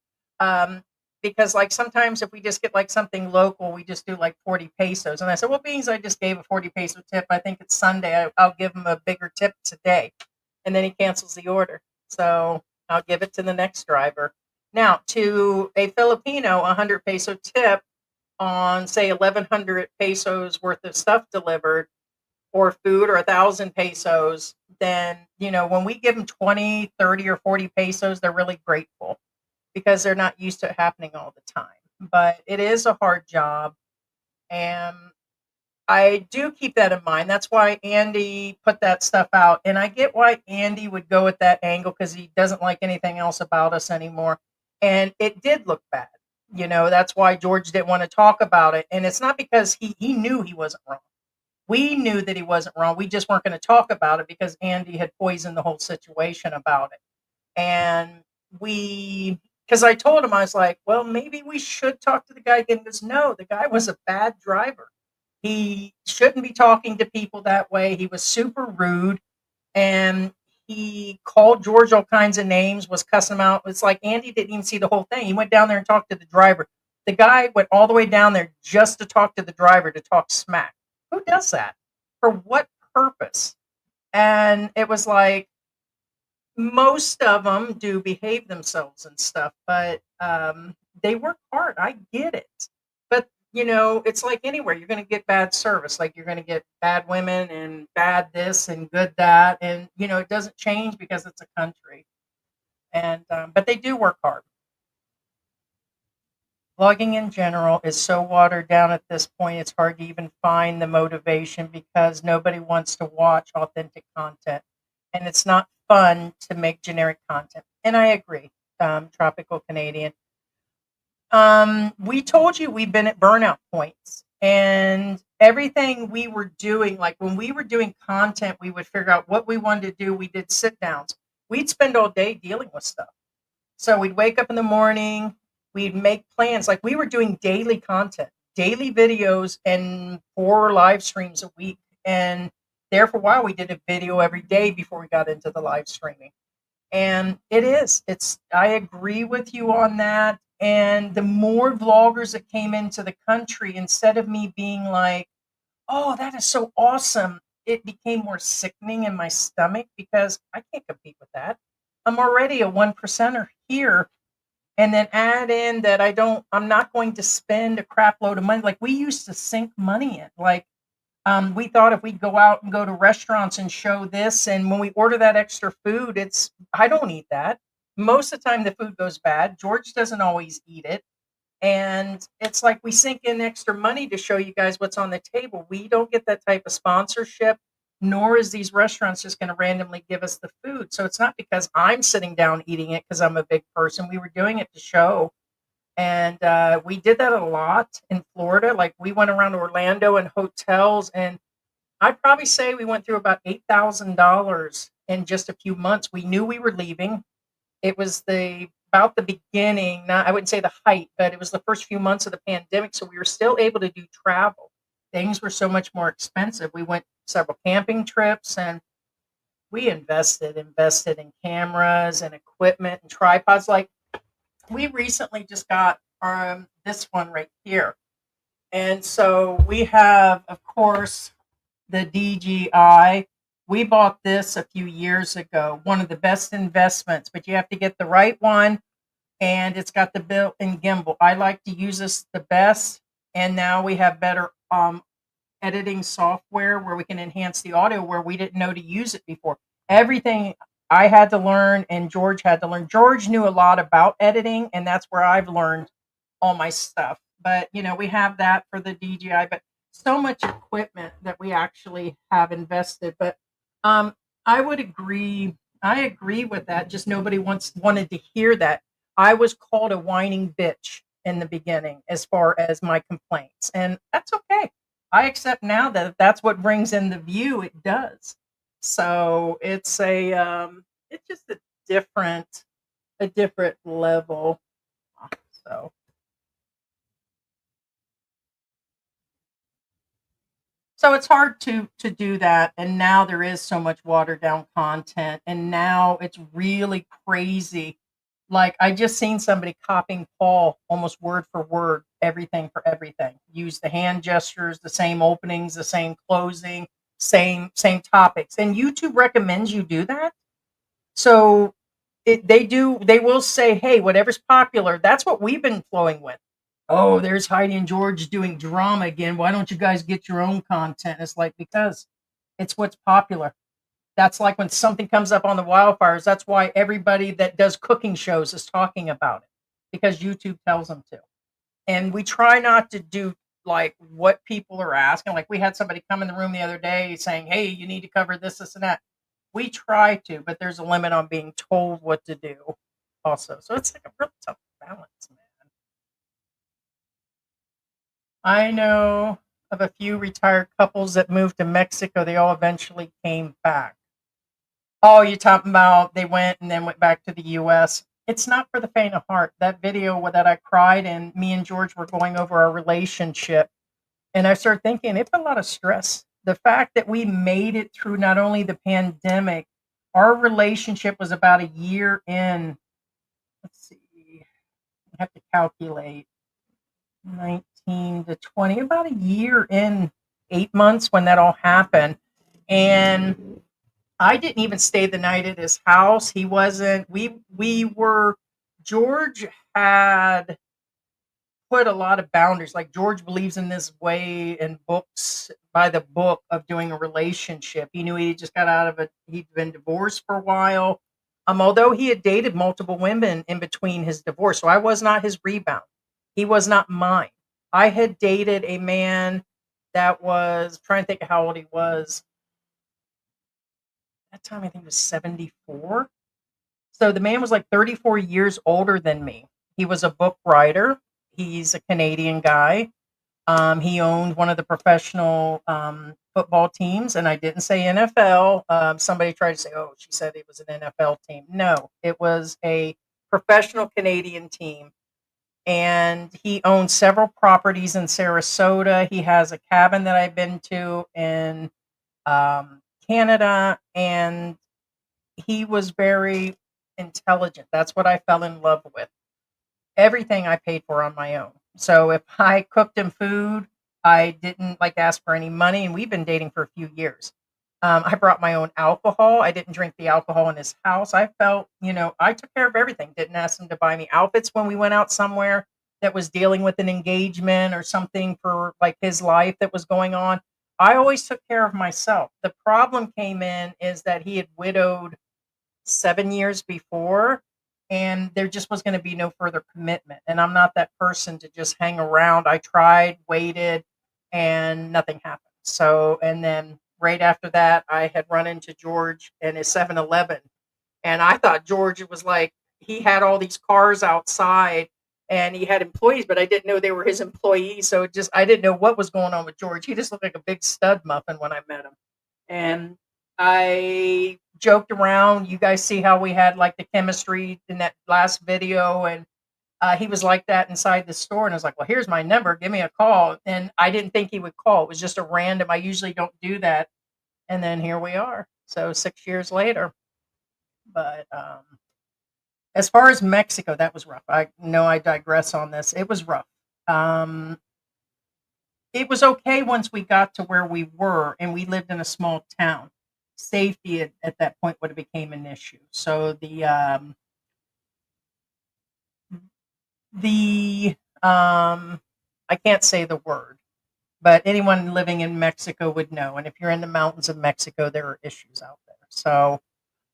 because like sometimes if we just get like something local, we just do like 40 pesos. And I said, well, beans, I just gave a 40 peso tip. I think it's Sunday. I'll give him a bigger tip today. And then he cancels the order. So I'll give it to the next driver. Now, to a Filipino, 100 peso tip on, say, 1,100 pesos worth of stuff delivered or food or 1,000 pesos, then, when we give them 20, 30, or 40 pesos, they're really grateful because they're not used to it happening all the time. But it is a hard job. And I do keep that in mind. That's why Andy put that stuff out. And I get why Andy would go at that angle because he doesn't like anything else about us anymore. And it did look bad. That's why George didn't want to talk about it. And it's not because he knew he wasn't wrong. We knew that he wasn't wrong. We just weren't going to talk about it because Andy had poisoned the whole situation about it. And because I told him, I was like, well, maybe we should talk to the guy again. He goes, no, the guy was a bad driver. He shouldn't be talking to people that way. He was super rude. And he called George all kinds of names, was cussing him out. It's like Andy didn't even see the whole thing. He went down there and talked to the driver. The guy went all the way down there just to talk to the driver, to talk smack. Who does that? For what purpose? And it was like, most of them do behave themselves and stuff, but they work hard. I get it. But, it's like anywhere. You're going to get bad service. Like you're going to get bad women and bad this and good that. And, it doesn't change because it's a country. And, but they do work hard. Vlogging in general is so watered down at this point, it's hard to even find the motivation because nobody wants to watch authentic content. And it's not fun to make generic content. And I agree, Tropical Canadian. We told you we've been at burnout points. And everything we were doing, like when we were doing content, we would figure out what we wanted to do. We did sit downs. We'd spend all day dealing with stuff. So we'd wake up in the morning, we'd make plans. Like we were doing daily content, daily videos, and 4 live streams a week. And there for a while, we did a video every day before we got into the live streaming. And I agree with you on that. And the more vloggers that came into the country, instead of me being like, oh, that is so awesome, it became more sickening in my stomach because I can't compete with that. I'm already a 1%er here. And then add in that I'm not going to spend a crap load of money. Like we used to sink money in. Like we thought if we'd go out and go to restaurants and show this, and when we order that extra food, I don't eat that. Most of the time the food goes bad. George doesn't always eat it. And it's like we sink in extra money to show you guys what's on the table. We don't get that type of sponsorship, nor is these restaurants just going to randomly give us the food. So it's not because I'm sitting down eating it because I'm a big person. We were doing it to show. And we did that a lot in Florida. Like we went around Orlando and hotels, and I'd probably say we went through about $8,000 in just a few months. We knew we were leaving. It was about the beginning, not, I wouldn't say the height, but it was the first few months of the pandemic. So we were still able to do travel. Things were so much more expensive. We went several camping trips, and we invested in cameras and equipment and tripods. Like we recently just got this one right here. And so we have, of course, the DJI. We bought this a few years ago, one of the best investments, but you have to get the right one. And it's got the built-in gimbal. I like to use this the best. And now we have better editing software where we can enhance the audio where we didn't know to use it before. Everything I had to learn and George had to learn. George knew a lot about editing, and that's where I've learned all my stuff. But, we have that for the DJI, but so much equipment that we actually have invested. But I would agree. I agree with that. Just nobody wanted to hear that. I was called a whining bitch in the beginning as far as my complaints, and that's okay. I accept now that if that's what brings in the view, it does. So it's just a different level. So so it's hard to do that, and now there is so much watered down content, and now it's really crazy. Like I just seen somebody copying Paul almost word for word, everything for everything. Use the hand gestures, the same openings, the same closing, same topics. And YouTube recommends you do that. So they will say, hey, whatever's popular, that's what we've been flowing with. Oh, there's Heidi and George doing drama again. Why don't you guys get your own content? It's like, because it's what's popular. That's like when something comes up on the wildfires. That's why everybody that does cooking shows is talking about it, because YouTube tells them to. And we try not to do like what people are asking. Like we had somebody come in the room the other day saying, hey, you need to cover this, and that. We try to, but there's a limit on being told what to do also. So it's like a real tough balance, man. I know of a few retired couples that moved to Mexico. They all eventually came back. Oh, you're talking about they went and then went back to the US. It's not for the faint of heart. That video that I cried and me and George were going over our relationship. And I started thinking, it's a lot of stress. The fact that we made it through not only the pandemic, our relationship was about a year in. Let's see, I have to calculate 19 to 20, about a year in, 8 months when that all happened. And I didn't even stay the night at his house. He wasn't, we were, George had put a lot of boundaries. Like George believes in this way and books by the book of doing a relationship. He knew he just got out of it. He'd been divorced for a while. Although he had dated multiple women in between his divorce. So I was not his rebound. He was not mine. I had dated a man that was, trying to think of how old he was. At that time, I think he was 74. So the man was like 34 years older than me. He was a book writer. He's a Canadian guy. He owned one of the professional football teams, and I didn't say NFL. Somebody tried to say, "Oh, she said it was an NFL team." No, it was a professional Canadian team, and he owns several properties in Sarasota. He has a cabin that I've been to in Canada, and he was very intelligent. That's what I fell in love with. Everything I paid for on my own. So if I cooked him food, I didn't like ask for any money, and we've been dating for a few years. I brought my own alcohol. I didn't drink the alcohol in his house. I felt, I took care of everything. Didn't ask him to buy me outfits when we went out somewhere that was dealing with an engagement or something for like his life that was going on. I always took care of myself. The problem came in is that he had widowed 7 years before, and there just was going to be no further commitment. And I'm not that person to just hang around. I tried, waited, and nothing happened. So, and then right after that, I had run into George and his 7-Eleven. And I thought George was like, he had all these cars outside and he had employees, but I didn't know they were his employees. So I didn't know what was going on with George. He just looked like a big stud muffin when I met him. And I joked around. You guys see how we had like the chemistry in that last video, and he was like that inside the store. And I was like, "Well, here's my number. Give me a call." And I didn't think he would call. It was just a random. I usually don't do that. And then here we are. So 6 years later. But as far as Mexico, that was rough. I know I digress on this. It was rough. Um, it was okay once we got to where we were and we lived in a small town. Safety at that point would have became an issue. So the I can't say the word, but anyone living in Mexico would know. And if you're in the mountains of Mexico, there are issues out there. So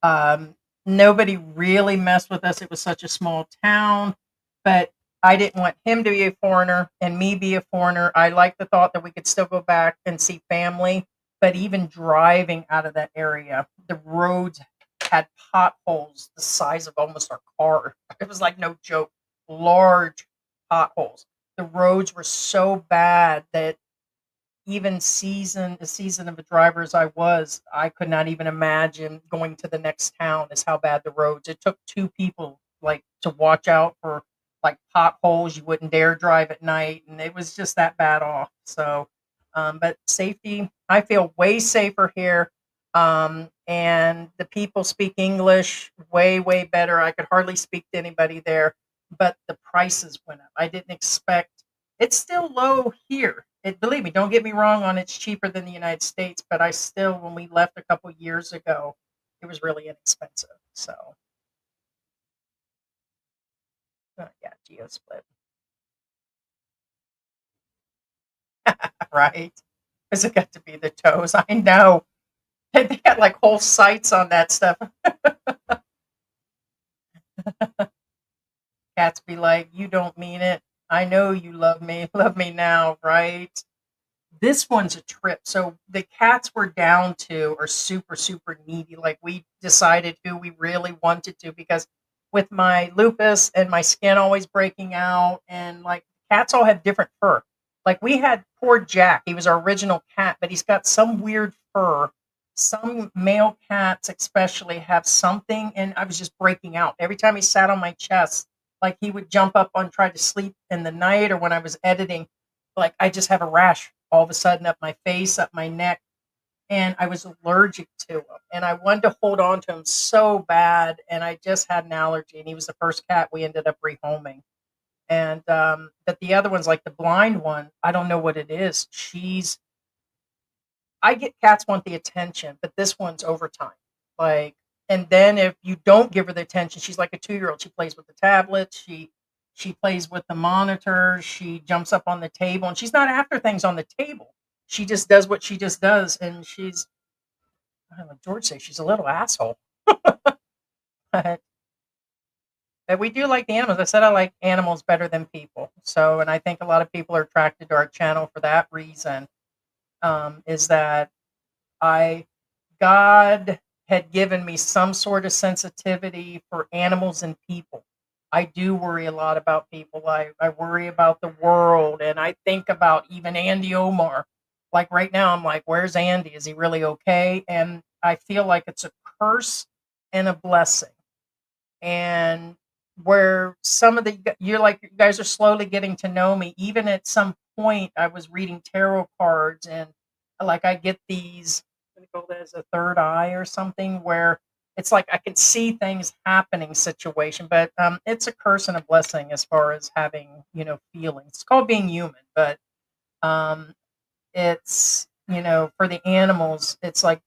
um, nobody really messed with us. It was such a small town, but I didn't want him to be a foreigner and me be a foreigner. I liked the thought that we could still go back and see family, but even driving out of that area, the roads had potholes the size of almost our car. It was like no joke, large potholes. The roads were so bad that even the season of a driver as I was, I could not even imagine going to the next town is how bad the roads. It took two people like to watch out for like potholes. You wouldn't dare drive at night, and it was just that bad off. So, but safety, I feel way safer here. And the people speak English way, way better. I could hardly speak to anybody there, but the prices went up. I didn't expect it's still low here. Believe me, don't get me wrong on it's cheaper than the United States, but I still, when we left a couple years ago, it was really inexpensive. So, yeah, Geo split, right? Because it got to be the toes. I know. They got like whole sites on that stuff. Cats be like, you don't mean it. I know you love me. Love me now, right? This one's a trip. So the cats we're down to are super, super needy. Like we decided who we really wanted to because with my lupus and my skin always breaking out, and like cats all have different fur. Like we had poor Jack. He was our original cat, but he's got some weird fur. Some male cats, especially, have something, and I was just breaking out every time he sat on my chest. Like he would jump up on try to sleep in the night, or when I was editing, like I just have a rash all of a sudden up my face, up my neck, and I was allergic to him. And I wanted to hold on to him so bad, and I just had an allergy. And he was the first cat we ended up rehoming. And but the other one's like the blind one. I don't know what it is. I get cats want the attention, but this one's overtime. Like, and then if you don't give her the attention, she's like a 2-year-old. She plays with the tablet. She plays with the monitor. She jumps up on the table, and she's not after things on the table. She just does what she just does, and she's I don't know, George says she's a little asshole. but, but we do like the animals. I said I like animals better than people. So, and I think a lot of people are attracted to our channel for that reason. Is that I God had given me some sort of sensitivity for animals and people. I do worry a lot about people. I worry about the world, and I think about even Andy Omar. Like right now, I'm like, where's Andy? Is he really okay? And I feel like it's a curse and a blessing. And where some of the you're like you guys are slowly getting to know me. Even at some point, I was reading tarot cards, and like I get these. I'm gonna call that as a third eye or something, where it's like I can see things happening situation, but it's a curse and a blessing as far as having feelings. It's called being human, but um, it's for the animals, it's like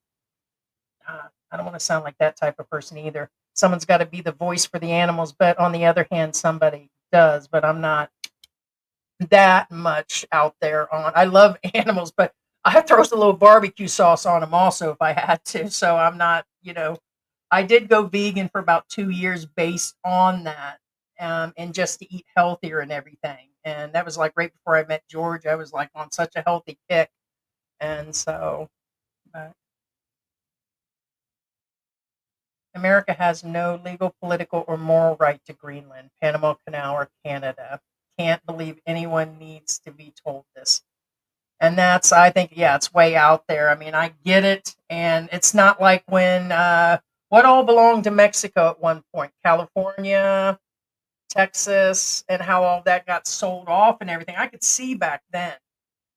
I don't want to sound like that type of person either. Someone's got to be the voice for the animals, but on the other hand, somebody does. But I'm not that much out there on. I love animals, but I throw a little barbecue sauce on them also if I had to. So I'm not, I did go vegan for about 2 years based on that, and just to eat healthier and everything. And that was like right before I met George. I was like on such a healthy kick, and so. uh, America has no legal, political, or moral right to Greenland, Panama Canal, or Canada. Can't believe anyone needs to be told this. And that's, I think, yeah, it's way out there. I mean, I get it. And it's not like when, what all belonged to Mexico at one point? California, Texas, and how all that got sold off and everything. I could see back then,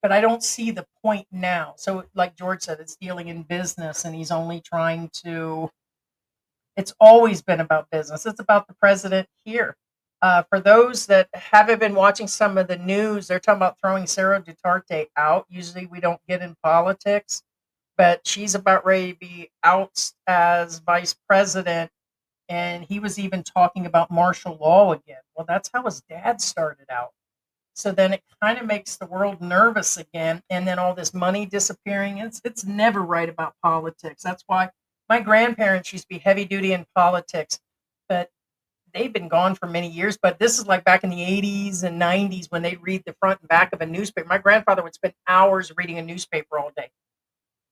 but I don't see the point now. So, like George said, it's dealing in business, and he's only trying to it's always been about business. It's about the president here. For those that haven't been watching some of the news, they're talking about throwing Sarah Duterte out. Usually we don't get in politics, but she's about ready to be out as vice president. And he was even talking about martial law again. Well, that's how his dad started out. So then it kind of makes the world nervous again. And then all this money disappearing. It's never right about politics. That's why my grandparents used to be heavy duty in politics, but they've been gone for many years. But this is like back in the 80s and 90s when they'd read the front and back of a newspaper. My grandfather would spend hours reading a newspaper all day.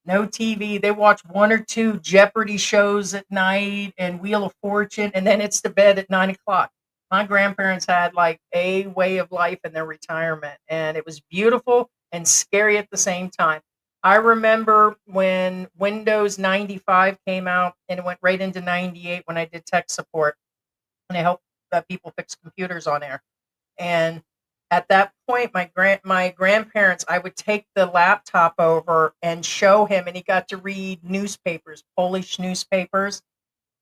No TV. They watch one or two Jeopardy shows at night and Wheel of Fortune, and then it's to bed at 9 o'clock. My grandparents had like a way of life in their retirement, and it was beautiful and scary at the same time. I remember when Windows 95 came out and it went right into 98 when I did tech support and I helped people fix computers on air. And at that point, my grandparents, I would take the laptop over and show him, and he got to read newspapers, Polish newspapers,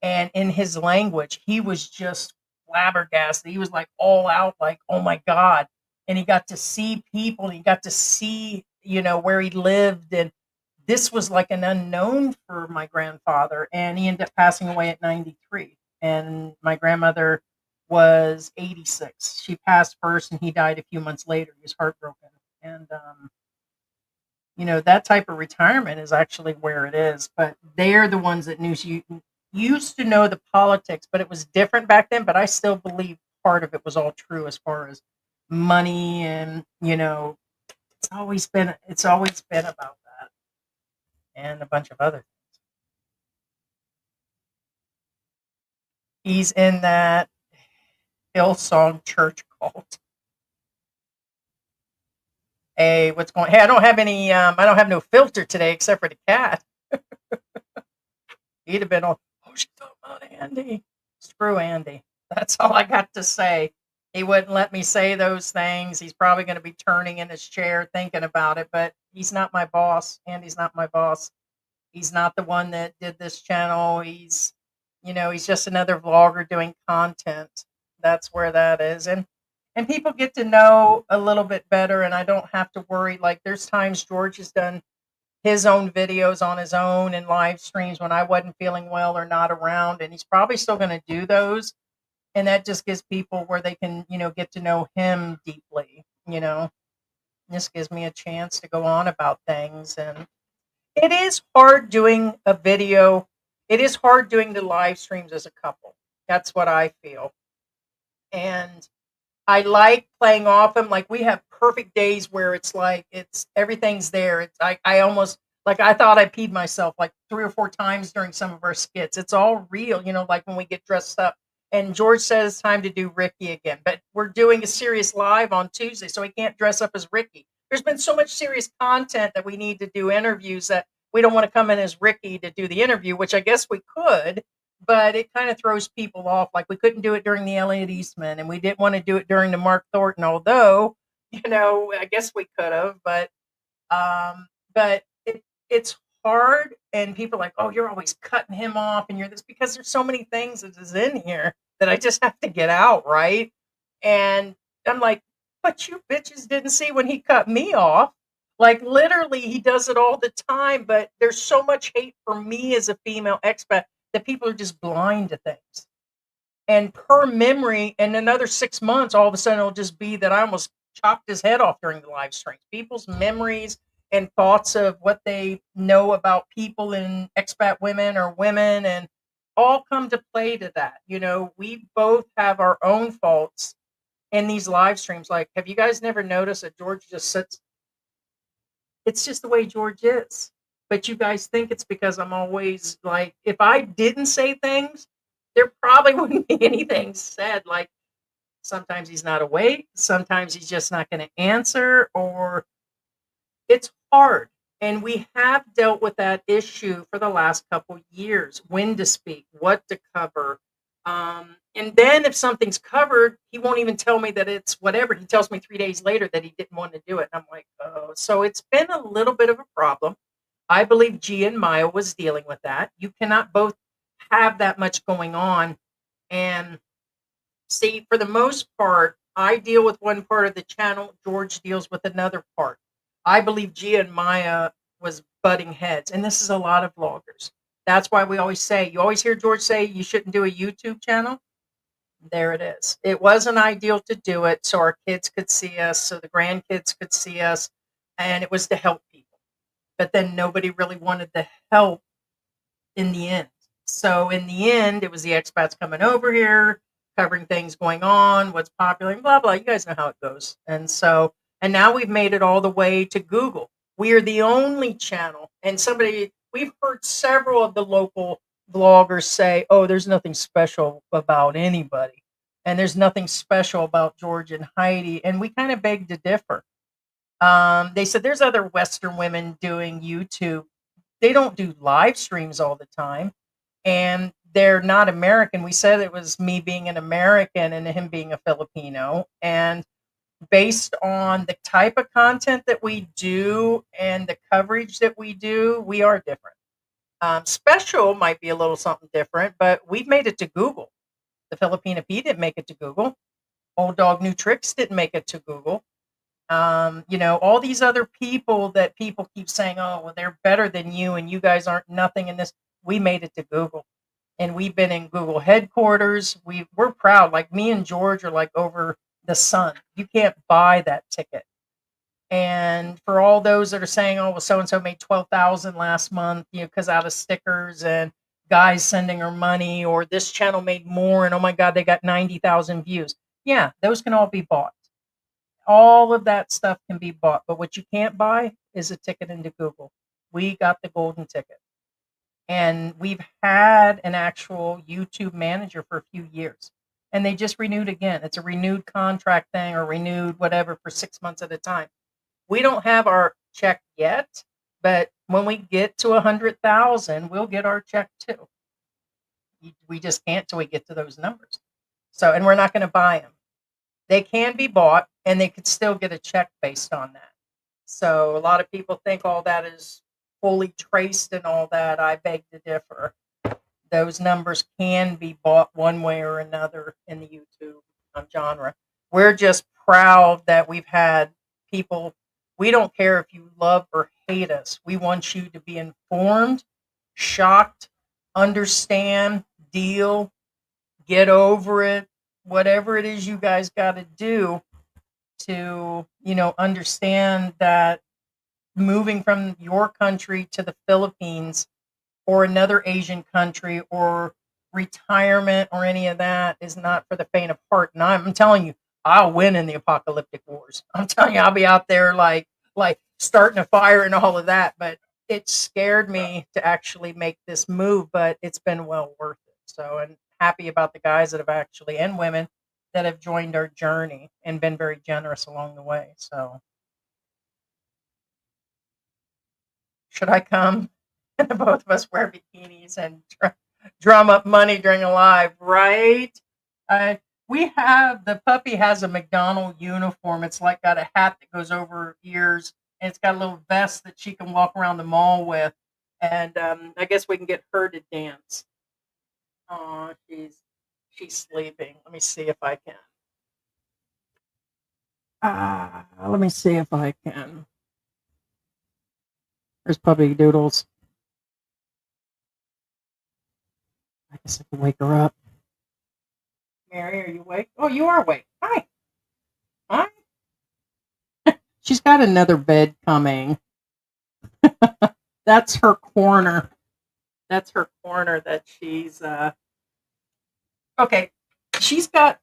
and in his language, he was just flabbergasted. He was like all out, like, "Oh my god!" And he got to see people. He got to see, where he lived, and this was like an unknown for my grandfather. And he ended up passing away at 93. And my grandmother was 86. She passed first, and he died a few months later. He was heartbroken, and that type of retirement is actually where it is. But they're the ones that used to know the politics, but it was different back then. But I still believe part of it was all true as far as money, and it's always been about that and a bunch of other things. He's in that Hillsong church cult. Hey, what's going? Hey, I don't have any. I don't have no filter today except for the cat. He'd have been all, "Oh, she's talking about Andy." Screw Andy. That's all I got to say. He wouldn't let me say those things. He's probably going to be turning in his chair thinking about it, but he's not my boss. Andy's not my boss. He's not the one that did this channel. He's just another vlogger doing content. That's where that is. And people get to know a little bit better, and I don't have to worry. Like, there's times George has done his own videos on his own and live streams when I wasn't feeling well or not around, and he's probably still going to do those. And that just gives people where they can, get to know him deeply. This gives me a chance to go on about things. And it is hard doing a video. It is hard doing the live streams as a couple. That's what I feel. And I like playing off them. Like, we have perfect days where it's like everything's there. I almost, like, I thought I peed myself like 3 or 4 times during some of our skits. It's all real, like when we get dressed up. And George says it's time to do Ricky again, but we're doing a serious live on Tuesday, so he can't dress up as Ricky. There's been so much serious content that we need to do interviews that we don't want to come in as Ricky to do the interview, which I guess we could, but it kind of throws people off. Like, we couldn't do it during the Elliot Eastman, and we didn't want to do it during the Mark Thornton, although, I guess we could have, but it's hard, and people are like, "Oh, you're always cutting him off, and you're this," because there's so many things that is in here that I just have to get out, right? And I'm like, "But you bitches didn't see when he cut me off." Like, literally, he does it all the time, but there's so much hate for me as a female expat that people are just blind to things. And per memory, in another 6 months, all of a sudden it'll just be that I almost chopped his head off during the live streams. People's memories and thoughts of what they know about people and expat women or women, and all come to play to that. We both have our own faults in these live streams. Like, have you guys never noticed that George just sits? It's just the way George is. But you guys think it's because I'm always like, if I didn't say things, there probably wouldn't be anything said. Like, sometimes he's not awake, sometimes he's just not going to answer, or it's hard. And we have dealt with that issue for the last couple years: when to speak, what to cover. And then if something's covered, he won't even tell me that it's whatever. He tells me 3 days later that he didn't want to do it. And I'm like, oh, so it's been a little bit of a problem. I believe Gia and Maya was dealing with that. You cannot both have that much going on. And see, for the most part, I deal with one part of the channel, George deals with another part. I believe Gia and Maya was butting heads, and this is a lot of vloggers. That's why we always say, you always hear George say you shouldn't do a YouTube channel. There it is. It wasn't ideal to do it so our kids could see us, so the grandkids could see us, and it was to help people. But then nobody really wanted the help in the end. So in the end, it was the expats coming over here, covering things going on, what's popular, and blah, blah. You guys know how it goes. And now we've made it all the way to Google. We are the only channel. And we've heard several of the local vloggers say, "Oh, there's nothing special about anybody." and there's nothing special about George and Heidi. And we kind of beg to differ. They said there's other Western women doing YouTube. They don't do live streams all the time, and they're not American. We said it was me being an American and him being a Filipino. And based on the type of content that we do and the coverage that we do, we are different. Special might be a little something different, but we've made it to Google. The Filipina P didn't make it to Google. Old Dog New Tricks didn't make it to Google. All these other people that people keep saying, oh, well, they're better than you and you guys aren't nothing in this. We made it to Google, and we've been in Google headquarters. We're proud. Like me and George are like over the sun. You can't buy that ticket. And for all those that are saying, oh, well, so and so made 12,000 last month, because out of stickers and guys sending her money, or this channel made more, and oh my God, they got 90,000 views. Yeah, those can all be bought. All of that stuff can be bought, but what you can't buy is a ticket into Google. We got the golden ticket. And we've had an actual YouTube manager for a few years. And they just renewed again. It's a renewed contract thing, or renewed whatever, for 6 months at a time. We don't have our check yet, but when we get to 100,000, we'll get our check too. We just can't till we get to those numbers. So, and we're not going to buy them. They can be bought, and they could still get a check based on that. So a lot of people think all that is fully traced and all that. I beg to differ. Those numbers can be bought one way or another in the YouTube genre. We're just proud that we've had people. We don't care if you love or hate us. We want you to be informed, shocked, understand, deal, get over it, whatever it is you guys got to do to, understand that moving from your country to the Philippines or another Asian country, or retirement or any of that, is not for the faint of heart. And I'm telling you, I'll win in the apocalyptic wars. I'm telling you, I'll be out there like starting a fire and all of that. But it scared me to actually make this move, but it's been well worth it. So, and happy about the guys that have actually, and women that have joined our journey and been very generous along the way. So, should I come and both of us wear bikinis and drum up money during a live, right? The puppy has a McDonald uniform. It's like got a hat that goes over her ears, and it's got a little vest that she can walk around the mall with. And I guess we can get her to dance. Oh, she's sleeping. Let me see if I can. Let me see if I can. There's Puppy Doodles. I guess I can wake her up. Mary, are you awake? Oh, you are awake. Hi. Hi. She's got another bed coming. That's her corner. That's her corner that she's okay. She's got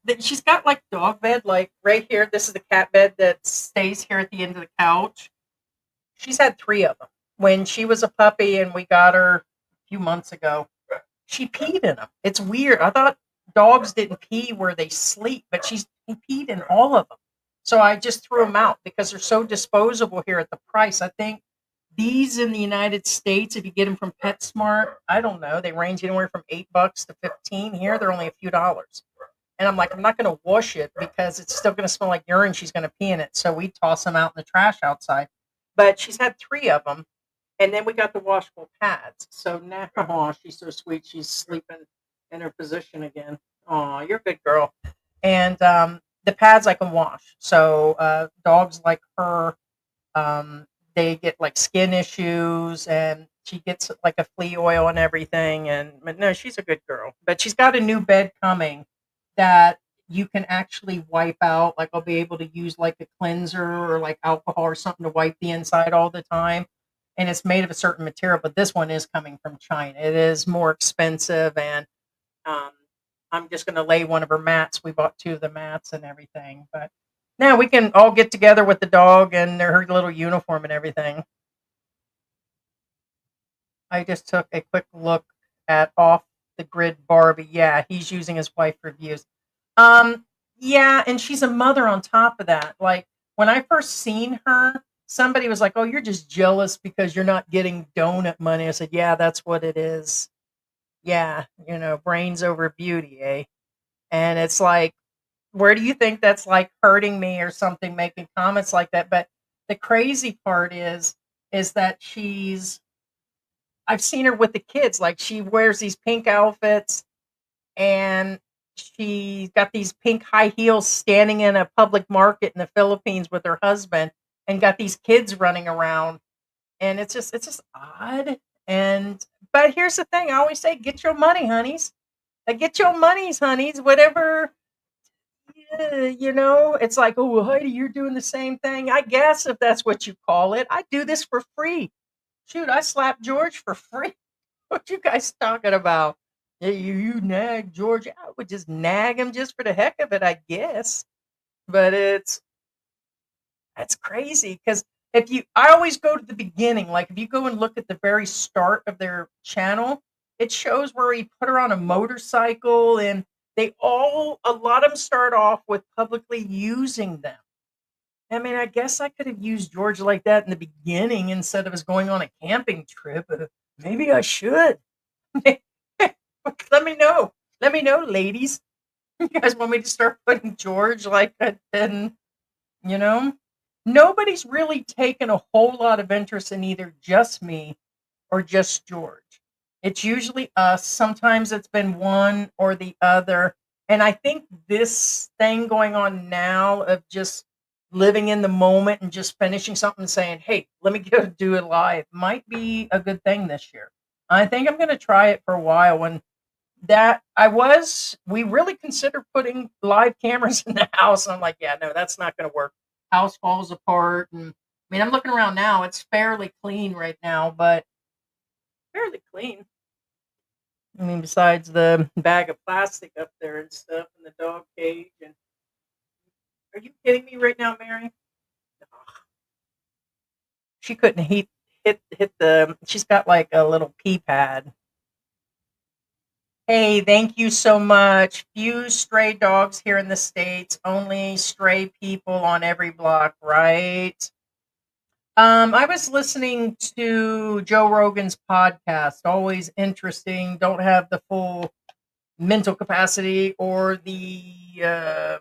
like dog bed, like right here. This is the cat bed that stays here at the end of the couch. She's had 3 of them. When she was a puppy and we got her a few months ago, she peed in them. It's weird. I thought dogs didn't pee where they sleep, but she peed in all of them. So I just threw them out because they're so disposable here at the price. I think these in the United States, if you get them from PetSmart, I don't know, they range anywhere from $8 to 15. Here, they're only a few dollars. And I'm like, I'm not going to wash it because it's still going to smell like urine. She's going to pee in it. So we toss them out in the trash outside. But she's had 3 of them. And then we got the washable pads. So now, oh, she's so sweet. She's sleeping in her position again. Oh, you're a good girl. And the pads I can wash. So dogs like her, they get like skin issues, and she gets like a flea oil and everything. But no, she's a good girl. But she's got a new bed coming that you can actually wipe out. Like I'll be able to use like a cleanser or like alcohol or something to wipe the inside all the time. And it's made of a certain material, but this one is coming from China. It is more expensive, and um, I'm just going to lay one of her mats. We bought 2 of the mats and everything, but now we can all get together with the dog and her little uniform and everything. I just took a quick look at Off the Grid Barbie. Yeah, he's using his wife for views. Um, yeah, and she's a mother on top of that. Like when I first seen her, somebody was like, "Oh, you're just jealous because you're not getting donut money." I said, "Yeah, that's what it is. Yeah, brains over beauty, eh?" And it's like, where do you think that's like hurting me or something, making comments like that? But the crazy part is that I've seen her with the kids. Like she wears these pink outfits and she got these pink high heels standing in a public market in the Philippines with her husband and got these kids running around. And it's just odd. And but here's the thing, I always say, get your money, honeys. Get your monies, honeys, whatever. It's like, oh, well, Heidi, you're doing the same thing. I guess if that's what you call it. I do this for free. Shoot, I slapped George for free. What you guys talking about? Yeah, you nag George. I would just nag him just for the heck of it, I guess. But that's crazy because I always go to the beginning. Like if you go and look at the very start of their channel, it shows where he put her on a motorcycle, and a lot of them start off with publicly using them. I mean, I guess I could have used George like that in the beginning instead of us going on a camping trip. Maybe I should. Let me know. Let me know, ladies. You guys want me to start putting George like that? And you know, nobody's really taken a whole lot of interest in either just me or just George. It's usually us. Sometimes it's been one or the other. And I think this thing going on now of just living in the moment and just finishing something and saying, hey, let me go do it live might be a good thing this year. I think I'm going to try it for a while. When we really considered putting live cameras in the house. I'm like, yeah, no, that's not going to work. House falls apart. And I mean, I'm looking around now. It's fairly clean right now, but fairly clean. I mean, besides the bag of plastic up there and stuff and the dog cage. And are you kidding me right now, Mary? She couldn't hit the. She's got like a little pee pad. Hey, thank you so much. Few stray dogs here in the States, only stray people on every block, right? I was listening to Joe Rogan's podcast. Always interesting. Don't have the full mental capacity or the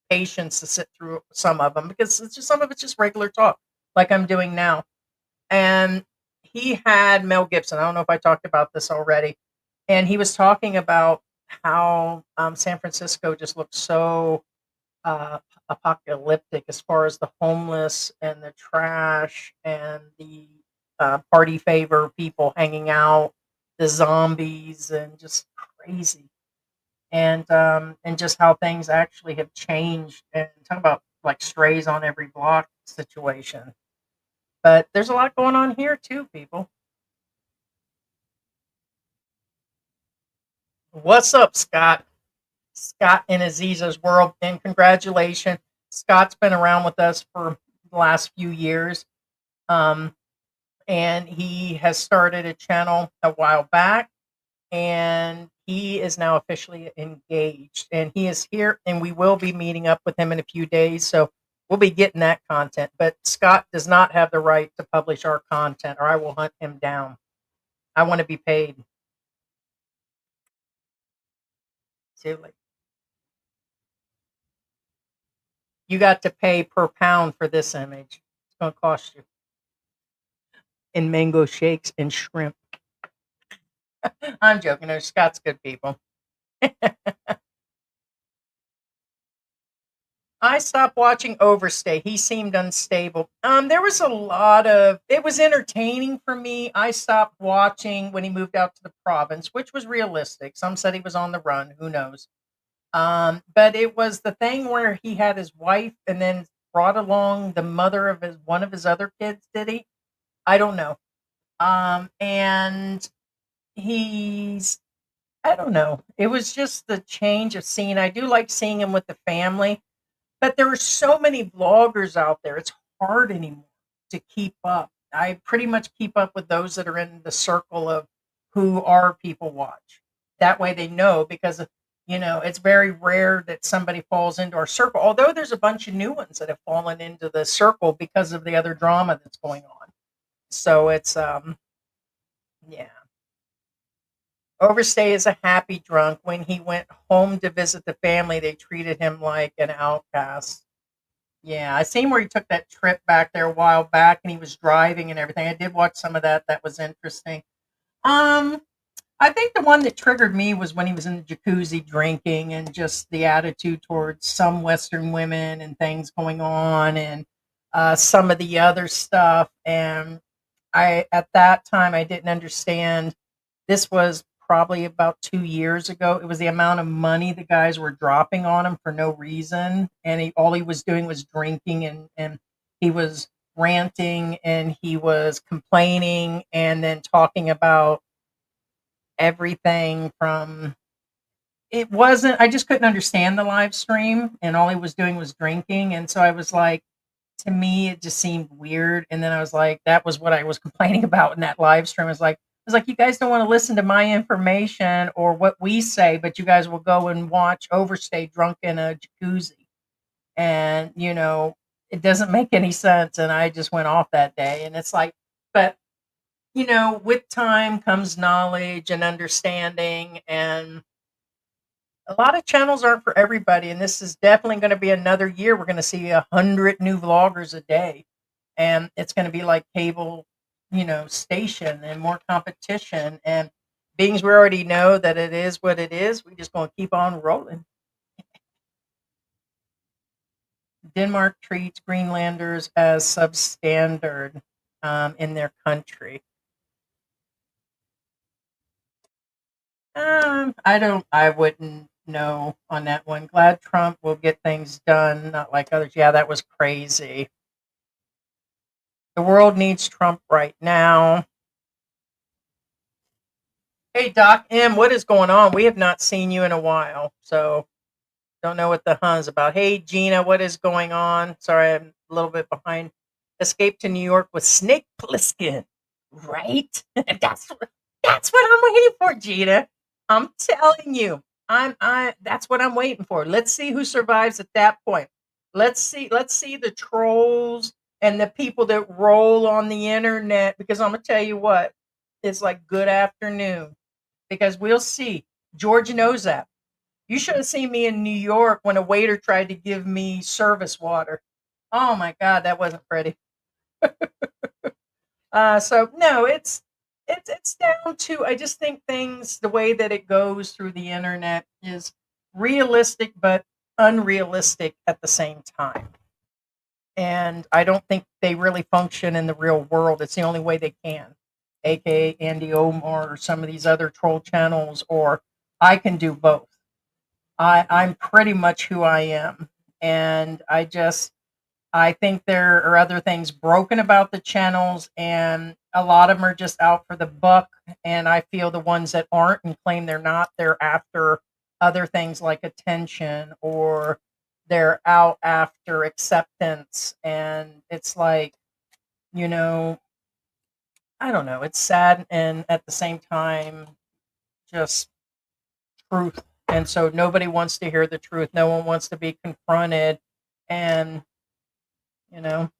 patience to sit through some of them because some of it's just regular talk, like I'm doing now. And he had Mel Gibson. I don't know if I talked about this already. And he was talking about how San Francisco just looks so uh, apocalyptic as far as the homeless and the trash and the party favor people hanging out, the zombies, and just crazy. And just how things actually have changed. And talk about like strays on every block situation. But there's a lot going on here too, people. What's up, Scott? Scott in Aziza's world, and congratulations. Scott's been around with us for the last few years, um, and he has started a channel a while back, and he is now officially engaged. And he is here, and we will be meeting up with him in a few days. So we'll be getting that content. But Scott does not have the right to publish our content, or I will hunt him down. I want to be paid. Seriously. You got to pay per pound for this image. It's going to cost you. In mango shakes and shrimp. I'm joking. No, Scott's good people. I stopped watching Overstay. He seemed unstable. There was a lot of. It was entertaining for me. I stopped watching when he moved out to the province, which was realistic. Some said he was on the run. Who knows? But it was the thing where he had his wife and then brought along the mother of his one of his other kids. Did he? I don't know. And he's I don't know. It was just the change of scene. I do like seeing him with the family, but there are so many vloggers out there. It's hard anymore to keep up. I pretty much keep up with those that are in the circle of who our people watch. That way they know because It's very rare that somebody falls into our circle, although there's a bunch of new ones that have fallen into the circle because of the other drama that's going on. So it's yeah. Overstay is a happy drunk. When he went home to visit the family, they treated him like an outcast. Yeah, I seen where he took that trip back there a while back and he was driving and everything. I did watch some of that. That was interesting. Um, I think the one that triggered me was when he was in the jacuzzi drinking and just the attitude towards some Western women and things going on and some of the other stuff. And at that time, I didn't understand. This was probably about 2 years ago. It was the amount of money the guys were dropping on him for no reason. And all he was doing was drinking and he was ranting and he was complaining and then talking about everything from it wasn't I just couldn't understand the live stream and all he was doing was drinking. And so I was like, to me it just seemed weird. And then I was like, that was what I was complaining about in that live stream. I was like, you guys don't want to listen to my information or what we say, but you guys will go and watch Overstay drunk in a jacuzzi. And it doesn't make any sense. And I just went off that day. And it's like, but with time comes knowledge and understanding, and a lot of channels aren't for everybody. And this is definitely going to be another year. We're going to see 100 new vloggers a day, and it's going to be like cable, station and more competition. And being we already know that it is what it is, we just going to keep on rolling. Denmark treats Greenlanders as substandard in their country. I wouldn't know on that one. Glad Trump will get things done, not like others. Yeah, that was crazy. The world needs Trump right now. Hey, Doc M, what is going on? We have not seen you in a while, so don't know what the hun's about. Hey, Gina, what is going on? Sorry, I'm a little bit behind. Escape to New York with Snake Plissken, right? That's what I'm waiting for, Gina. I'm telling you, that's what I'm waiting for. Let's see who survives at that point. Let's see the trolls and the people that roll on the internet, because I'm gonna tell you what, it's like good afternoon, because we'll see. George knows that. You should have seen me in New York when a waiter tried to give me service water. Oh my God, that wasn't pretty. So no, it's down to, I just think things the way that it goes through the internet is realistic but unrealistic at the same time. And I don't think they really function in the real world. It's the only way they can. AKA Andy Omar or some of these other troll channels, or I can do both. I'm pretty much who I am. And I think there are other things broken about the channels, and a lot of them are just out for the buck. And I feel the ones that aren't and claim they're not, they're after other things like attention, or they're out after acceptance. And it's like, you know, I don't know, it's sad and at the same time, just truth. And so nobody wants to hear the truth. No one wants to be confronted. And, you know,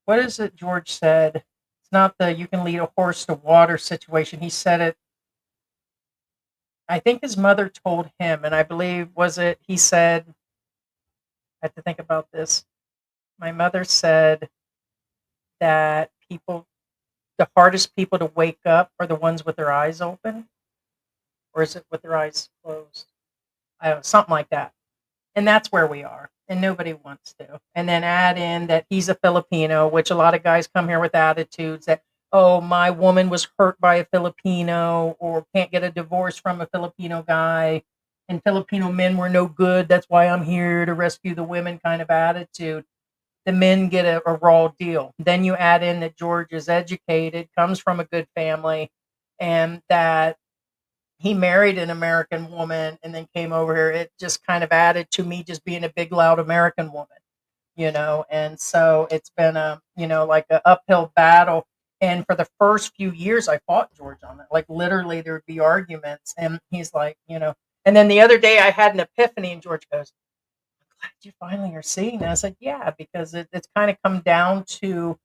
what is it George said? It's not the you can lead a horse to water situation. He said it, I think his mother told him, and I believe, was it, he said, I have to think about this. My mother said that the hardest people to wake up are the ones with their eyes open, or is it with their eyes closed? I don't know, something like that. And that's where we are, and nobody wants to. And then add in that he's a Filipino, which a lot of guys come here with attitudes that, oh, my woman was hurt by a Filipino, or can't get a divorce from a Filipino guy, and Filipino men were no good. That's why I'm here to rescue the women kind of attitude. The men get a raw deal. Then you add in that George is educated, comes from a good family, and that he married an American woman and then came over here. It just kind of added to me just being a big, loud American woman. And so it's been like a uphill battle. And for the first few years, I fought George on it. Like literally, there would be arguments, and he's like, And then the other day I had an epiphany, and George goes, "I'm glad you finally are seeing that." I said, "Yeah, because it's kind of come down to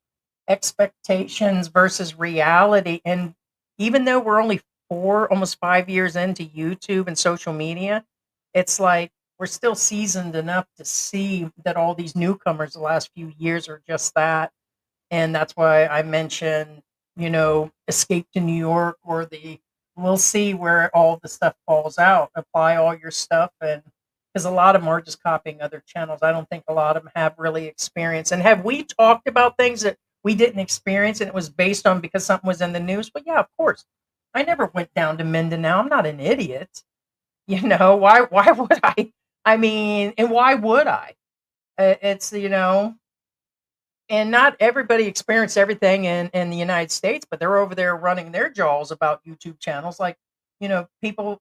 expectations versus reality." And even though we're only almost 5 years into YouTube and social media, it's like we're still seasoned enough to see that all these newcomers the last few years are just that. And that's why I mentioned, Escape to New York, or we'll see where all the stuff falls out. Apply all your stuff, and because a lot of them are just copying other channels. I don't think a lot of them have really experience. And have we talked about things that we didn't experience and it was based on because something was in the news? But yeah, of course. I never went down to Mindanao. I'm not an idiot. Why would I? I mean, and why would I? It's, and not everybody experienced everything in the United States, but they're over there running their jaws about YouTube channels. Like, people,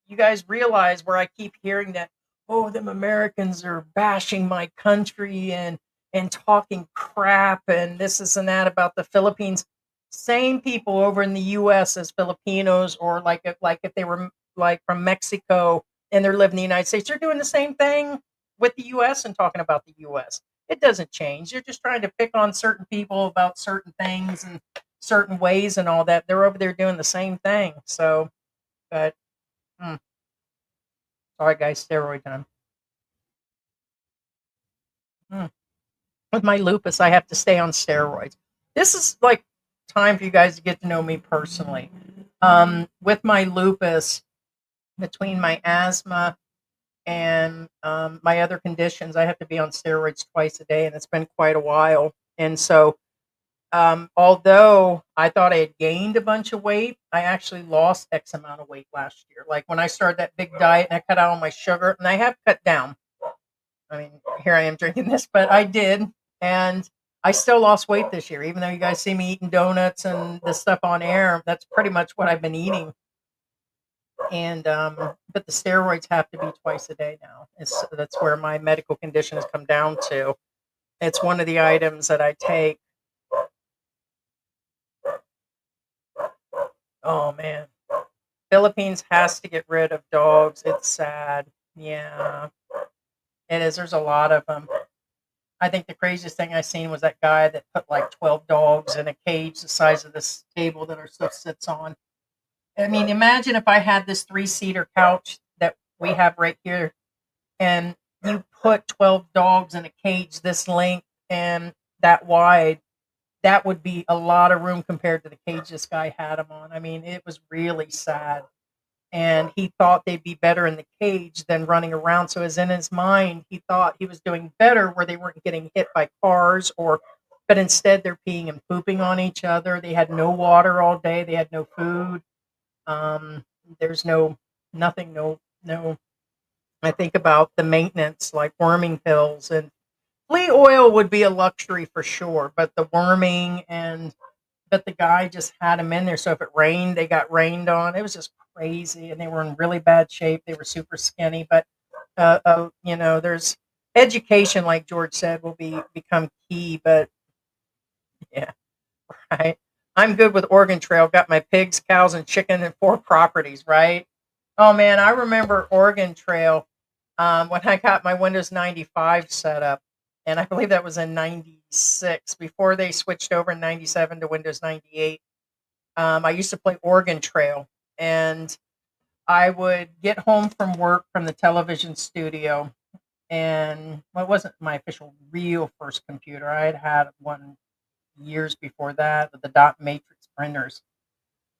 you guys realize where I keep hearing that, oh, them Americans are bashing my country and talking crap and this and that about the Philippines. Same people over in the US as Filipinos, or like if they were like from Mexico and they're living in the United States, they're doing the same thing with the US and talking about the US. It doesn't change. You're just trying to pick on certain people about certain things and certain ways and all that. They're over there doing the same thing. So, but sorry, guys, steroid time. With my lupus, I have to stay on steroids. This is like time for you guys to get to know me personally. With my lupus, between my asthma and my other conditions, I have to be on steroids twice a day, and it's been quite a while. And so, although I thought I had gained a bunch of weight, I actually lost X amount of weight last year. Like when I started that big diet and I cut out all my sugar, and I have cut down. I mean, here I am drinking this, but I did. And I still lost weight this year, even though you guys see me eating donuts and the stuff on air. That's pretty much what I've been eating. And but the steroids have to be twice a day now. That's where my medical condition has come down to. It's one of the items that I take. Oh man, Philippines has to get rid of dogs. It's sad. Yeah, it is. There's a lot of them. I think the craziest thing I seen was that guy that put like 12 dogs in a cage the size of this table that our stuff sits on. I mean, imagine if I had this 3-seater couch that we have right here, and you put 12 dogs in a cage this length and that wide. That would be a lot of room compared to the cage this guy had them on. I mean, it was really sad. And he thought they'd be better in the cage than running around. So as in his mind, he thought he was doing better where they weren't getting hit by cars, but instead they're peeing and pooping on each other. They had no water all day. They had no food. Um, there's nothing, no. I think about the maintenance, like worming pills, and flea oil would be a luxury for sure, but the worming, but the guy just had them in there. So if it rained, they got rained on. It was just crazy, and they were in really bad shape. They were super skinny, but there's education, like George said, will become key. But yeah, right. I'm good with Oregon Trail. Got my pigs, cows, and chicken and 4 properties. Right. Oh man, I remember Oregon Trail when I got my Windows 95 set up, and I believe that was in '96 before they switched over in '97 to Windows 98. I used to play Oregon Trail, and I would get home from work from the television studio, and well, it wasn't my official real first computer. I had one years before that with the dot matrix printers.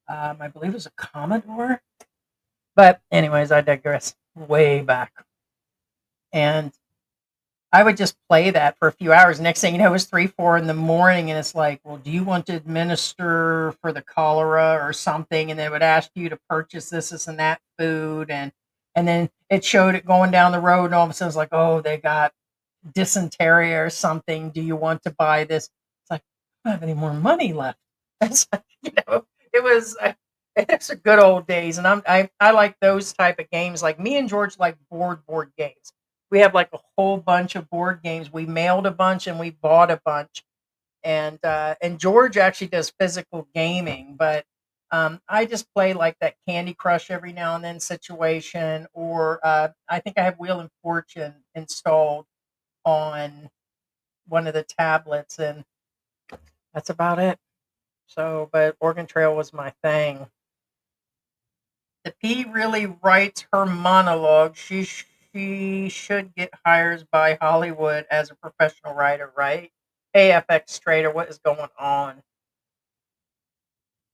I believe it was a Commodore, but anyways, I digress. Way back, and I would just play that for a few hours. Next thing you know, it was 3, 4 in the morning, and it's like, well, do you want to administer for the cholera or something? And they would ask you to purchase this and that food, and then it showed it going down the road, and all of a sudden it's like, oh, they got dysentery or something. Do you want to buy this? It's like, I don't have any more money left. It's like, it was. It's a good old days, and I like those type of games. Like me and George like board games. We have like a whole bunch of board games. We mailed a bunch and we bought a bunch. And George actually does physical gaming, but I just play like that Candy Crush every now and then situation, or I think I have Wheel and Fortune installed on one of the tablets, and that's about it. So, but Oregon Trail was my thing. The P really writes her monologue. She should get hired by Hollywood as a professional writer, right? AFX Trader, what is going on?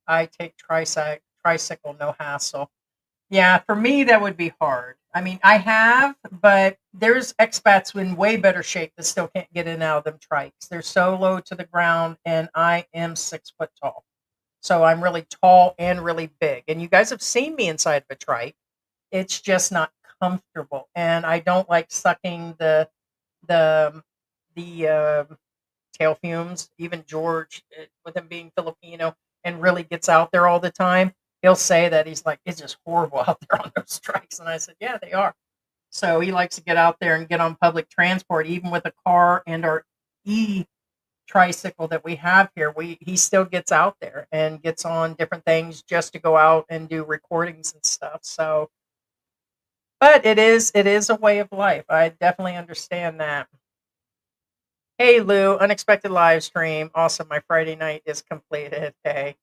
I take tricycle, no hassle. Yeah, for me that would be hard. I mean, I have, but there's expats in way better shape that still can't get in and out of them trikes. They're so low to the ground, and I am 6 foot tall. So I'm really tall and really big. And you guys have seen me inside of a trike. It's just not comfortable, and I don't like sucking the the tail fumes. Even George, with him being Filipino and really gets out there all the time, he'll say that he's like, it's just horrible out there on those strikes. And I said, yeah, they are. So he likes to get out there and get on public transport, even with a car and our e tricycle that we have here. He still gets out there and gets on different things just to go out and do recordings and stuff. So, but it is a way of life. I definitely understand that. Hey Lou, unexpected live stream. Awesome. My Friday night is completed. Hey.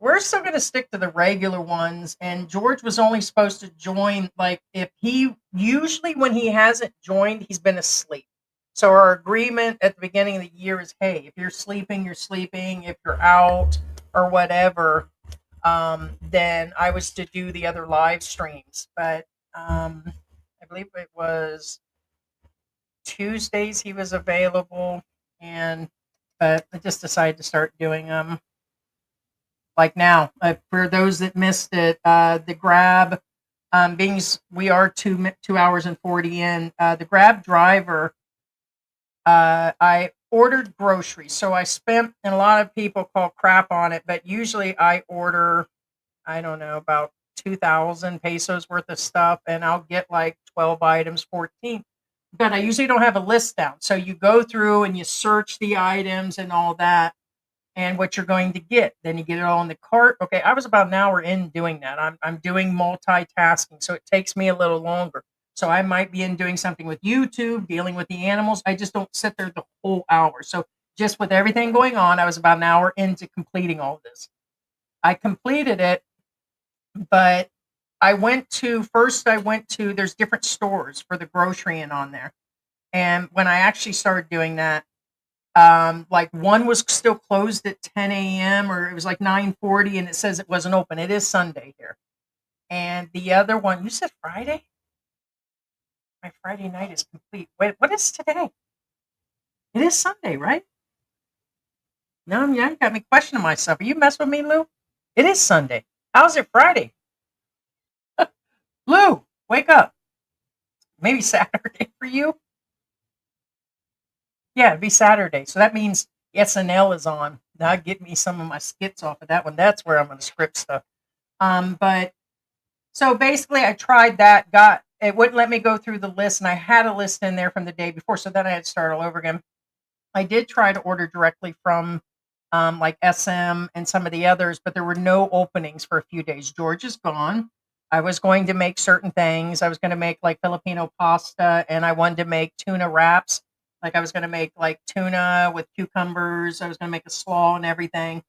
We're still going to stick to the regular ones. And George was only supposed to join, like, if he usually, when he hasn't joined, he's been asleep. So our agreement at the beginning of the year is, hey, if you're sleeping, you're sleeping. If you're out or whatever, then I was to do the other live streams. But I believe it was Tuesdays he was available, and but I just decided to start doing them like now. For those that missed it, the Grab, being we are 2 hours and 40 in, the Grab driver, I ordered groceries, so I spent, and a lot of people call crap on it, but usually I order, I don't know, about 2,000 pesos worth of stuff, and I'll get like 12 items, 14. But I usually don't have a list down. So you go through and you search the items and all that and what you're going to get. Then you get it all in the cart. Okay, I was about an hour in doing that. I'm doing multitasking, so it takes me a little longer. So I might be in doing something with YouTube, dealing with the animals. I just don't sit there the whole hour. So just with everything going on, I was about an hour into completing all this. I completed it, but I went to there's different stores for the grocery and on there. And when I actually started doing that, like one was still closed at 10 a.m. or it was like 9:40, and it says it wasn't open. It is Sunday here. And the other one, you said Friday? My Friday night is complete. Wait, what is today? It is Sunday, right? No, yeah, you got me questioning myself. Are you messing with me, Lou? It is Sunday. How's it Friday? Lou, wake up. Maybe Saturday for you? Yeah, it'd be Saturday. So that means SNL is on. Now get me some of my skits off of that one. That's where I'm going to script stuff. But so basically I tried that, it wouldn't let me go through the list, and I had a list in there from the day before, so then I had to start all over again. I did try to order directly from like SM and some of the others, but there were no openings for a few days. George is gone. I was going to make certain things. I was going to make like Filipino pasta, and I wanted to make tuna wraps. Like I was going to make like tuna with cucumbers. I was going to make a slaw and everything.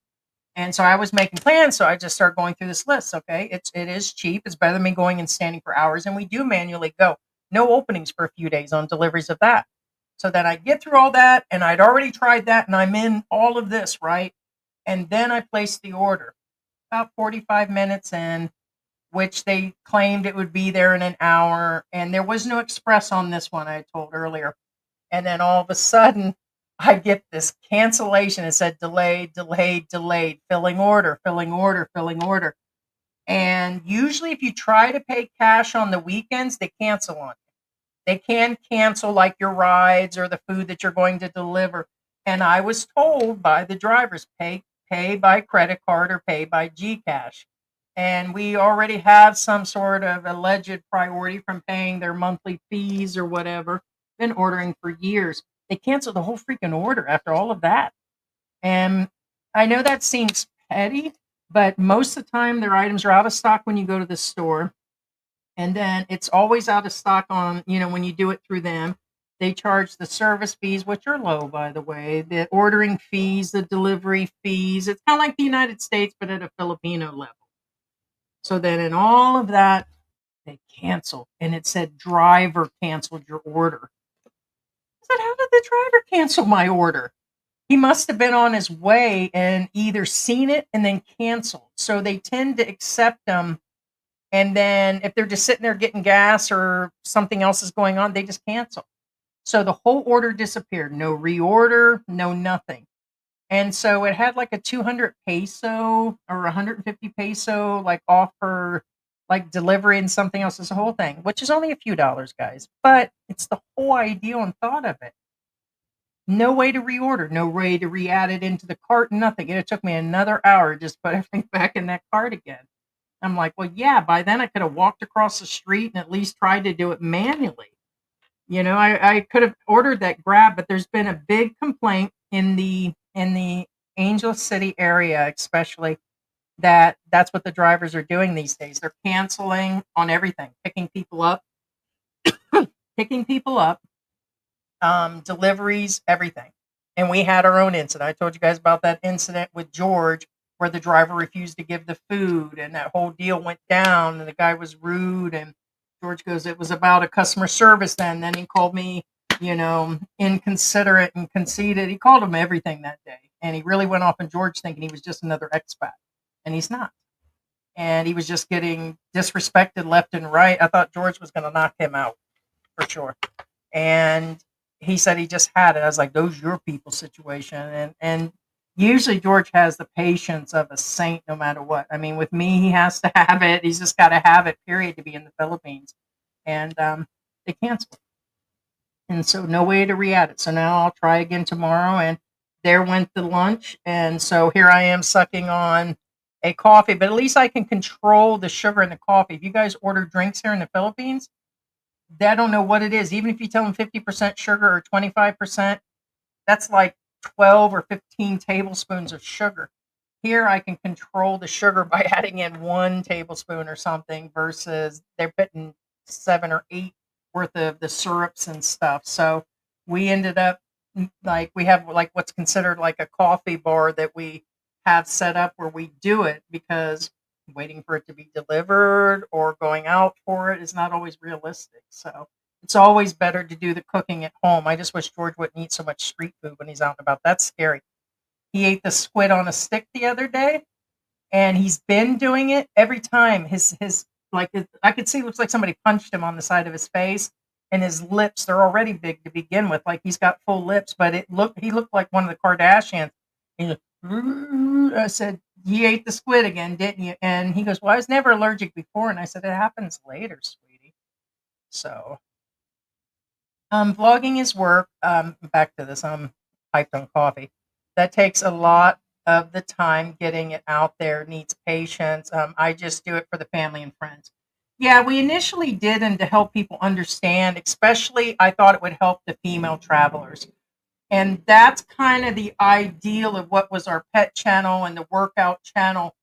And so I was making plans. So I just started going through this list. Okay, it is cheap. It's better than me going and standing for hours. And we do manually go. No openings for a few days on deliveries of that. So then I get through all that, and I'd already tried that, and I'm in all of this, right? And then I placed the order about 45 minutes in, which they claimed it would be there in an hour. And there was no express on this one, I told earlier. And then all of a sudden, I get this cancellation. It said delayed, delayed, delayed, filling order, filling order, filling order. And usually, if you try to pay cash on the weekends, they cancel on you. They can cancel like your rides or the food that you're going to deliver. And I was told by the drivers, pay by credit card or pay by Gcash. And we already have some sort of alleged priority from paying their monthly fees or whatever. Been ordering for years. They canceled the whole freaking order after all of that. And I know that seems petty, But most of the time, their items are out of stock when you go to the store. And then it's always out of stock on, when you do it through them. They charge the service fees, which are low, by the way, the ordering fees, the delivery fees. It's kind of like the United States, but at a Filipino level. So then in all of that, they canceled. And it said driver canceled your order. I said, how did the driver cancel my order? He must have been on his way and either seen it and then canceled. So they tend to accept them. And then if they're just sitting there getting gas or something else is going on, they just cancel. So the whole order disappeared. No reorder, no nothing. And so it had like a 200 peso or 150 peso like offer, like delivery and something else. Is the whole thing, which is only a few dollars, guys. But it's the whole idea and thought of it. No way to reorder, no way to re-add it into the cart, nothing. And it took me another hour to just put everything back in that cart again. I'm like, well, yeah, by then I could have walked across the street and at least tried to do it manually. I could have ordered that grab, but there's been a big complaint in the Angel City area, especially that's what the drivers are doing these days. They're canceling on everything, picking people up, deliveries, everything. And we had our own incident. I told you guys about that incident with George where the driver refused to give the food and that whole deal went down and the guy was rude and George goes, it was about a customer service then. Then he called me, inconsiderate and conceited. He called him everything that day. And he really went off on George thinking he was just another expat. And he's not. And he was just getting disrespected left and right. I thought George was going to knock him out for sure. And he said he just had it. I was like, those your people situation. And usually George has the patience of a saint no matter what. I mean, with me, he has to have it. He's just got to have it, period, to be in the Philippines. And they canceled. And so no way to re-add it. So now I'll try again tomorrow. And there went the lunch. And so here I am sucking on a coffee, but at least I can control the sugar in the coffee. If you guys order drinks here in the Philippines, they don't know what it is. Even if you tell them 50% sugar or 25%, that's like 12 or 15 tablespoons of sugar. Here I can control the sugar by adding in 1 tablespoon or something versus they're putting 7 or 8 worth of the syrups and stuff. So we ended up like we have like what's considered like a coffee bar that we have set up where we do it because waiting for it to be delivered or going out for it is not always realistic. So it's always better to do the cooking at home. I just wish George wouldn't eat so much street food when he's out and about. That's scary. He ate the squid on a stick the other day, and he's been doing it every time. I could see it looks like somebody punched him on the side of his face, and his lips they're already big to begin with. Like he's got full lips, but he looked like one of the Kardashians. He's like, I said, you ate the squid again, didn't you? And he goes, well, I was never allergic before. And I said, it happens later, sweetie. So, vlogging is work. Back to this. I'm hyped on coffee. That takes a lot of the time getting it out there. Needs patience. I just do it for the family and friends. Yeah, we initially did, and to help people understand. Especially, I thought it would help the female travelers. And that's kind of the ideal of what was our pet channel and the workout channel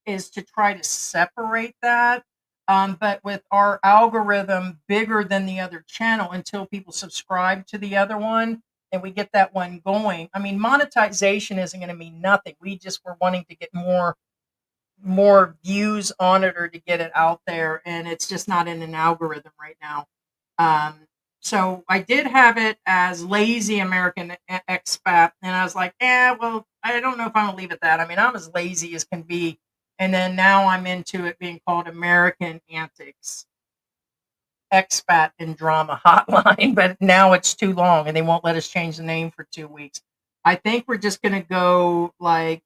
is to try to separate that. But with our algorithm bigger than the other channel until people subscribe to the other one and we get that one going. I mean, monetization isn't going to mean nothing. We just were wanting to get more views on it or to get it out there. And it's just not in an algorithm right now. So I did have it as lazy American expat, and I was like, well, I don't know if I'm gonna leave it that. I mean, I'm as lazy as can be, and then now I'm into it being called American Antics, expat and drama hotline, but now it's too long, and they won't let us change the name for 2 weeks. I think we're just gonna go like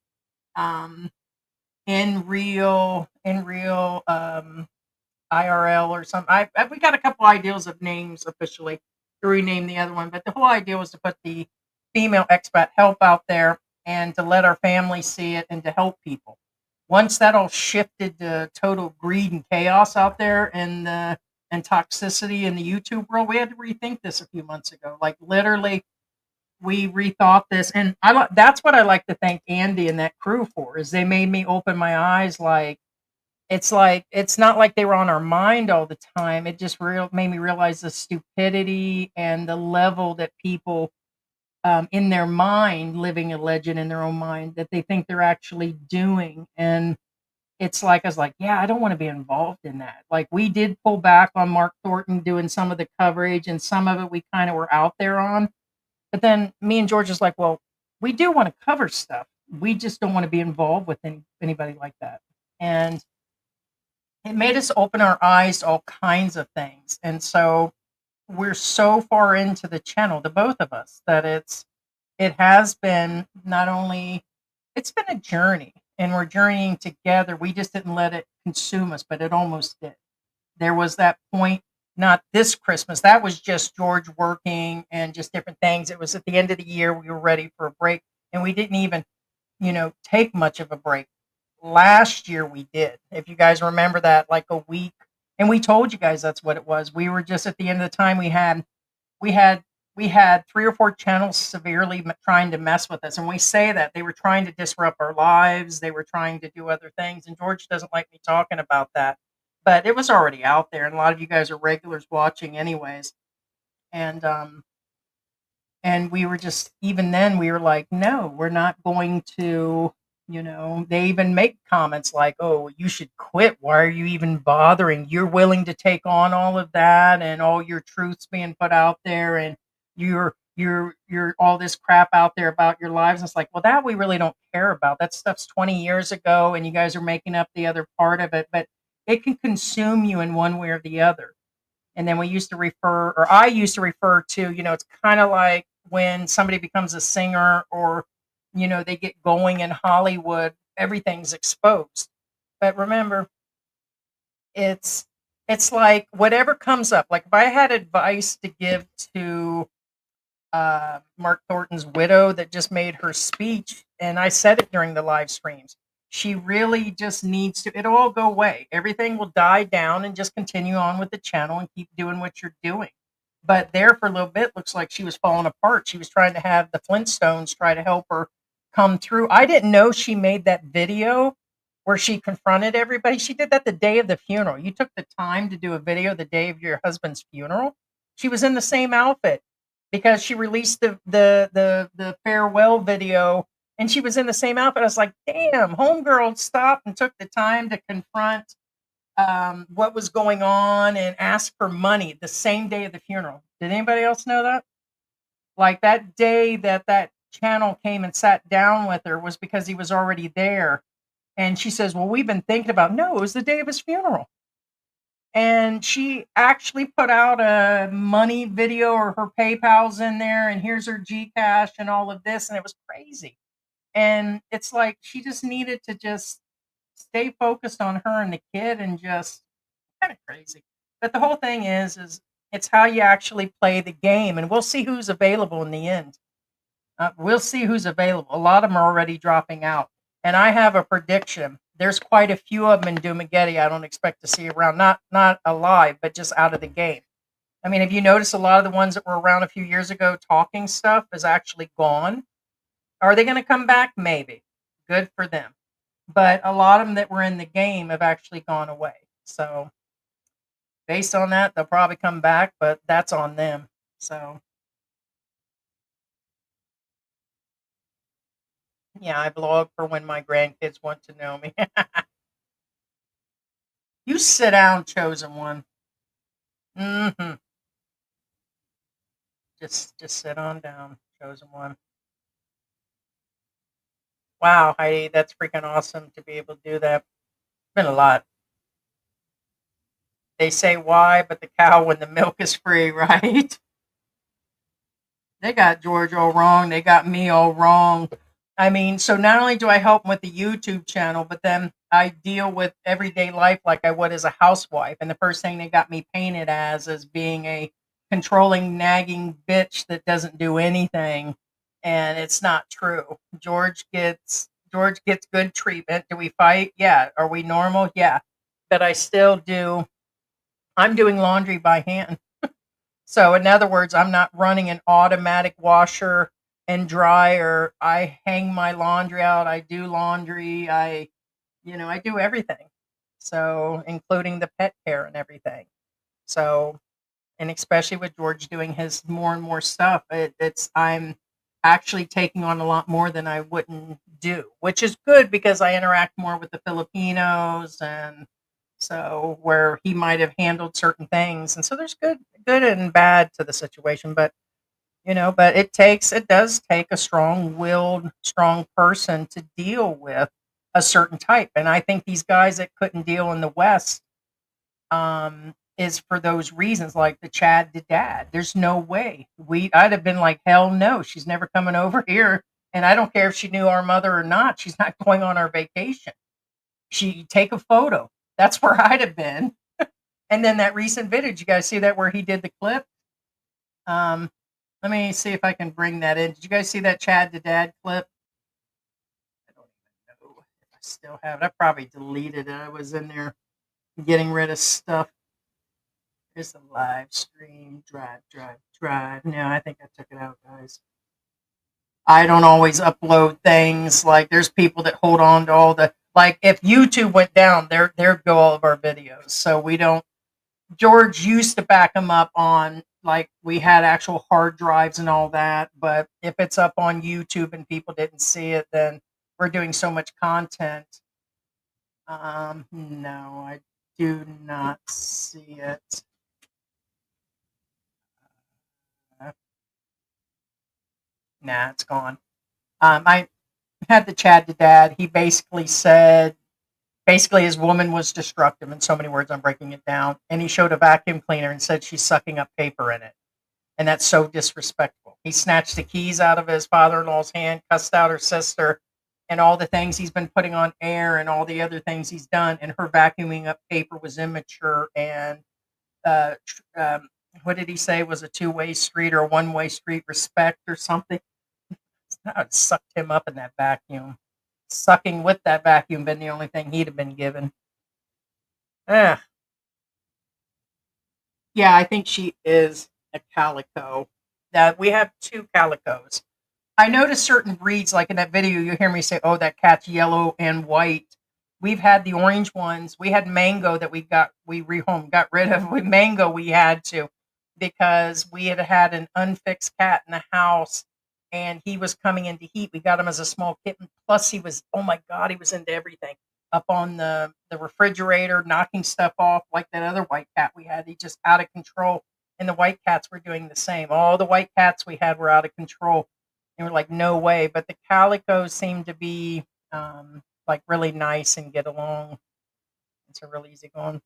in real IRL or something. We got a couple ideas of names officially to rename the other one, but the whole idea was to put the female expat help out there and to let our family see it and to help people. Once that all shifted to total greed and chaos out there and toxicity in the YouTube world, we had to rethink this a few months ago. Like literally, we rethought this, and that's what I like to thank Andy and that crew for, is they made me open my eyes. Like it's not like they were on our mind all the time. It just made me realize the stupidity and the level that people, in their mind, living a legend in their own mind, that they think they're actually doing. And it's like, I was like, yeah, I don't want to be involved in that. Like, we did pull back on Mark Thornton doing some of the coverage, and some of it we kind of were out there on. But then me and George is like, well, we do want to cover stuff. We just don't want to be involved with anybody like that. And it made us open our eyes to all kinds of things. And so we're so far into the channel, the both of us, that it has been, not only, it's been a journey, and we're journeying together. We just didn't let it consume us, but it almost did. There was that point, not this Christmas, that was just George working and just different things. It was at the end of the year, we were ready for a break, and we didn't even, take much of a break. Last year we did. If you guys remember that, like a week, and we told you guys that's what it was. We were just at the end of the time, we had we had 3 or 4 channels severely trying to mess with us. And we say that they were trying to disrupt our lives. They were trying to do other things. And George doesn't like me talking about that, but it was already out there. And a lot of you guys are regulars watching anyways. And and we were just, even then we were like, no, we're not going to, they even make comments like, oh, you should quit. Why are you even bothering? You're willing to take on all of that and all your truths being put out there, and you're all this crap out there about your lives. And it's like, well, that we really don't care about. That stuff's 20 years ago, and you guys are making up the other part of it, but it can consume you in one way or the other. And then we used to refer, or I used to refer to, it's kind of like when somebody becomes a singer, or, they get going in Hollywood, everything's exposed. But remember, it's it's like whatever comes up. Like, if I had advice to give to Mark Thornton's widow that just made her speech, and I said it during the live streams. She really just needs to, it'll all go away. Everything will die down, and just continue on with the channel and keep doing what you're doing. But there for a little bit, looks like she was falling apart. She was trying to have the Flintstones try to help her come through. I didn't know she made that video where she confronted everybody. She did that the day of the funeral. You took the time to do a video the day of your husband's funeral. She was in the same outfit because she released the farewell video, and she was in the same outfit. I was like, damn, homegirl stopped and took the time to confront what was going on and ask for money the same day of the funeral. Did anybody else know that? Like, that day that channel came and sat down with her was because he was already there. And she says, well, we've been thinking about, no, it was the day of his funeral. And she actually put out a money video, or her PayPal's in there, and here's her Gcash and all of this, and it was crazy. And it's like she just needed to just stay focused on her and the kid, and just kind of crazy. But the whole thing is it's how you actually play the game, and we'll see who's available in the end. We'll see who's available. A lot of them are already dropping out, and I have a prediction. There's quite a few of them in Dumageddon I don't expect to see around. Not alive, but just out of the game. I mean, have you noticed a lot of the ones that were around a few years ago talking stuff is actually gone? Are they going to come back? Maybe. Good for them. But a lot of them that were in the game have actually gone away. So based on that, they'll probably come back, but that's on them. So yeah, I blog for when my grandkids want to know me. You sit down, chosen one. Hmm. Just sit on down, chosen one. Wow, Heidi, that's freaking awesome to be able to do that. It's been a lot. They say why, but the cow when the milk is free, right? They got George all wrong. They got me all wrong. I mean, so not only do I help them with the YouTube channel, but then I deal with everyday life like I would as a housewife. And the first thing they got me painted as being a controlling, nagging bitch that doesn't do anything. And it's not true. George gets good treatment. Do we fight? Yeah. Are we normal? Yeah. But I still do. I'm doing laundry by hand. So in other words, I'm not running an automatic washer. and dryer. I hang my laundry out. I do laundry. I do everything. So, including the pet care and everything. So, and especially with George doing his more and more stuff, I'm actually taking on a lot more than I wouldn't do, which is good because I interact more with the Filipinos, and so where he might have handled certain things, and so there's good and bad to the situation, but it does take a strong-willed, strong person to deal with a certain type, and I think these guys that couldn't deal in the West, is for those reasons, like the Chad to dad. There's no way. I'd have been like, hell no, she's never coming over here. And I don't care if she knew our mother or not, she's not going on our vacation. She take a photo. That's where I'd have been. And then that recent video, did you guys see that where he did the clip? Um, Let me see if I can bring that in. Did you guys see that Chad to dad clip? I don't even know if I still have it. I probably deleted it. I was in there getting rid of stuff. Here's the live stream. Drive. No, I think I took it out, guys. I don't always upload things. Like, there's people that hold on to all the, like, if YouTube went down, there'd go all of our videos. So we don't. George used to back them up on, like, we had actual hard drives and all that. But if it's up on YouTube and people didn't see it, then we're doing so much content. No, I do not see it. Nah, it's gone. I had the Chad to dad. He basically said, his woman was destructive. In so many words, I'm breaking it down. And he showed a vacuum cleaner and said she's sucking up paper in it. And that's so disrespectful. He snatched the keys out of his father-in-law's hand, cussed out her sister, and all the things he's been putting on air and all the other things he's done. And her vacuuming up paper was immature. And uh, what did he say was a two-way street or a one-way street, respect or something? I sucked him up in that vacuum. Sucking with that vacuum been the only thing he'd have been given. Ugh. Yeah, I think she is a calico. That we have two calicos. I noticed certain breeds, like in that video, you hear me say, "Oh, that cat's yellow and white." We've had the orange ones. We had Mango that we got rid of. With Mango, we had to because we had an unfixed cat in the house, and he was coming into heat. We got him as a small kitten. Plus, he was, oh my god, he was into everything. Up on the refrigerator, knocking stuff off like that other white cat we had. He just out of control. And the white cats were doing the same. All the white cats we had were out of control. And we're like, no way. But the calicos seem to be like really nice and get along. It's a real easy going.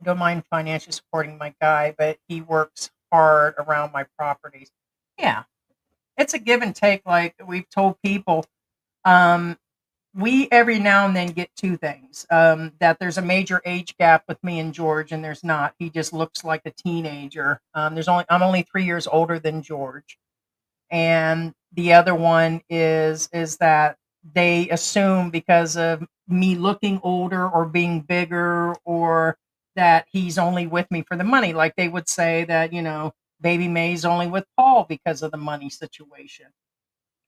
I don't mind financially supporting my guy, but he works hard around my properties. Yeah, it's a give and take. Like we've told people, we every now and then get two things. That there's a major age gap with me and George, and there's not. He just looks like a teenager. I'm only 3 years older than George. And the other one is that they assume because of me looking older or being bigger or that he's only with me for the money. Like they would say that, baby May's only with Paul because of the money situation.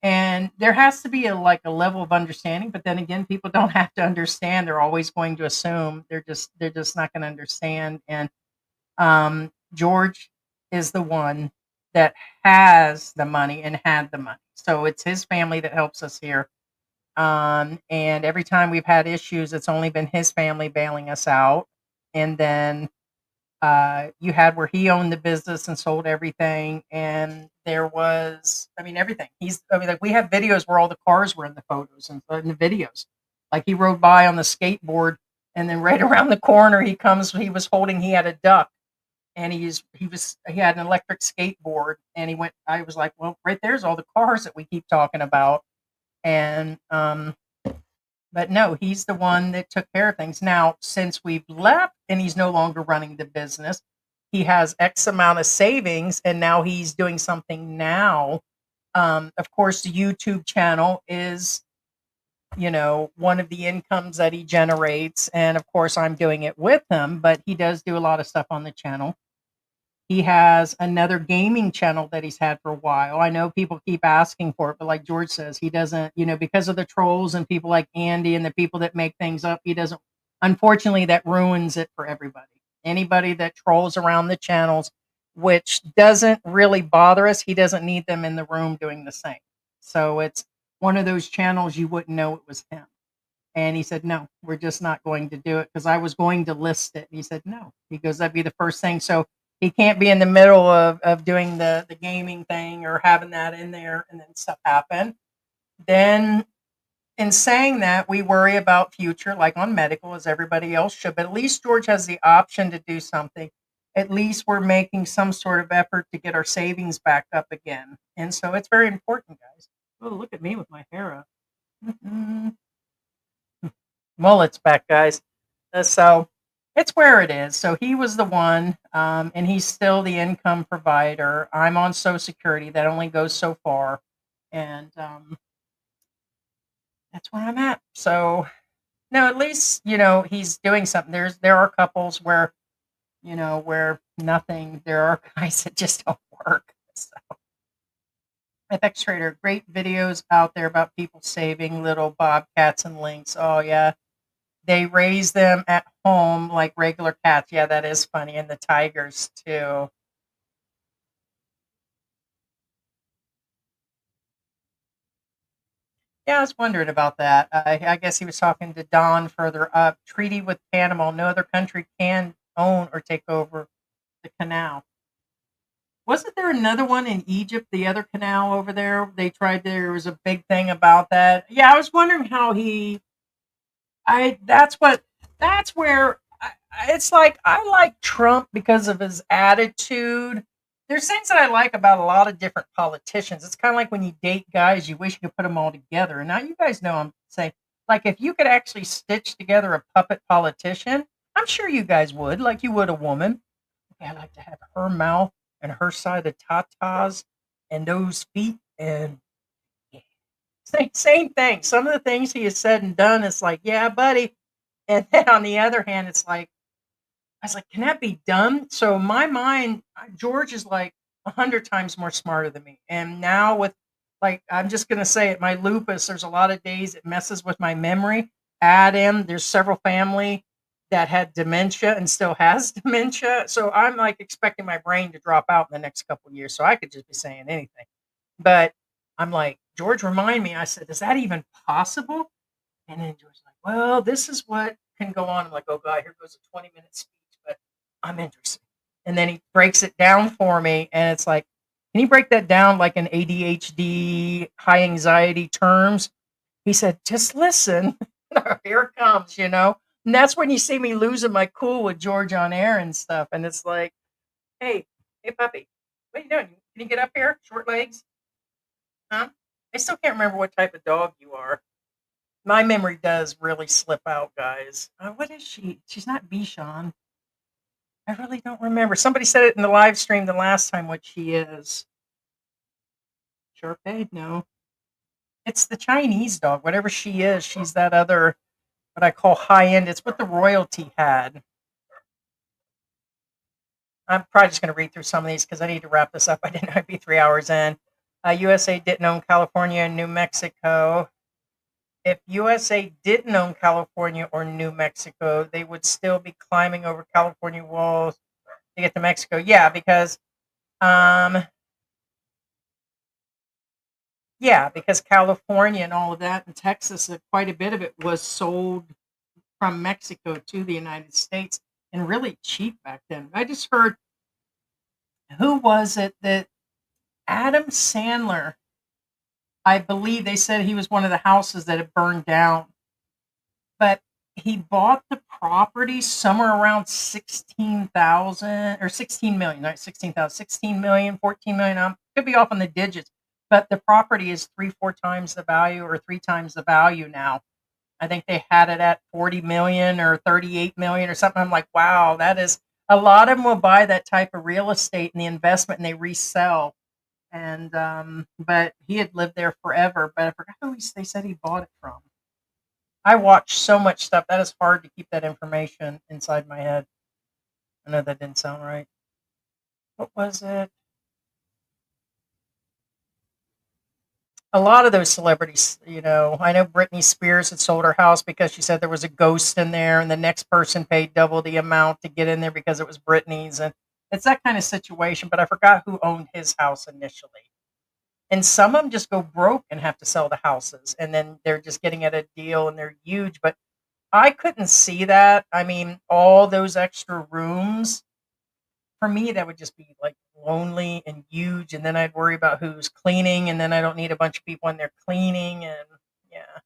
And there has to be a level of understanding, but then again, people don't have to understand. They're always going to assume. They're just not going to understand. And George is the one that has the money and had the money. So it's his family that helps us here. And every time we've had issues, it's only been his family bailing us out. And then you had where he owned the business and sold everything. And there was, everything. Like we have videos where all the cars were in the photos and in the videos. Like he rode by on the skateboard and then right around the corner he had a duck and he had an electric skateboard and I was like, well, right there's all the cars that we keep talking about. And but no, he's the one that took care of things. Now, since we've left and he's no longer running the business, he has X amount of savings and now he's doing something now. Of course, the YouTube channel is, one of the incomes that he generates. And of course, I'm doing it with him, but he does do a lot of stuff on the channel. He has another gaming channel that he's had for a while. I know people keep asking for it, but like George says, he doesn't, because of the trolls and people like Andy and the people that make things up, he doesn't. Unfortunately, that ruins it for everybody. Anybody that trolls around the channels, which doesn't really bother us, he doesn't need them in the room doing the same. So it's one of those channels you wouldn't know it was him. And he said, no, we're just not going to do it because I was going to list it. And he said, no. He goes, that'd be the first thing. So he can't be in the middle of doing the gaming thing or having that in there and then stuff happen. Then in saying that, we worry about future, like on medical, as everybody else should. But at least George has the option to do something. At least we're making some sort of effort to get our savings back up again. And so it's very important, guys. Oh, look at me with my hair up. Mullet's back, guys. So it's where it is. So he was the one, and he's still the income provider. I'm on Social Security. That only goes so far. And that's where I'm at. So no, at least, he's doing something. There are couples where, where nothing, there are guys that just don't work. So FX Trader, great videos out there about people saving little bobcats and lynx. Oh yeah. They raise them at home like regular cats. Yeah, that is funny. And the tigers too. Yeah, I was wondering about that. I guess he was talking to Don further up. Treaty with Panama. No other country can own or take over the canal. Wasn't there another one in Egypt, the other canal over there? There was a big thing about that. Yeah, I was wondering how that's where it's like I like Trump because of his attitude. There's things that I like about a lot of different politicians. It's kind of like when you date guys, you wish you could put them all together. And now you guys know I'm saying, like, if you could actually stitch together a puppet politician, I'm sure you guys would, like you would a woman. Okay, I like to have her mouth and her side of tatas and those feet and yeah. Same thing. Some of the things he has said and done, it's like, yeah, buddy. And then on the other hand, it's like, I was like, can that be done? So my mind, George is like 100 times more smarter than me. And now with, like, I'm just going to say it, my lupus, there's a lot of days it messes with my memory. Add in, there's several family that had dementia and still has dementia. So I'm like expecting my brain to drop out in the next couple of years. So I could just be saying anything. But I'm like, George, remind me. I said, is that even possible? And then George's like, well, this is what can go on. I'm like, oh God, here goes a 20-minute speech, but I'm interested. And then he breaks it down for me. And it's like, can you break that down like in ADHD, high anxiety terms? He said, just listen. Here it comes. And that's when you see me losing my cool with George on air and stuff. And it's like, hey, hey, puppy, what are you doing? Can you get up here? Short legs? Huh? I still can't remember what type of dog you are. My memory does really slip out, guys. What is she? She's not Bichon. I really don't remember. Somebody said it in the live stream the last time what she is. Sharpei? No. It's the Chinese dog. Whatever she is, she's that other, what I call high end. It's what the royalty had. I'm probably just going to read through some of these because I need to wrap this up. I didn't know I'd be 3 hours in. USA didn't own California and New Mexico. If USA didn't own California or New Mexico, they would still be climbing over California walls to get to Mexico. Yeah, because California and all of that and Texas, quite a bit of it was sold from Mexico to the United States and really cheap back then. I just heard, who was it that Adam Sandler, I believe they said he was one of the houses that had burned down, but he bought the property somewhere around 16,000 or 16 million, right? 16,000, 16 million, 14 million. I could be off on the digits, but the property is 3-4 times the value or 3 times the value now. I think they had it at 40 million or 38 million or something. I'm like, wow, that is a lot of them will buy that type of real estate and the investment and they resell. And but he had lived there forever, but I forgot who they said he bought it from. I watch so much stuff that is hard to keep that information inside my head. I know that didn't sound right. what was it? A lot of those celebrities, I know Britney Spears had sold her house because she said there was a ghost in there, and the next person paid double the amount to get in there because it was Britney's, and it's that kind of situation. But I forgot who owned his house initially. And some of them just go broke and have to sell the houses, and then they're just getting at a deal and they're huge. But I couldn't see that. I mean, all those extra rooms for me, that would just be like lonely and huge. And then I'd worry about who's cleaning, and then I don't need a bunch of people in there cleaning. And yeah,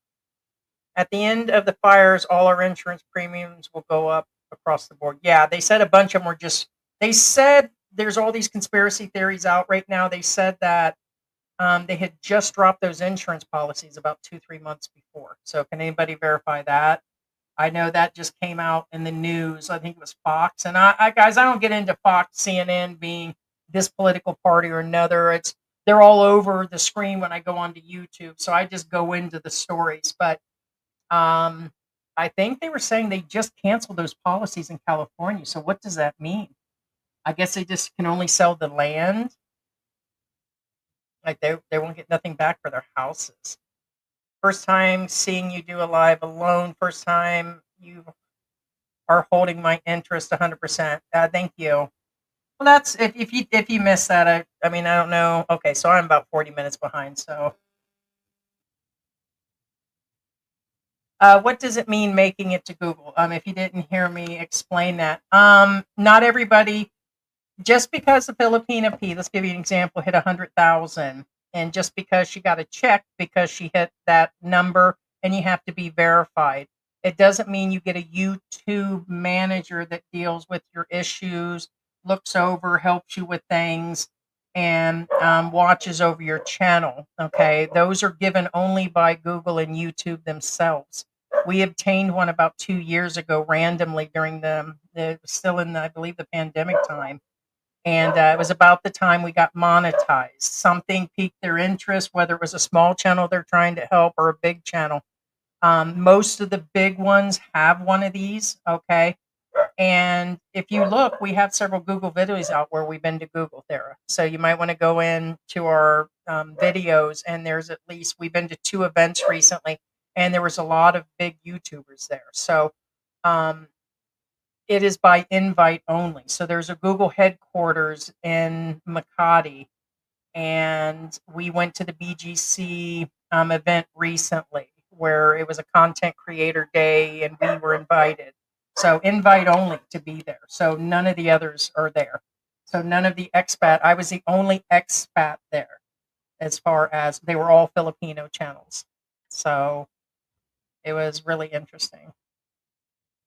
at the end of the fires, all our insurance premiums will go up across the board. Yeah, they said a bunch of them were just, they said there's all these conspiracy theories out right now. They said that they had just dropped those insurance policies about 2, 3 months before. So can anybody verify that? I know that just came out in the news. I think it was Fox. And I guys, I don't get into Fox, CNN being this political party or another. They're all over the screen when I go onto YouTube. So I just go into the stories. But um, I think they were saying they just canceled those policies in California. So what does that mean? I guess they just can only sell the land. Like they won't get nothing back for their houses. First time seeing you do a live alone. First time you are holding my interest 100%. Thank you. Well, that's if you missed that. I mean, I don't know. Okay, so I'm about 40 minutes behind. So, what does it mean making it to Google? If you didn't hear me explain that, not everybody. Just because the Filipina P, let's give you an example, hit 100,000, and just because she got a check because she hit that number, and you have to be verified, it doesn't mean you get a YouTube manager that deals with your issues, looks over, helps you with things, and watches over your channel. Okay, those are given only by Google and YouTube themselves. We obtained one about 2 years ago randomly during the still in the, I believe, the pandemic time, and it was about the time we got monetized. Something piqued their interest, whether it was a small channel they're trying to help or a big channel. Most of the big ones have one of these, okay? And if you look, we have several Google videos out where we've been to Google there. So you might want to go in to our videos, and there's at least, we've been to 2 events recently, and there was a lot of big YouTubers there. So um, it is by invite only. So there's a Google headquarters in Makati, and we went to the BGC event recently where it was a content creator day, and we were invited. So invite only to be there. So none of the others are there. So none of the expat. I was the only expat there, as far as they were all Filipino channels. So it was really interesting.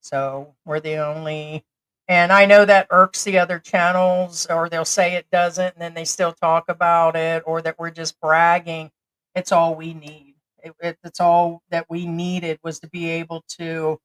So we're the only, and I know that irks the other channels, or they'll say it doesn't, and then they still talk about it, or that we're just bragging. It's all we need. It's all that we needed was to be able to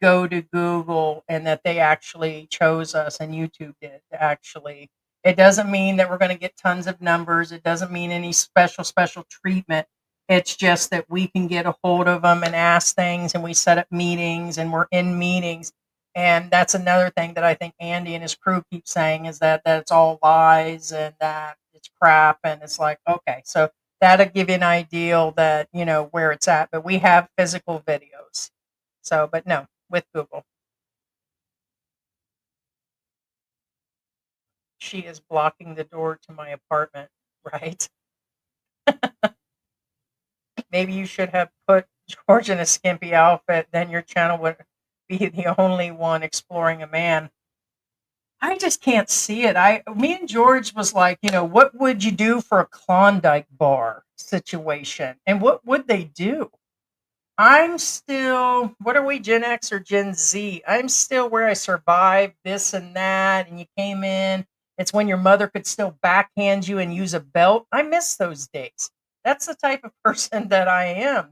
go to Google, and that they actually chose us, and YouTube did actually. It doesn't mean that we're going to get tons of numbers. It doesn't mean any special treatment. It's just that we can get a hold of them and ask things, and we set up meetings, and we're in meetings. And that's another thing that I think Andy and his crew keep saying is that it's all lies and that it's crap. And it's like, okay, so that'll give you an idea that, where it's at. But we have physical videos. So, but no, with Google. She is blocking the door to my apartment, right? Maybe you should have put George in a skimpy outfit, then your channel would be the only one exploring a man. I just can't see it. Me and George was like, what would you do for a Klondike bar situation? And what would they do? I'm still, what are we, Gen X or Gen Z? I'm still where I survived this and that, and you came in. It's when your mother could still backhand you and use a belt. I miss those days. That's the type of person that I am.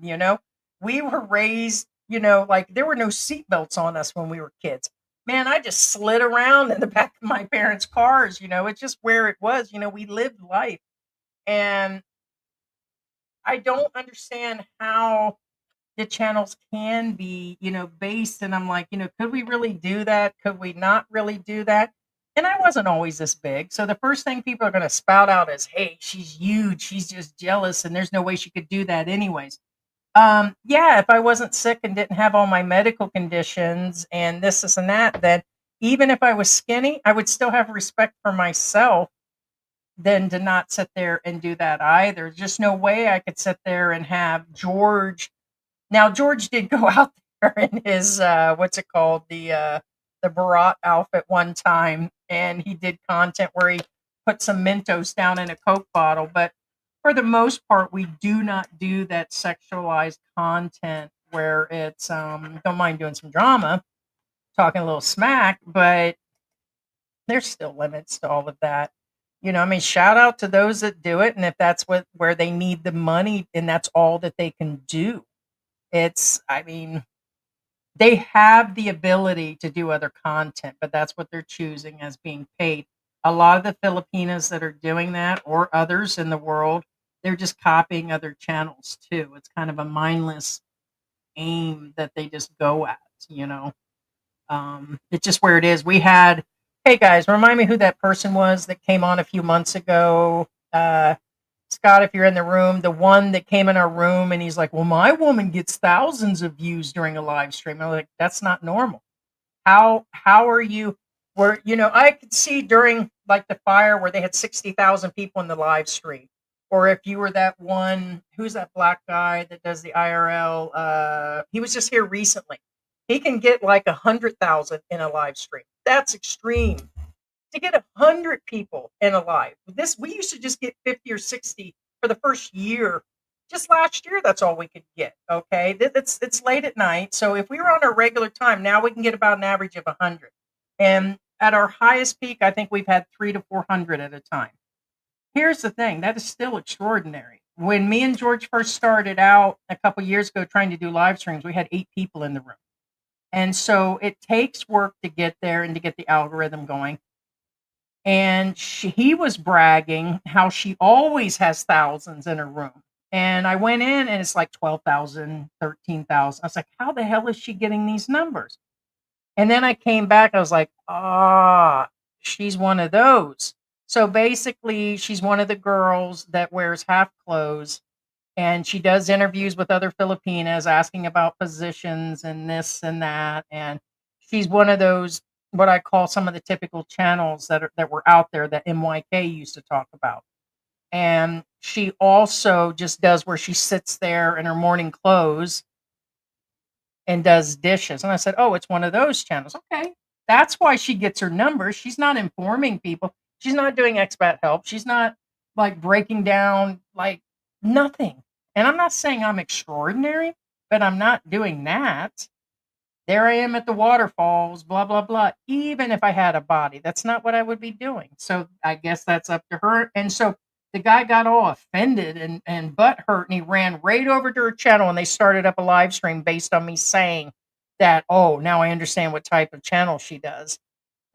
We were raised, like there were no seatbelts on us when we were kids. Man, I just slid around in the back of my parents' cars. It's just where it was. We lived life. And I don't understand how the channels can be, based. And I'm like, could we really do that? Could we not really do that? And I wasn't always this big. So the first thing people are going to spout out is, hey, she's huge. She's just jealous. And there's no way she could do that anyways. Yeah, if I wasn't sick and didn't have all my medical conditions and this and that, then even if I was skinny, I would still have respect for myself than to not sit there and do that either. Just no way I could sit there and have George. Now George did go out there in his what's it called? The Barat outfit one time, and he did content where he put some Mentos down in a Coke bottle, but for the most part we do not do that sexualized content where it's don't mind doing some drama, talking a little smack, but there's still limits to all of that. I mean, shout out to those that do it, and if that's where they need the money and that's all that they can do. I mean, they have the ability to do other content, but that's what they're choosing as being paid. A lot of the Filipinas that are doing that, or others in the world, they're just copying other channels too. It's kind of a mindless aim that they just go at. It's just where it is. Hey guys, remind me who that person was that came on a few months ago. Scott, if you're in the room, the one that came in our room and he's like, well, my woman gets thousands of views during a live stream. I'm like, that's not normal. How are you I could see during like the fire where they had 60,000 people in the live stream. Or if you were that one, who's that black guy that does the IRL? He was just here recently. He can get like 100,000 in a live stream. That's extreme. To get 100 people in a live. We used to just get 50 or 60 for the first year. Just last year, that's all we could get. Okay, it's late at night, so if we were on our regular time, now we can get about an average of 100. And at our highest peak, I think we've had 300 to 400 at a time. Here's the thing: that is still extraordinary. When me and George first started out a couple years ago trying to do live streams, we had 8 people in the room, and so it takes work to get there and to get the algorithm going. And he was bragging how she always has thousands in her room. And I went in and it's like 12,000, 13,000. I was like, how the hell is she getting these numbers? And then I came back, I was like, she's one of those. So basically, she's one of the girls that wears half clothes, and she does interviews with other Filipinas asking about positions and this and that. And she's one of those, what I call some of the typical channels that were out there that MYK used to talk about. And she also just does where she sits there in her morning clothes and does dishes. And I said, oh, it's one of those channels. Okay. That's why she gets her numbers. She's not informing people. She's not doing expat help. She's not like breaking down like nothing. And I'm not saying I'm extraordinary, but I'm not doing that. There I am at the waterfalls, blah, blah, blah. Even if I had a body, that's not what I would be doing. So I guess that's up to her. And so the guy got all offended and butt hurt, and he ran right over to her channel, and they started up a live stream based on me saying that, oh, now I understand what type of channel she does.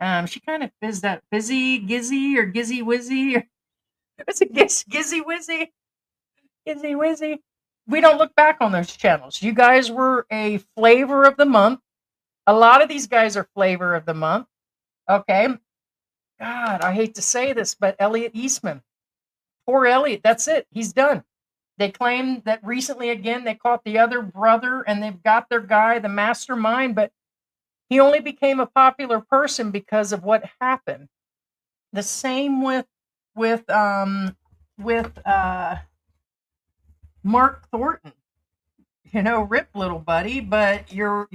She kind of fizzed that Fizzy Gizzy or Gizzy Wizzy. Or, what's it, Gizzy Wizzy? Gizzy Wizzy. We don't look back on those channels. You guys were a flavor of the month. A lot of these guys are flavor of the month. Okay. God, I hate to say this, but Elliot Eastman. Poor Elliot. That's it. He's done. They claim that recently again they caught the other brother and they've got their guy, the mastermind, but he only became a popular person because of what happened. The same with Mark Thornton. Rip little buddy, but your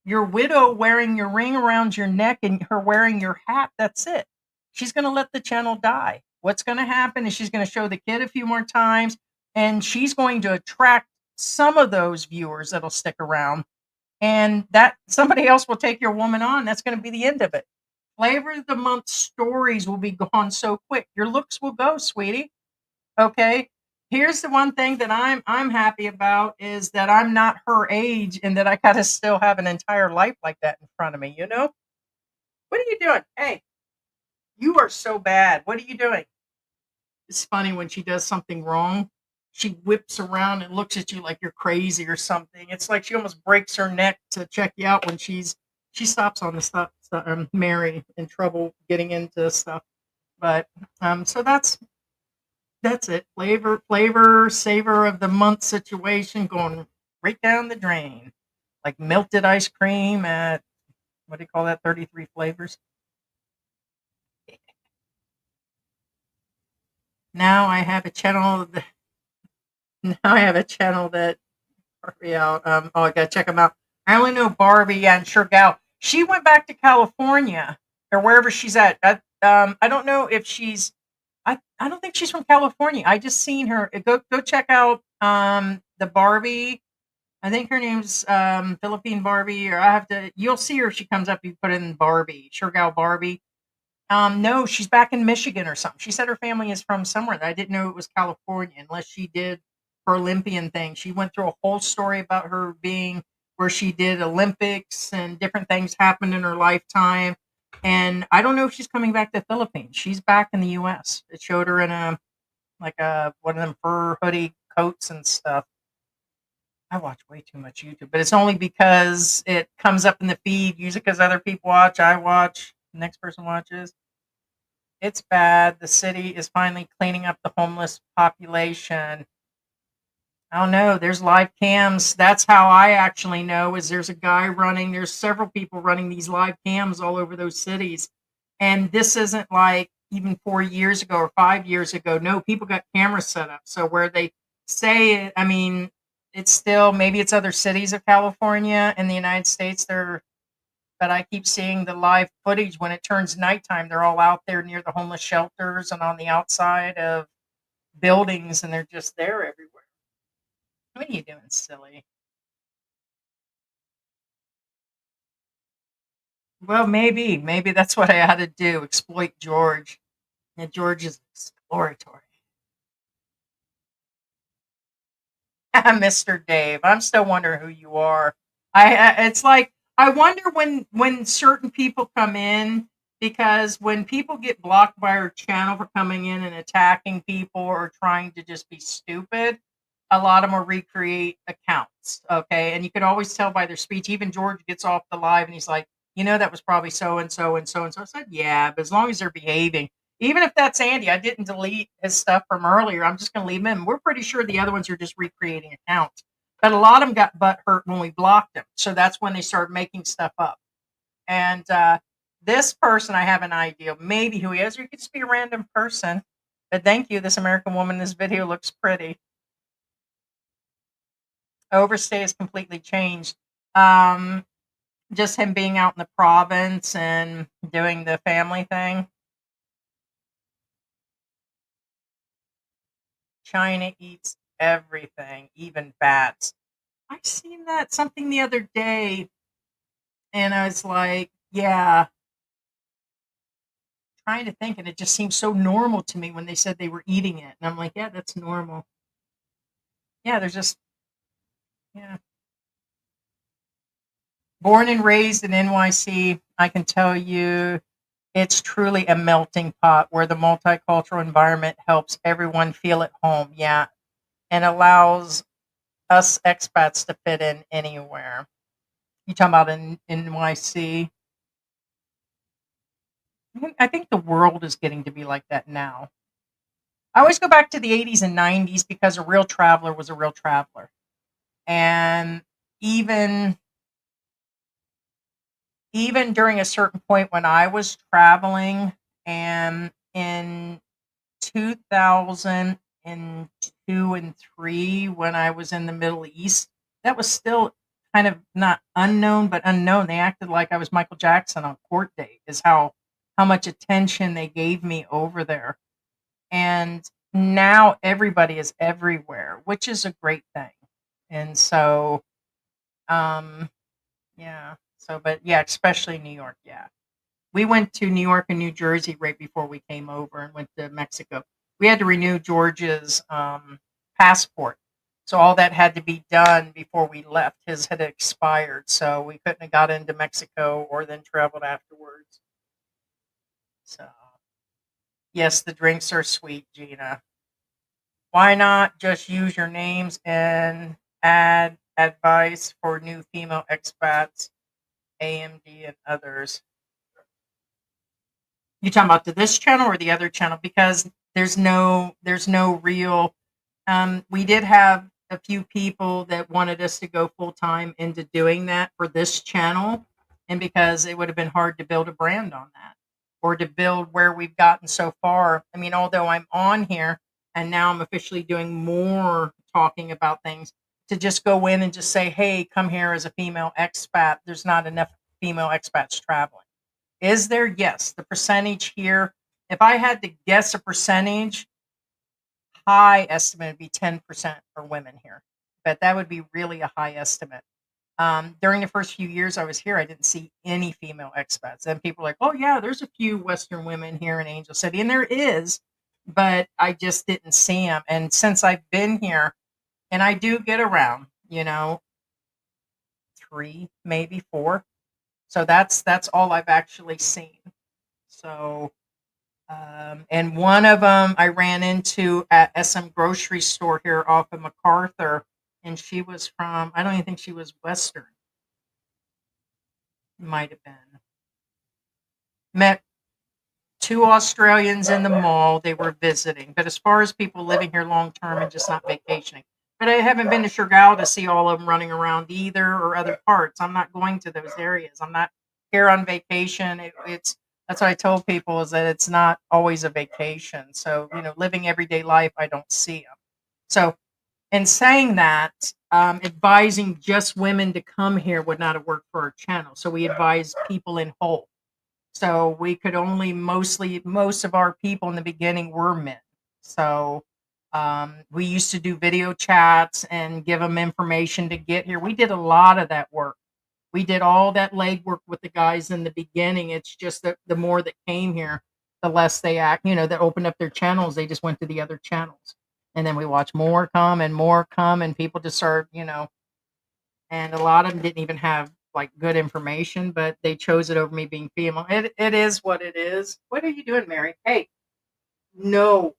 widow wearing your ring around your neck and her wearing your hat, that's it. She's going to let the channel die. What's going to happen is she's going to show the kid a few more times, and she's going to attract some of those viewers that'll stick around, and that somebody else will take your woman on. That's going to be the end of it. Flavor of the month stories will be gone so quick. Your looks will go, sweetie. Okay. Here's the one thing that I'm happy about is that I'm not her age and that I gotta still have an entire life like that in front of me, What are you doing? Hey, you are so bad. What are you doing? It's funny when she does something wrong, she whips around and looks at you like you're crazy or something. It's like she almost breaks her neck to check you out when she stops on the stuff Mary in trouble getting into stuff. But so that's it. Flavor, savor of the month situation going right down the drain. Like melted ice cream at what do you call that? 33 flavors. Now I have a channel. Now I have a channel that Barbie out. Oh, I gotta check them out. I only know Barbie and Sure Gal. She went back to California or wherever she's at. I don't know if she's. I don't think she's from California. I just seen her. Go check out the Barbie. I think her name's Philippine Barbie, or I have to. You'll see her if she comes up. You put in Barbie, Sure Gal Barbie. No, she's back in Michigan or something. She said her family is from somewhere that I didn't know it was California, unless she did her Olympian thing. She went through a whole story about her being where she did Olympics and different things happened in her lifetime. And I don't know if she's coming back to the Philippines. She's back in the US. It showed her in a like a one of them fur hoodie coats and stuff. I watch way too much YouTube, but it's only because it comes up in the feed. Usually because other people watch, I watch, the next person watches. It's bad. The city is finally cleaning up the homeless population. I don't know. There's live cams. That's how I actually know is there's a guy running. There's several people running these live cams all over those cities. And this isn't like even 4 years ago or 5 years ago. No, people got cameras set up. So where they say it, I mean, it's still maybe it's other cities of California and the United States. But I keep seeing the live footage when it turns nighttime. They're all out there near the homeless shelters and on the outside of buildings, and they're just there everywhere. What are you doing, silly? Well, maybe that's what I had to do. Exploit George. And George is exploratory. Mr. Dave. I'm still wondering who you are. It's like I wonder when certain people come in because when people get blocked by our channel for coming in and attacking people or trying to just be stupid, a lot of them will recreate accounts. Okay, and you can always tell by their speech. Even George gets off the live and he's like, that was probably so and so and so and so. I said, yeah, but as long as they're behaving. Even if that's Andy, I didn't delete his stuff from earlier. I'm just going to leave him in. We're pretty sure the other ones are just recreating accounts. But a lot of them got butt hurt when we blocked them. So that's when they started making stuff up. And this person, I have an idea, maybe who he is, or he could just be a random person. But thank you, this American woman. This video looks pretty. Overstay is completely changed. Just him being out in the province and doing the family thing. China eats everything, even bats. I seen that something the other day, and I was like, yeah, trying to think, and it just seemed so normal to me when they said they were eating it, and I'm like, yeah, that's normal. Yeah, there's just yeah. Born and raised in NYC, I can tell you, it's truly a melting pot where the multicultural environment helps everyone feel at home. Yeah, and allows us expats to fit in anywhere. You talking about in NYC? I think the world is getting to be like that now. I always go back to the 80s and 90s because a real traveler was a real traveler. And even even during a certain point when I was traveling and in 2002 and 3 when I was in the Middle East, that was still kind of not unknown but unknown. They acted like I was Michael Jackson on court date is how much attention they gave me over there. And now everybody is everywhere, which is a great thing. And so um yeah. So but yeah, especially New York, yeah. We went to New York and New Jersey right before we came over and went to Mexico. We had to renew George's passport. So all that had to be done before we left. His had expired, so we couldn't have got into Mexico or then traveled afterwards. So yes, the drinks are sweet, Gina. Why not just use your names and add advice for new female expats, AMD and others? You talking about to this channel or the other channel? Because there's no real. We did have a few people that wanted us to go full time into doing that for this channel, and because it would have been hard to build a brand on that or to build where we've gotten so far. I mean, although I'm on here and now I'm officially doing more talking about things, to just go in and just say, "Hey, come here as a female expat." There's not enough female expats traveling. Is there? Yes. The percentage here, if I had to guess a percentage, high estimate would be 10% for women here. But that would be really a high estimate. During the first few years I was here, I didn't see any female expats. And people are like, oh, yeah, there's a few Western women here in Angel City. And there is, but I just didn't see them. And since I've been here, and I do get around, three, maybe four. So that's all I've actually seen. So, and one of them I ran into at SM grocery store here off of MacArthur, and she was from, I don't even think she was Western. Might have been. Met two Australians in the mall. They were visiting. But as far as people living here long term and just not vacationing, but I haven't been to Siargao to see all of them running around either, or other parts. I'm not going to those areas. I'm not here on vacation. It's that's what I told people, is that it's not always a vacation. So living everyday life, I don't see them. So in saying that, advising just women to come here would not have worked for our channel. So we advise people in whole. So we could only most of our people in the beginning were men. So we used to do video chats and give them information to get here. We did a lot of that work. We did all that legwork with the guys in the beginning. It's just that the more that came here, the less they that opened up their channels. They just went to the other channels. And then we watched more come and people just started, and a lot of them didn't even have like good information, but they chose it over me being female. It is what it is. What are you doing, Mary? Hey, no,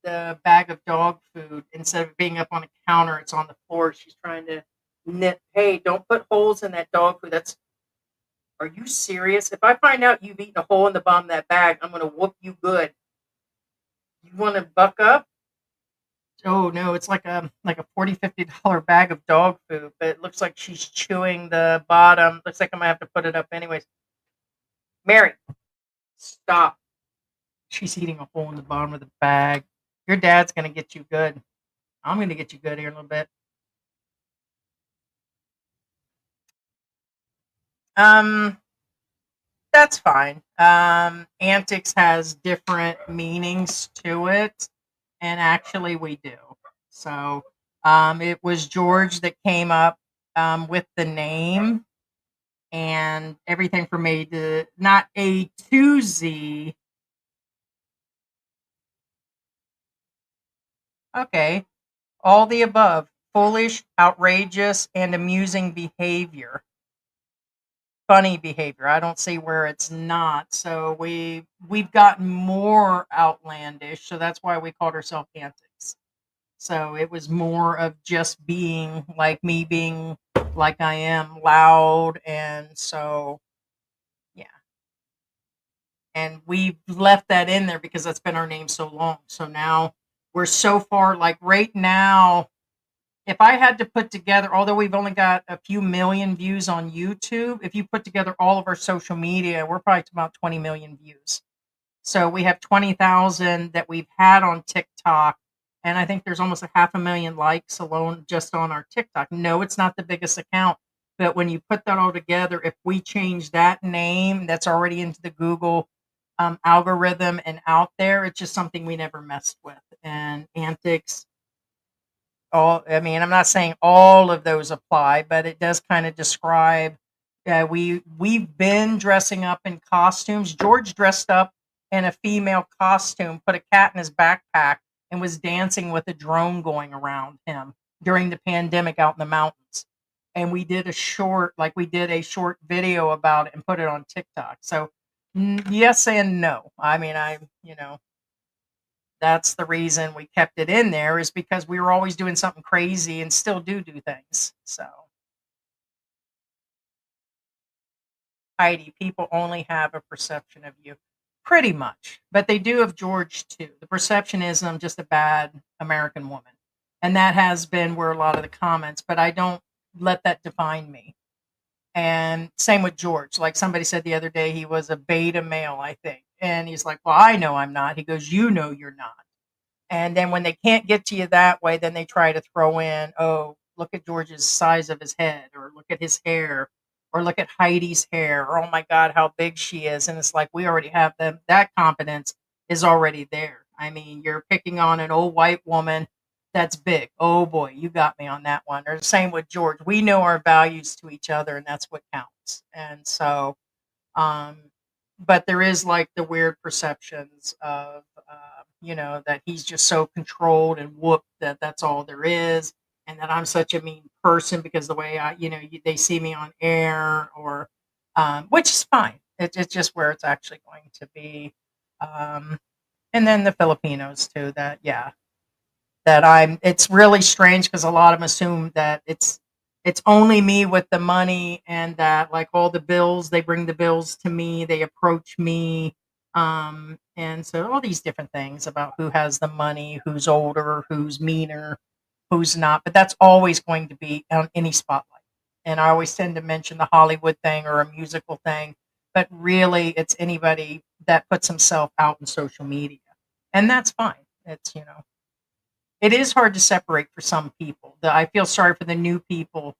the bag of dog food, instead of being up on the counter, it's on the floor. She's trying to knit. Hey, don't put holes in that dog food. Are you serious? If I find out you've eaten a hole in the bottom of that bag, I'm going to whoop you good. You want to buck up? Oh no, it's like a $40-$50 bag of dog food, but it looks like she's chewing the bottom. Looks like I might have to put it up anyways. Mary, stop. She's eating a hole in the bottom of the bag. Your dad's gonna get you good. I'm gonna get you good here in a little bit. Um, that's fine. Antics has different meanings to it, and actually we do. So, it was George that came up with the name and everything from A to not A to Z. Okay, all the above: foolish, outrageous, and amusing behavior. Funny behavior. I don't see where it's not. So we've gotten more outlandish. So that's why we called ourselves Antics. So it was more of just being like me, being like I am, loud, and so yeah. And we've left that in there because that's been our name so long. So now we're so far, like right now, if I had to put together, although we've only got a few million views on YouTube, if you put together all of our social media, we're probably to about 20 million views. So we have 20,000 that we've had on TikTok. And I think there's almost a 500,000 likes alone just on our TikTok. No, it's not the biggest account. But when you put that all together, if we change that name that's already into the Google algorithm and out there, it's just something we never messed with. And Antics, I'm not saying all of those apply, but it does kind of describe. We've been dressing up in costumes. George dressed up in a female costume, put a cat in his backpack, and was dancing with a drone going around him during the pandemic out in the mountains. And we did a short video about it and put it on TikTok. So yes and no. That's the reason we kept it in there, is because we were always doing something crazy and still do things. So, Heidi, people only have a perception of you. pretty much. But they do of George too. The perception is I'm just a bad American woman. And that has been where a lot of the comments, but I don't let that define me. And same with George. Like somebody said the other day, he was a beta male, I think. And he's like, well, I know I'm not. He goes, you know, you're not. And then when they can't get to you that way, then they try to throw in, oh, look at George's size of his head, or look at his hair, or look at Heidi's hair, or oh my God, how big she is. And it's like, we already have them. That confidence is already there. I mean, you're picking on an old white woman that's big. Oh boy, you got me on that one. Or the same with George. We know our values to each other, and that's what counts. And so, um, but there is like the weird perceptions of, that he's just so controlled and whooped that that's all there is, and that I'm such a mean person because the way they see me on air, or, which is fine. It's just where it's actually going to be. Um, and then the Filipinos too. It's really strange because a lot of them assume that it's only me with the money, and that like all the bills, they bring the bills to me, they approach me, and so all these different things about who has the money, who's older, who's meaner, who's not, but that's always going to be on any spotlight. And I always tend to mention the Hollywood thing or a musical thing, but really it's anybody that puts himself out in social media, and that's fine. It is hard to separate for some people. I feel sorry for the new people,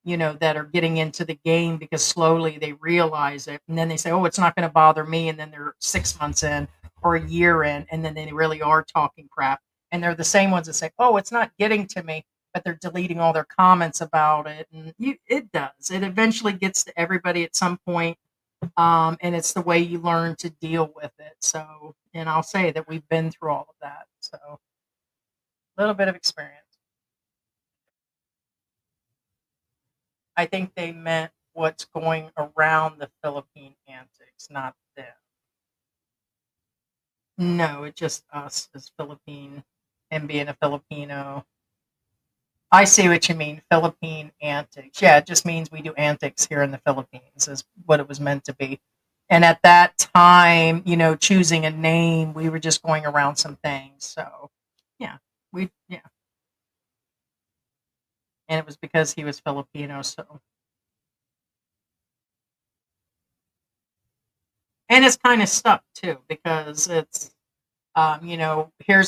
that are getting into the game because slowly they realize it, and then they say, "Oh, it's not going to bother me," and then they're 6 months in or a year in, and then they really are talking crap, and they're the same ones that say, "Oh, it's not getting to me," but they're deleting all their comments about it, and it does. It eventually gets to everybody at some point, and it's the way you learn to deal with it. So, and I'll say that we've been through all of that, so a little bit of experience. I think they meant what's going around the Philippine antics, not them. No, it's just us as Philippine and being a Filipino. I see what you mean, Philippine antics. Yeah, it just means we do antics here in the Philippines, is what it was meant to be. And at that time, choosing a name, we were just going around some things. So, yeah. And it was because he was Filipino. So, and it's kind of stuck too because here's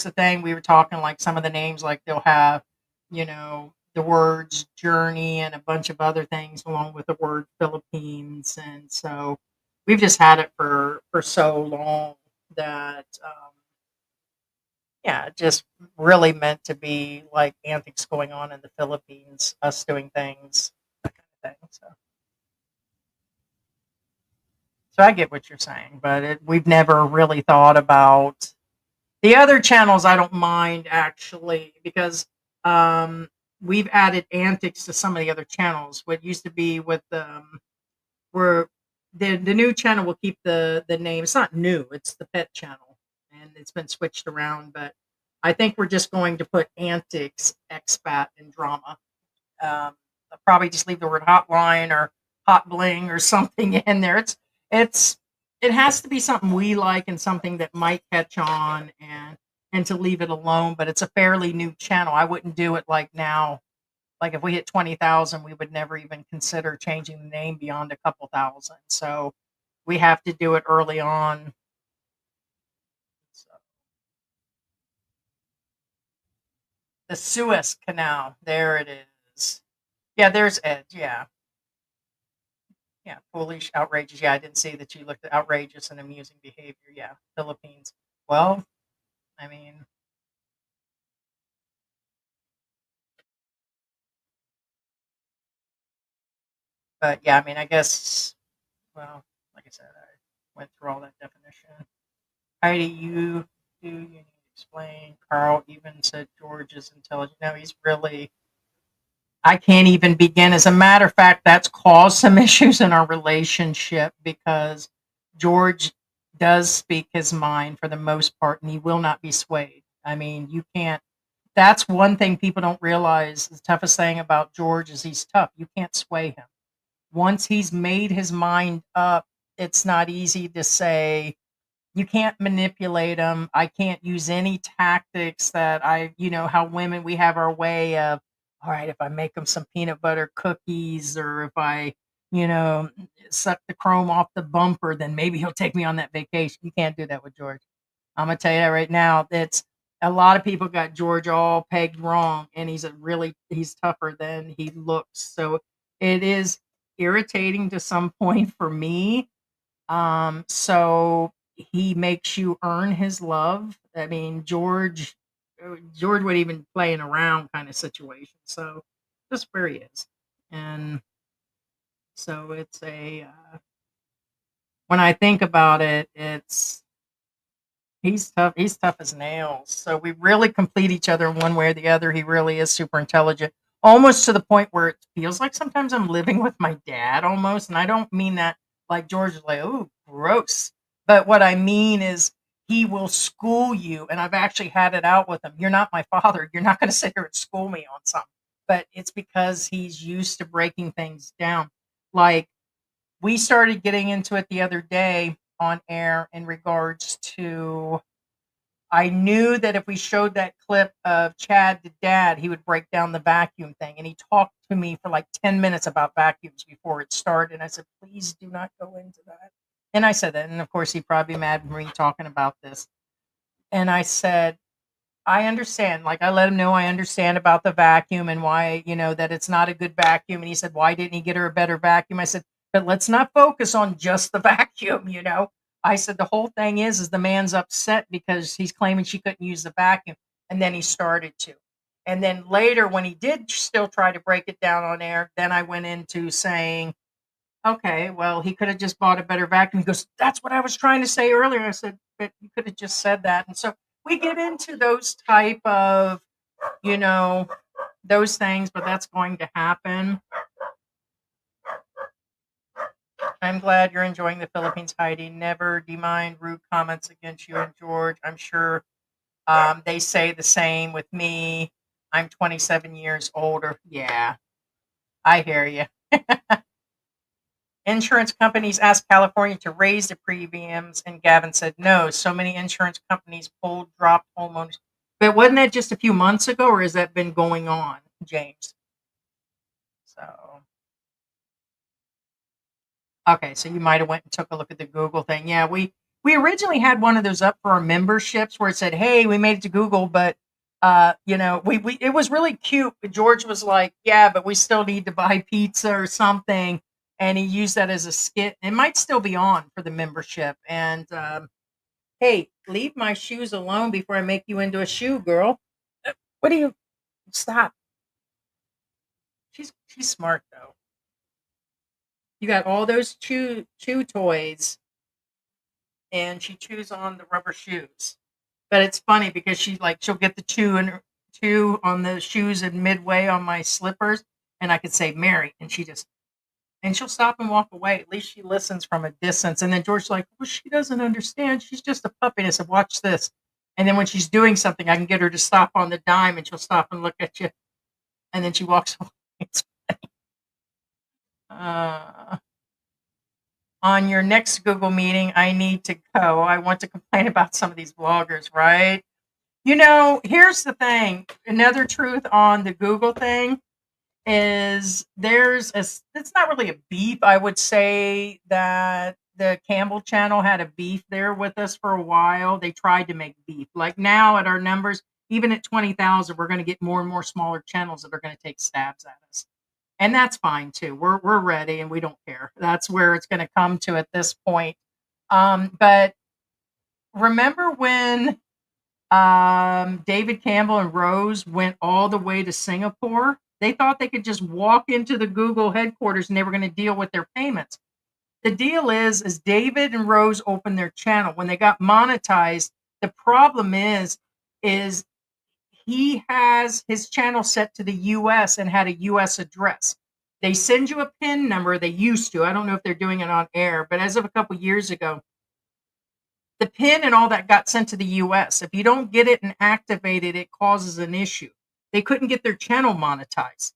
the thing. We were talking like some of the names, like they'll have, the words journey and a bunch of other things along with the word Philippines. And so we've just had it for so long that, yeah, it just really meant to be like antics going on in the Philippines, us doing things, that kind of thing. So I get what you're saying, but we've never really thought about the other channels. I don't mind actually because, um, we've added antics to some of the other channels. What used to be with where the new channel will keep the name. It's not new. It's the pet channel, and it's been switched around. But I think we're just going to put antics, expat, and drama. I'll probably just leave the word hotline or hot bling or something in there. It's it has to be something we like and something that might catch on, and to leave it alone. But it's a fairly new channel. I wouldn't do it like now. Like if we hit 20,000, we would never even consider changing the name beyond a couple thousand. So we have to do it early on. So, the Suez Canal, there it is. Yeah, there's Edge. Yeah. Yeah, foolish, outrageous. Yeah, I didn't see that you looked at outrageous and amusing behavior. Yeah, Philippines. Well, I mean, but yeah, I mean, I guess, well, like I said, I went through all that definition. Heidi, you need to explain. Carl even said George is intelligent. No, he's really, I can't even begin. As a matter of fact, that's caused some issues in our relationship because George does speak his mind for the most part, and he will not be swayed. I mean, you can't. That's one thing people don't realize. The toughest thing about George is he's tough. You can't sway him. Once he's made his mind up, it's not easy to say, You can't manipulate them. I can't use any tactics that how women, we have our way of, all right, if I make them some peanut butter cookies, or if I, you know, suck the chrome off the bumper, then maybe he'll take me on that vacation. You can't do that with George. I'm gonna tell you that right now. That's a lot of people got George all pegged wrong, and he's tougher than he looks. So it is irritating to some point for me. So he makes you earn his love. I mean, George would even play an around kind of situation. So just where he is, and so it's a when I think about it, it's he's tough. He's tough as nails. So we really complete each other in one way or the other. He really is super intelligent, almost to the point where it feels like sometimes I'm living with my dad almost. And I don't mean that like George is like, oh, gross. But what I mean is he will school you. And I've actually had it out with him. You're not my father. You're not going to sit here and school me on something. But it's because he's used to breaking things down. Like, we started getting into it the other day on air in regards to, I knew that if we showed that clip of Chad to Dad, he would break down the vacuum thing. And he talked to me for like 10 minutes about vacuums before it started. And I said, please do not go into that. And I said that. And of course, he'd probably be mad at me talking about this. And I said, I understand. Like, I let him know I understand about the vacuum and why, that it's not a good vacuum. And he said, why didn't he get her a better vacuum? I said, but let's not focus on just the vacuum. I said, the whole thing is the man's upset because he's claiming she couldn't use the vacuum. And then he started to. And then later, when he did still try to break it down on air, then I went into saying, okay, well, he could have just bought a better vacuum. He goes, that's what I was trying to say earlier. I said, but you could have just said that. And so we get into those type of, those things, but that's going to happen. I'm glad you're enjoying the Philippines, Heidi. Never mind rude comments against you and George. I'm sure they say the same with me. I'm 27 years older. Yeah, I hear you. Insurance companies asked California to raise the premiums, and Gavin said no. So many insurance companies dropped homeowners. But wasn't that just a few months ago, or has that been going on, James? So, okay, so you might have went and took a look at the Google thing. Yeah, we originally had one of those up for our memberships where it said, "Hey, we made it to Google, but we it was really cute." But George was like, "Yeah, but we still need to buy pizza or something." And he used that as a skit. It might still be on for the membership. And hey, leave my shoes alone before I make you into a shoe girl. What do you stop? She's smart though. You got all those chew toys, and she chews on the rubber shoes. But it's funny because she'll get the chew on the shoes and midway on my slippers, and I could say Mary, and she'll stop and walk away. At least she listens from a distance. And then George's like, well, she doesn't understand. She's just a puppy. And I said, watch this. And then when she's doing something, I can get her to stop on the dime, and she'll stop and look at you. And then she walks away. It's funny. On your next Google meeting, I need to go. I want to complain about some of these bloggers, right? Here's the thing. Another truth on the Google thing is it's not really a beef. I would say that the Campbell channel had a beef there with us for a while. They tried to make beef. Like now at our numbers, even at 20,000, we're going to get more and more smaller channels that are going to take stabs at us. And that's fine too. We're ready and we don't care. That's where it's going to come to at this point. But remember when David Campbell and Rose went all the way to Singapore? They thought they could just walk into the Google headquarters and they were going to deal with their payments. The deal is David and Rose opened their channel. When they got monetized, the problem is he has his channel set to the US and had a US address. They send you a PIN number. They used to. I don't know if they're doing it on air, but as of a couple years ago, the PIN and all that got sent to the US. If you don't get it and activate it, it causes an issue. They couldn't get their channel monetized.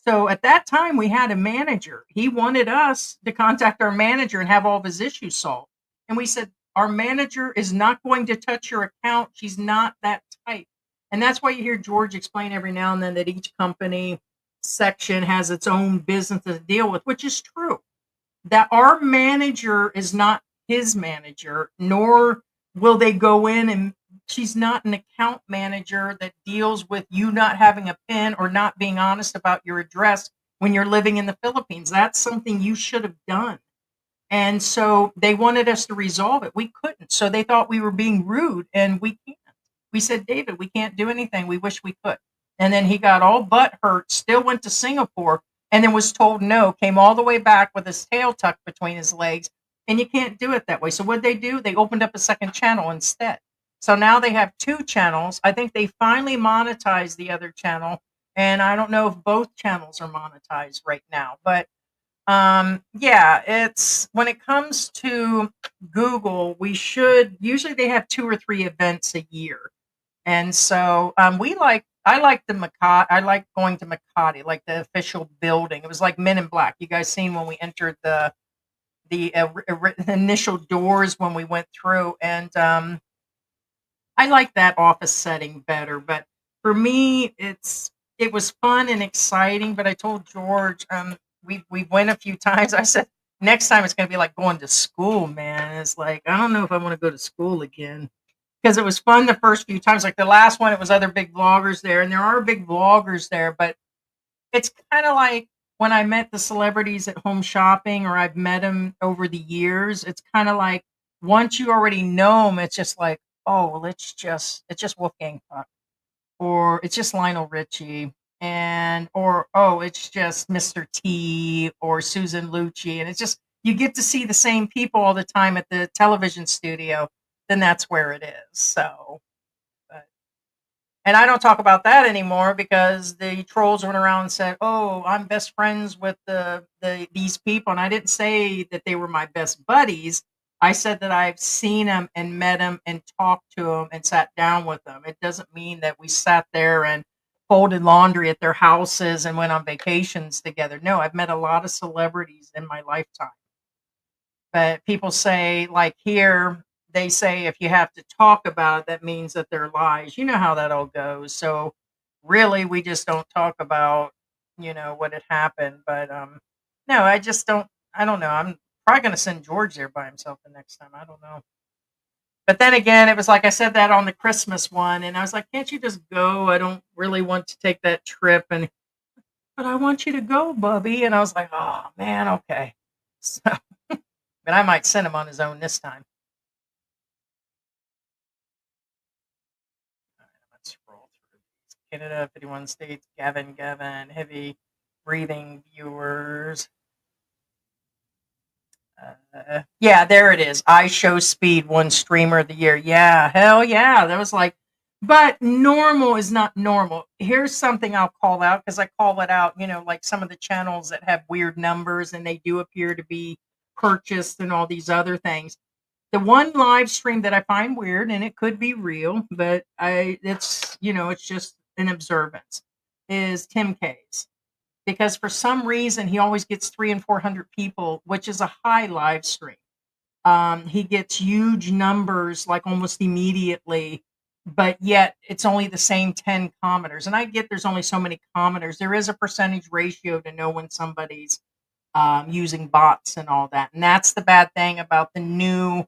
So at that time, we had a manager. He wanted us to contact our manager and have all of his issues solved. And we said, our manager is not going to touch your account. She's not that type. And that's why you hear George explain every now and then that each company section has its own business to deal with, which is true. That our manager is not his manager, nor will they go in, and she's not an account manager that deals with you not having a PIN or not being honest about your address when you're living in the Philippines. That's something you should have done. And so they wanted us to resolve it. We couldn't. So they thought we were being rude, and we can't. We said, David, we can't do anything. We wish we could. And then he got all butt hurt, still went to Singapore, and then was told no, came all the way back with his tail tucked between his legs. And you can't do it that way. So what they do? They opened up a second channel instead. So now they have two channels. I think they finally monetized the other channel. And I don't know if both channels are monetized right now. But yeah, it's when it comes to Google, we should usually they have 2 or 3 events a year. And so I like the Makati. I like going to Makati, like the official building. It was like Men in Black. You guys seen when we entered the initial doors when we went through, and I like that office setting better. But for me, it was fun and exciting. But I told George, we went a few times. I said next time it's going to be like going to school, man. It's like I don't know if I want to go to school again because it was fun the first few times. Like the last one, it was other big vloggers there, and there are big vloggers there, but it's kind of like when I met the celebrities at home shopping, or I've met them over the years. It's kind of like once you already know them, it's just like, oh, well, it's just Wolfgang Puck, or it's just Lionel Richie, and or oh, it's just Mr. T or Susan Lucci, and it's just you get to see the same people all the time at the television studio. Then that's where it is. So, but and I don't talk about that anymore because the trolls went around and said, "Oh, I'm best friends with these people," and I didn't say that they were my best buddies. I said that I've seen them and met them and talked to them and sat down with them. It doesn't mean that we sat there and folded laundry at their houses and went on vacations together. No, I've met a lot of celebrities in my lifetime. But people say, like here, they say if you have to talk about it, that means that they're lies. You know how that all goes. So really, we just don't talk about, what had happened. But no, I just don't. I don't know. I'm probably going to send George there by himself the next time. I don't know. But then again, it was like I said that on the Christmas one, and I was like, can't you just go? I don't really want to take that trip, and but I want you to go, Bubby. And I was like, oh man, okay. So, but I might send him on his own this time. Let's scroll through these. Canada, 51 states, Gavin, heavy breathing viewers. Yeah, there it is. I Show Speed won Streamer of the Year. Yeah, hell yeah. That was like, but normal is not normal. Here's something I'll call out because I call it out, like some of the channels that have weird numbers and they do appear to be purchased and all these other things. The one live stream that I find weird, and it could be real, but it's just an observance, is Tim K's. Because for some reason he always gets 300 and 400 people, which is a high live stream. He gets huge numbers like almost immediately, but yet it's only the same 10 commenters. And I get there's only so many commenters. There is a percentage ratio to know when somebody's using bots and all that. And that's the bad thing about the new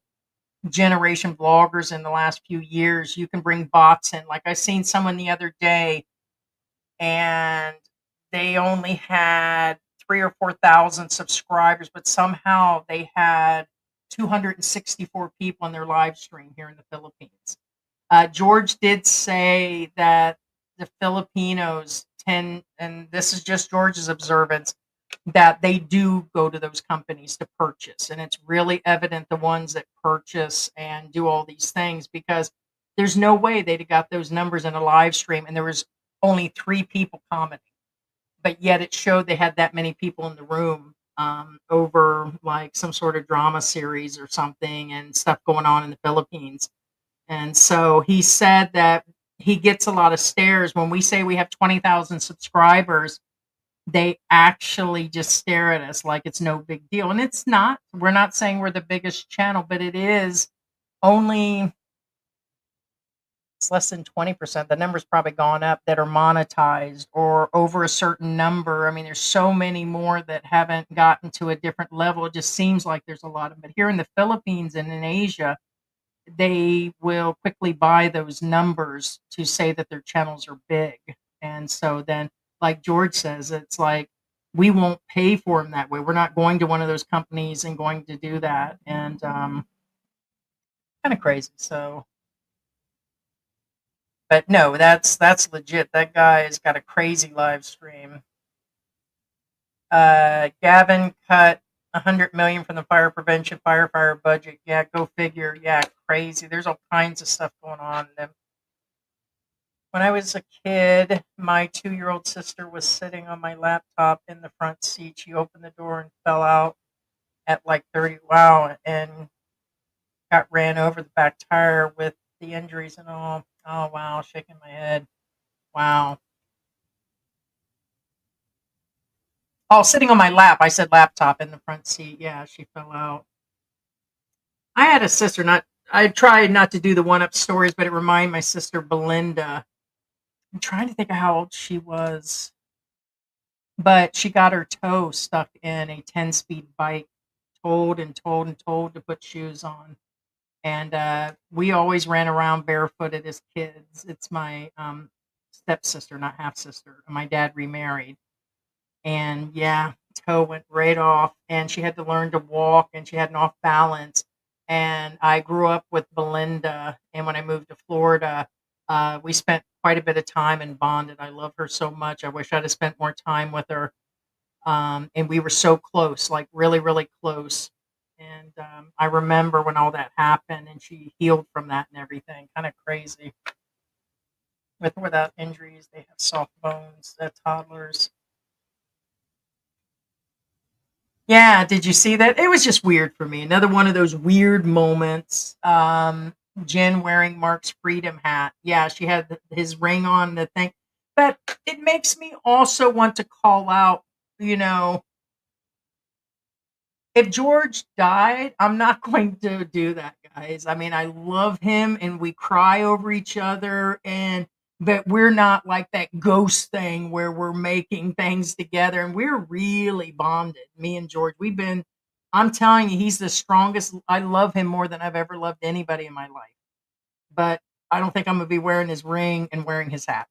generation bloggers in the last few years. You can bring bots in. Like I seen someone the other day, and they only had 3 or 4 thousand subscribers, but somehow they had 264 people in their live stream here in the Philippines. George did say that the Filipinos tend, and this is just George's observance, that they do go to those companies to purchase. And it's really evident the ones that purchase and do all these things, because there's no way they'd have got those numbers in a live stream and there was only 3 people commenting. But yet it showed they had that many people in the room over like some sort of drama series or something and stuff going on in the Philippines. And so he said that he gets a lot of stares when we say we have 20,000 subscribers. They actually just stare at us like it's no big deal. And it's not. We're not saying we're the biggest channel, but it is only it's less than 20%. The number's probably gone up that are monetized or over a certain number. I mean, there's so many more that haven't gotten to a different level. It just seems like there's a lot of, but here in the Philippines and in Asia, they will quickly buy those numbers to say that their channels are big. And so then, like George says, it's like, we won't pay for them that way. We're not going to one of those companies and going to do that. And kind of crazy. So, but no, that's legit. That guy's got a crazy live stream. Gavin cut 100 million from the fire prevention firefighter budget. Yeah, go figure. Yeah, crazy. There's all kinds of stuff going on. When I was a kid, my 2-year-old sister was sitting on my laptop in the front seat. She opened the door and fell out at like 30. Wow, and got ran over the back tire with the injuries and all. Oh wow, shaking my head. Wow. Oh, sitting on my lap. I said laptop in the front seat. Yeah, she fell out. I had a sister, not I tried not to do the one up stories, but it reminded my sister Belinda. I'm trying to think of how old she was, but she got her toe stuck in a 10-speed bike, told and told and told to put shoes on. And we always ran around barefooted as kids. It's my stepsister, not half sister. My dad remarried. And yeah, toe went right off, and she had to learn to walk, and she had an off balance. And I grew up with Belinda, and when I moved to Florida, we spent quite a bit of time and bonded. I love her so much. I wish I'd have spent more time with her. And we were so close, like really, really close. And I remember when all that happened, and she healed from that and everything. Kind of crazy. With or without injuries, they have soft bones. Toddlers. Yeah, did you see that? It was just weird for me. Another one of those weird moments. Jen wearing Mark's freedom hat. Yeah, she had his ring on the thing. But it makes me also want to call out, you know, if George died, I'm not going to do that, guys. I mean, I love him and we cry over each other, and but we're not like that ghost thing where we're making things together, and we're really bonded. Me and George, we've been I'm telling you, he's the strongest. I love him more than I've ever loved anybody in my life. But I don't think I'm going to be wearing his ring and wearing his hat.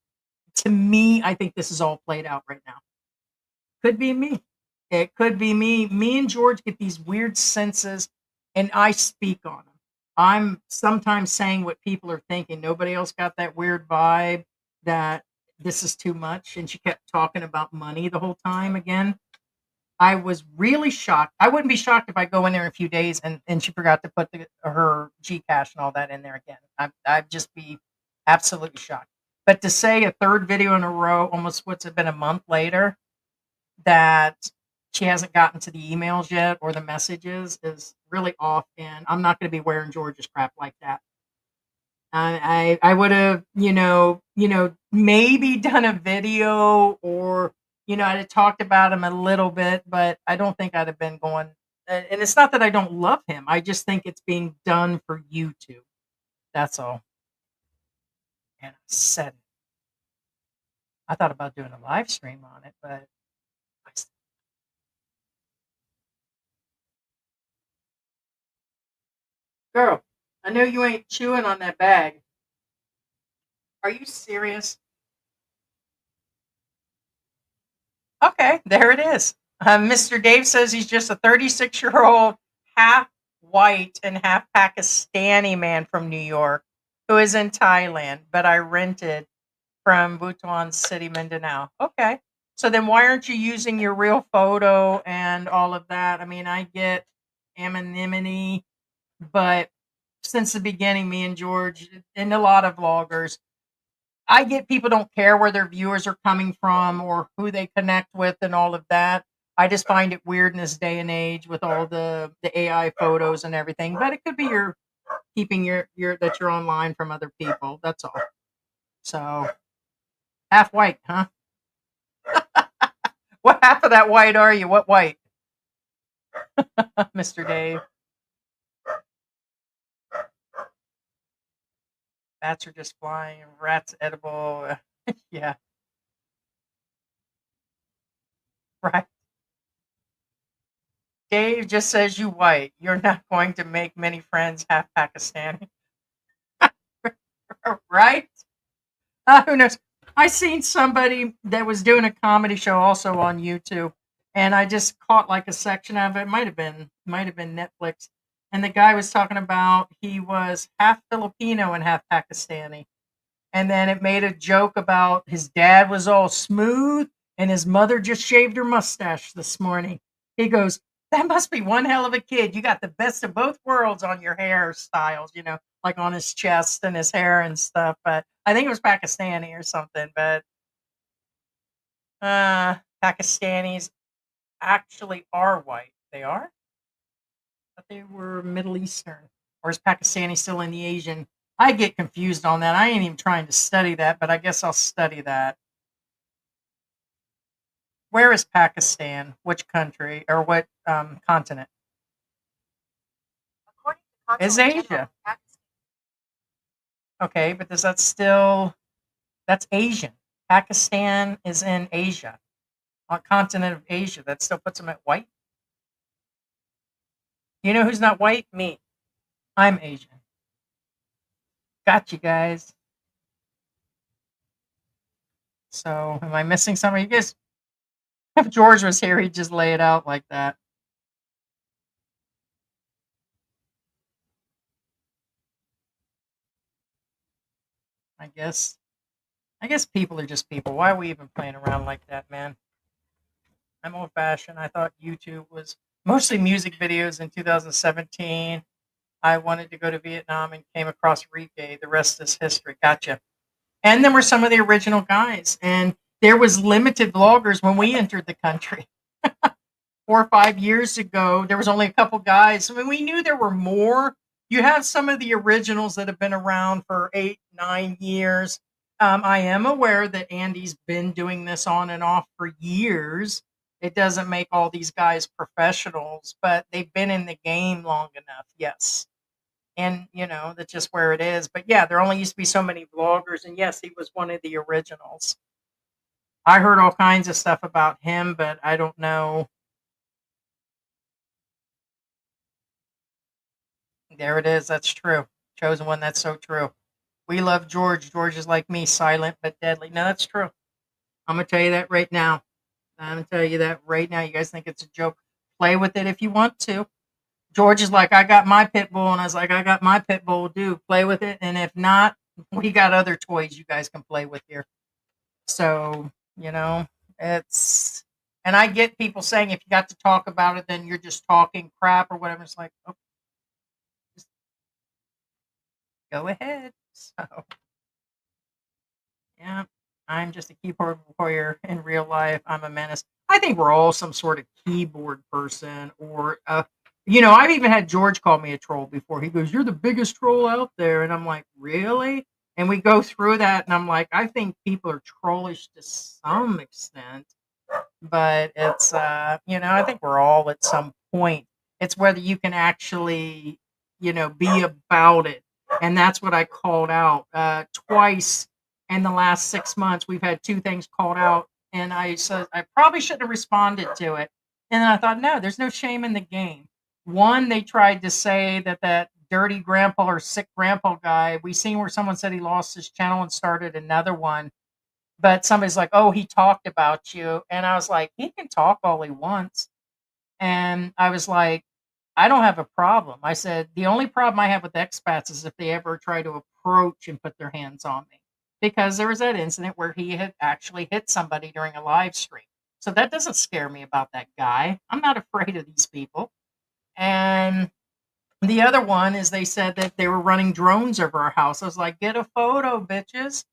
To me, I think this is all played out right now. Could be me. It could be me. Me and George get these weird senses, and I speak on them. I'm sometimes saying what people are thinking. Nobody else got that weird vibe that this is too much. And she kept talking about money the whole time again. I was really shocked. I wouldn't be shocked if I go in there in a few days and she forgot to put her Gcash and all that in there again. I'd just be absolutely shocked. But to say a third video in a row, almost what's it been a month later, that she hasn't gotten to the emails yet or the messages is really off. And I'm not going to be wearing George's crap like that. I would have, maybe done a video, or, I'd have talked about him a little bit, but I don't think I'd have been going. And it's not that I don't love him. I just think it's being done for YouTube. That's all. And I said it. I thought about doing a live stream on it, but girl, I know you ain't chewing on that bag. Are you serious? Okay, there it is. Mr. Dave says he's just a 36-year-old, half white and half Pakistani man from New York who is in Thailand, but I rented from Butuan City, Mindanao. Okay. So then why aren't you using your real photo and all of that? I mean, I get anonymity, but since the beginning, me and George and a lot of vloggers, I get people don't care where their viewers are coming from or who they connect with and all of that. I just find it weird in this day and age with all the AI photos and everything. But it could be you're keeping your that you're online from other people. That's all. So half white, huh? What half of that white are you? What white, Mr. Dave? Bats are just flying. Rats edible. Yeah, right. Dave just says you white. You're not going to make many friends half Pakistani. Right? Who knows? I seen somebody that was doing a comedy show also on YouTube, and I just caught like a section of it. Might have been Netflix, and the guy was talking about he was half Filipino and half Pakistani, and then it made a joke about his dad was all smooth and his mother just shaved her mustache this morning. He goes, "That must be one hell of a kid. You got the best of both worlds on your hairstyles, like on his chest and his hair and stuff." But I think it was Pakistani or something. But Pakistanis actually are white. They are? But they were Middle Eastern. Or is Pakistani still in the Asian? I get confused on that. I ain't even trying to study that, but I guess I'll study that. Where is Pakistan? Which country or what continent? Is Asia. Okay, but that's Asian. Pakistan is in Asia, on continent of Asia. That still puts them at white. You know who's not white? Me. I'm Asian. Got you guys. So am I missing something? You guys, if George was here, he'd just lay it out like that. I guess. I guess people are just people. Why are we even playing around like that, man? I'm old fashioned. I thought YouTube was mostly music videos in 2017. I wanted to go to Vietnam and came across Rike. The rest is history. Gotcha. And then were some of the original guys. And there was limited vloggers when we entered the country. 4 or 5 years ago, there was only a couple guys. I mean, we knew there were more. You have some of the originals that have been around for 8, 9 years. I am aware that Andy's been doing this on and off for years. It doesn't make all these guys professionals, but they've been in the game long enough. Yes. And, that's just where it is. But yeah, there only used to be so many vloggers. And yes, he was one of the originals. I heard all kinds of stuff about him, but I don't know. There it is. That's true. Chosen one. That's so true. We love George. George is like me, silent but deadly. No, that's true. I'm going to tell you that right now. I'm going to tell you that right now. You guys think it's a joke. Play with it if you want to. George is like, I got my pit bull. And I was like, I got my pit bull, do play with it. And if not, we got other toys you guys can play with here. So, it's, and I get people saying if you got to talk about it, then you're just talking crap or whatever. It's like, oh, just go ahead. So, yeah, I'm just a keyboard warrior in real life. I'm a menace. I think we're all some sort of keyboard person, or I've even had George call me a troll before. He goes, "You're the biggest troll out there," and I'm like, "Really?" And we go through that, and I'm like, I think people are trollish to some extent, but it's I think we're all at some point. It's whether you can actually be about it, and that's what I called out twice in the last 6 months. We've had two things called out, and I said I probably shouldn't have responded to it, and then I thought, no, there's no shame in the game. One, they tried to say that dirty grandpa or sick grandpa guy, we seen where someone said he lost his channel and started another one, but somebody's like, "Oh, he talked about you." And I was like, "He can talk all he wants." And I was like, "I don't have a problem." I said, "The only problem I have with expats is if they ever try to approach and put their hands on me." Because there was that incident where he had actually hit somebody during a live stream. So that doesn't scare me about that guy. I'm not afraid of these people. And the other one is they said that they were running drones over our house. I was like, "Get a photo, bitches."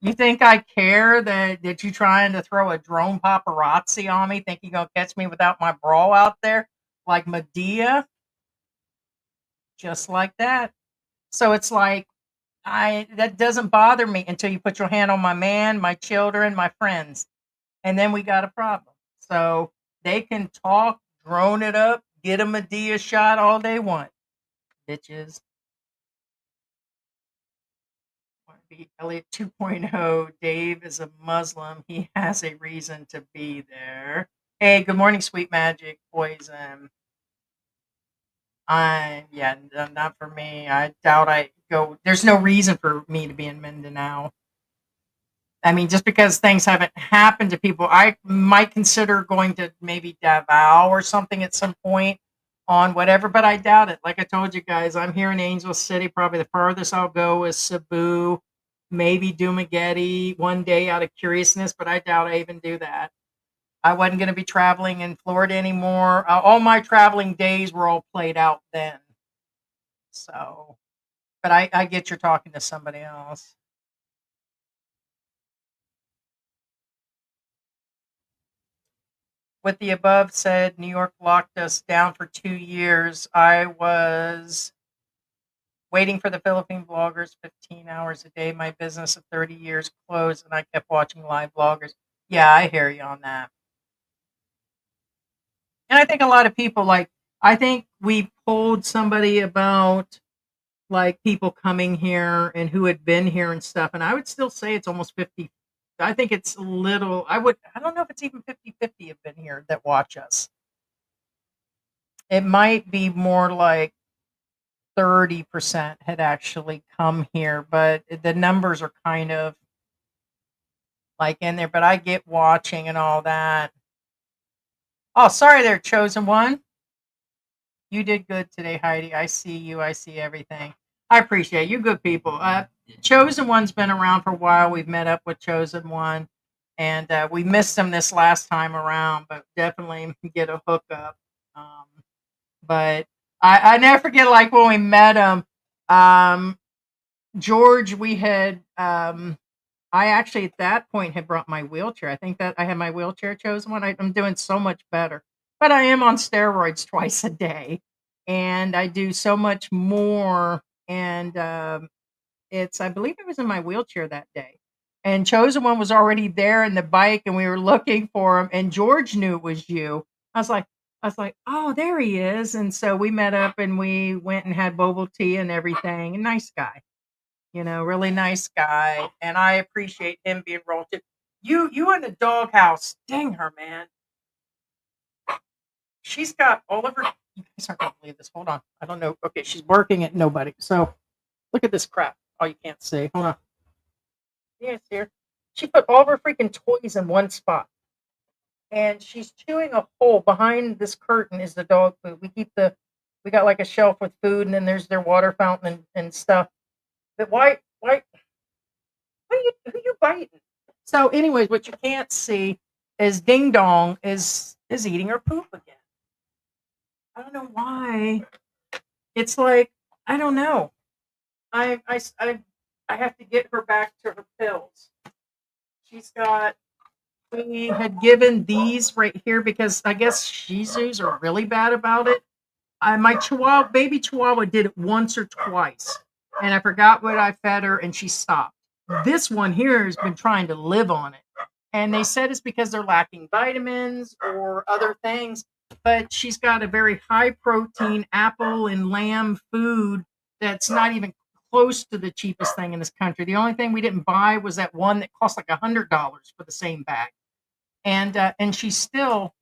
You think I care that you trying to throw a drone paparazzi on me? Think you gonna catch me without my bra out there like Medea? Just like that. So it's like I that doesn't bother me until you put your hand on my man, my children, my friends, and then we got a problem. So they can talk, drone it up, get a Medea shot all they want, bitches. be Elliot 2.0. Dave is a Muslim. He has a reason to be there. Hey, good morning, Sweet Magic Poison. Yeah, not for me. I doubt I go. There's no reason for me to be in Mindanao. I mean, just because things haven't happened to people, I might consider going to maybe Davao or something at some point on whatever, but I doubt it. Like I told you guys, I'm here in Angel City. Probably the farthest I'll go is Cebu, maybe Dumaguete one day out of curiousness, but I doubt I even do that. I wasn't going to be traveling in Florida anymore. All my traveling days were all played out then. So, but I get you're talking to somebody else. With the above said, New York locked us down for 2 years. I was waiting for the Philippine bloggers 15 hours a day. My business of 30 years closed, and I kept watching live bloggers. Yeah, I hear you on that. And I think a lot of people I think we polled somebody about like people coming here and who had been here and stuff. And I would still say it's almost 50. I think it's a little, I don't know if it's even 50-50 have been here that watch us. It might be more like 30% had actually come here, but the numbers are kind of like in there. But I get watching and all that. Oh, sorry there, chosen one. You did good today, Heidi. I see you. I see everything. I appreciate you, good people. Chosen One's been around for a while. We've met up with Chosen One, and we missed him this last time around, but definitely get a hookup. But I never forget, like when we met him, George. We had I actually at that point had brought my wheelchair. I think that I had my wheelchair Chosen One. I'm doing so much better, but I am on steroids twice a day, and I do so much more. And I believe I was in my wheelchair that day, and Chosen One was already there in the bike, and we were looking for him. And George knew it was you. I was like, oh, there he is. And so we met up, and we went and had boba tea and everything. A nice guy, really nice guy, and I appreciate him being rolled too. You in the doghouse, dang her, man. She's got all of her. You guys aren't gonna believe this. Hold on, I don't know. Okay, she's barking at nobody. So look at this crap. Oh, you can't see. Hold on. Yes, here. She put all of her freaking toys in one spot, and she's chewing a hole behind this curtain. Is the dog food? We got like a shelf with food, and then there's their water fountain and stuff. But why? Who you biting? So, anyways, what you can't see is Ding Dong is eating her poop again. I don't know why. It's like I don't know. I have to get her back to her pills. She's got. We had given these right here because I guess Shih Tzus are really bad about it. My Chihuahua, baby Chihuahua, did it once or twice, and I forgot what I fed her, and she stopped. This one here has been trying to live on it. And they said it's because they're lacking vitamins or other things. But she's got a very high protein apple and lamb food that's not even close to the cheapest thing in this country. The only thing we didn't buy was that one that cost like $100 for the same bag. And she still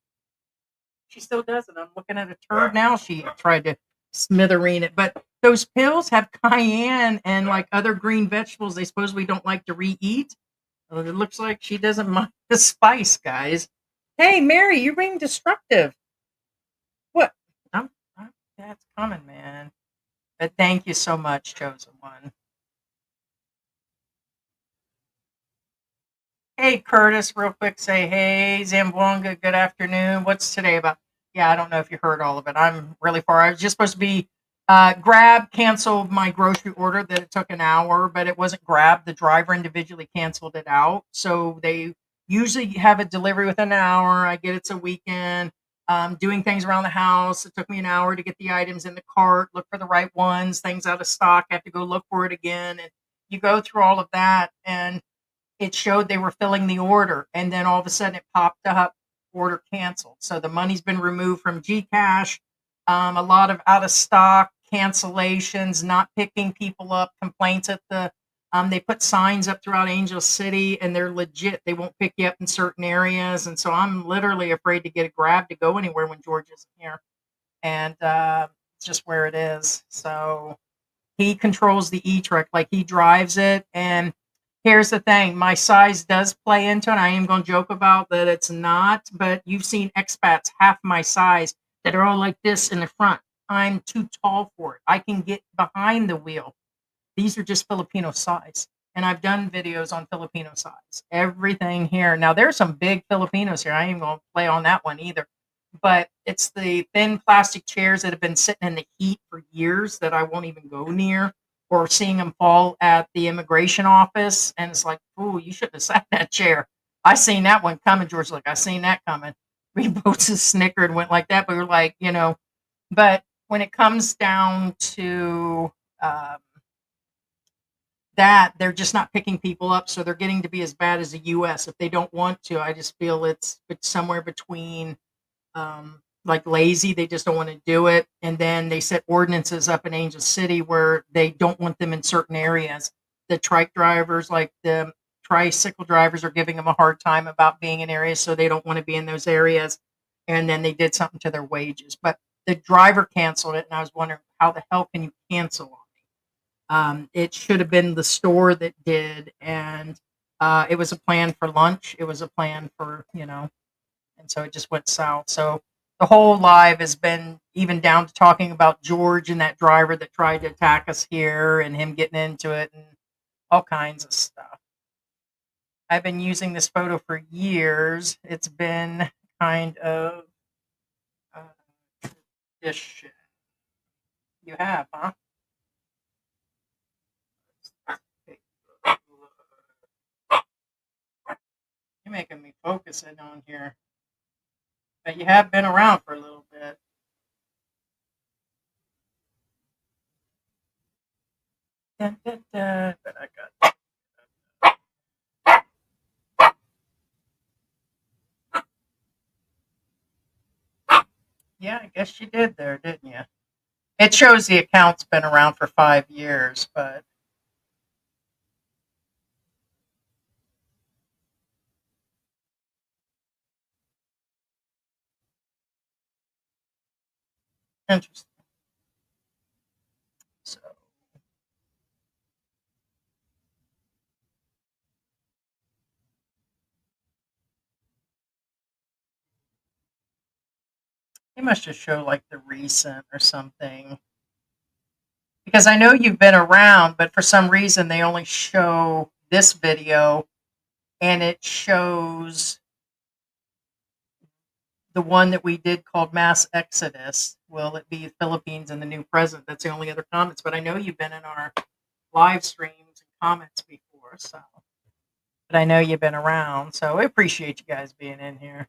does it. I'm looking at a turd now. She tried to smithereen it, but those pills have cayenne and like other green vegetables they supposedly don't like to re-eat. Well, it looks like she doesn't mind the spice, guys. Hey, Mary, you're being destructive. What? That's coming, man. But thank you so much, Chosen One. Hey, Curtis, real quick, say hey, Zamboanga, good afternoon. What's today about? Yeah, I don't know if you heard all of it. I'm really far. I was just supposed to be canceled my grocery order that it took an hour, but it wasn't Grab. The driver individually canceled it out. So they usually have a delivery within an hour. I get it's a weekend. Doing things around the house. It took me an hour to get the items in the cart, look for the right ones, things out of stock, have to go look for it again. And you go through all of that, and it showed they were filling the order, and then all of a sudden it popped up, order canceled. So the money's been removed from Gcash. A lot of out of stock cancellations, not picking people up, complaints at the They put signs up throughout Angel City, and they're legit. They won't pick you up in certain areas, and so I'm literally afraid to get a grab to go anywhere when George isn't here, and it's just where it is. So he controls the e-truck, like he drives it. And here's the thing, my size does play into it. I am going to joke about that it's not, but you've seen expats half my size that are all like this in the front. I'm too tall for it. I can get behind the wheel. These are just Filipino size. And I've done videos on Filipino size. Everything here. Now there's some big Filipinos here. I ain't gonna play on that one either. But it's the thin plastic chairs that have been sitting in the heat for years that I won't even go near, or seeing them fall at the immigration office. And it's like, oh, you shouldn't have sat in that chair. I seen that one coming, George. Like, I seen that coming. We both just snickered and went like that. But we're like, but when it comes down to that, they're just not picking people up, so they're getting to be as bad as the US if they don't want to. I just feel it's somewhere between like lazy, they just don't want to do it, and then they set ordinances up in Angel City where they don't want them in certain areas. The trike drivers, like the tricycle drivers, are giving them a hard time about being in areas, so they don't want to be in those areas. And then they did something to their wages, but the driver canceled it, and I was wondering, how the hell can you cancel on me? It should have been the store that did, and it was a plan for lunch. It was a plan for, and so it just went south. So the whole live has been even down to talking about George and that driver that tried to attack us here, and him getting into it and all kinds of stuff. I've been using this photo for years. It's been kind of tradition. You have, huh? You're making me focus in on here. But you have been around for a little bit. Dun, dun, dun. But I got. Yeah, I guess you did there, didn't you? It shows the account's been around for 5 years, but interesting. So they must just show like the recent or something. Because I know you've been around, but for some reason they only show this video, and it shows the one that we did called Mass Exodus. Will it be Philippines and the new president? That's the only other comments. But I know you've been in our live streams and comments before, so. But I know you've been around, so I appreciate you guys being in here.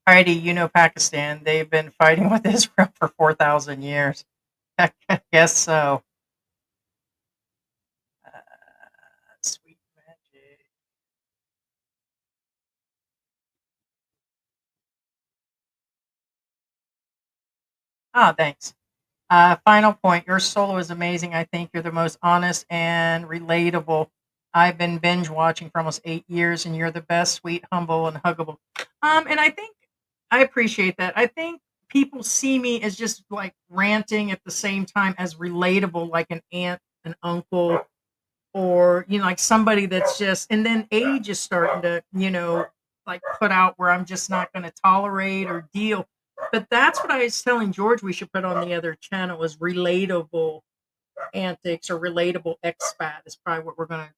Heidi, Pakistan, they've been fighting with Israel for 4,000 years. I guess so. Sweet magic. Ah, thanks. Final point. Your solo is amazing. I think you're the most honest and relatable. I've been binge watching for almost 8 years, and you're the best, sweet, humble, and huggable. And I think I appreciate that. I think people see me as just like ranting at the same time as relatable, like an aunt, an uncle, or like somebody that's just. And then age is starting to like put out where I'm just not going to tolerate or deal. But that's what I was telling George we should put on the other channel, is relatable antics, or relatable expat is probably what we're gonna,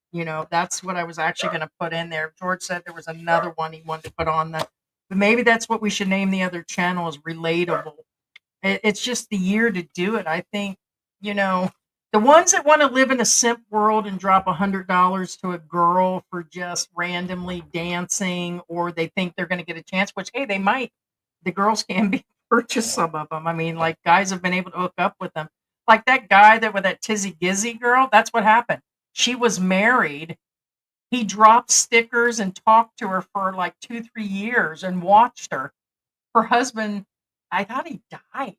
that's what I was actually gonna put in there. George said there was another one he wanted to put on the, but maybe that's what we should name the other channel, is relatable. It's just the year to do it. I think, the ones that want to live in a simp world and drop $100 to a girl for just randomly dancing, or they think they're going to get a chance, which, hey, they might. The girls can be purchased, some of them. I mean, like, guys have been able to hook up with them. Like that guy that with that Tizzy Gizzy girl, that's what happened. She was married. He dropped stickers and talked to her for like 2, 3 years and watched her. Her husband, I thought he died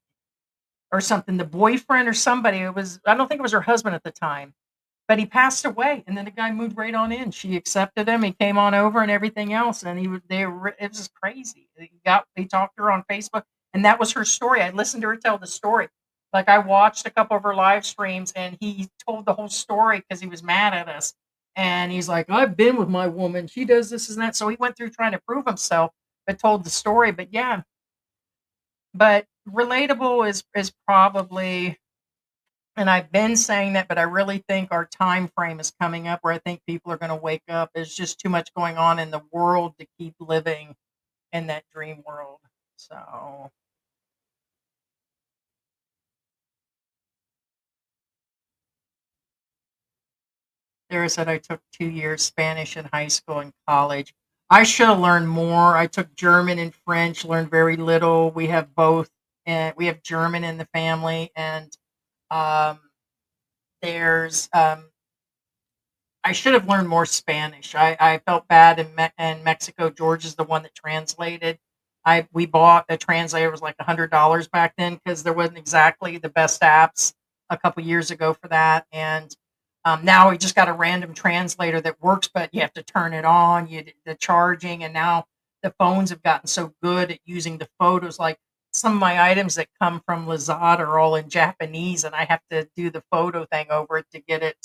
or something. The boyfriend or somebody, I don't think it was her husband at the time. but he passed away, and then the guy moved right on in. She accepted him. He came on over and everything else, and it was just crazy. He talked to her on Facebook, and that was her story. I listened to her tell the story. Like, I watched a couple of her live streams, and he told the whole story because he was mad at us. And he's like, I've been with my woman. She does this and that. So he went through trying to prove himself, but told the story. But yeah, but relatable is probably, and I've been saying that, but I really think our time frame is coming up where I think people are going to wake up. There's just too much going on in the world to keep living in that dream world. So there, said I took 2 years Spanish in high school and college. I should have learned more. I took German and French, learned very little. We have both, and we have German in the family, and um, there's I should have learned more Spanish. I felt bad in Mexico. George is the one that translated. We bought a translator. It was like $100 back then because there wasn't exactly the best apps a couple years ago for that. And now we just got a random translator that works, but you have to turn it on. The charging, and now the phones have gotten so good at using the photos. Like, some of my items that come from Lazada are all in Japanese, and I have to do the photo thing over it to get it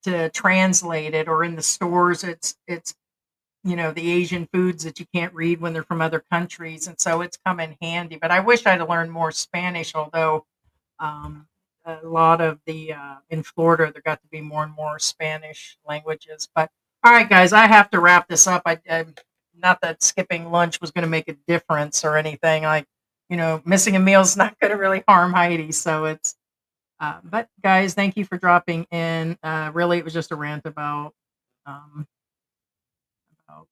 to translate it. Or in the stores, it's the Asian foods that you can't read when they're from other countries, and so it's come in handy. But I wish I'd have learned more Spanish, although um, a lot of the in Florida there got to be more and more Spanish languages. But all right, guys, I have to wrap this up. I not that skipping lunch was going to make a difference or anything. Like, missing a meal is not going to really harm Heidi, so it's but guys, thank you for dropping in. Really, it was just a rant um, about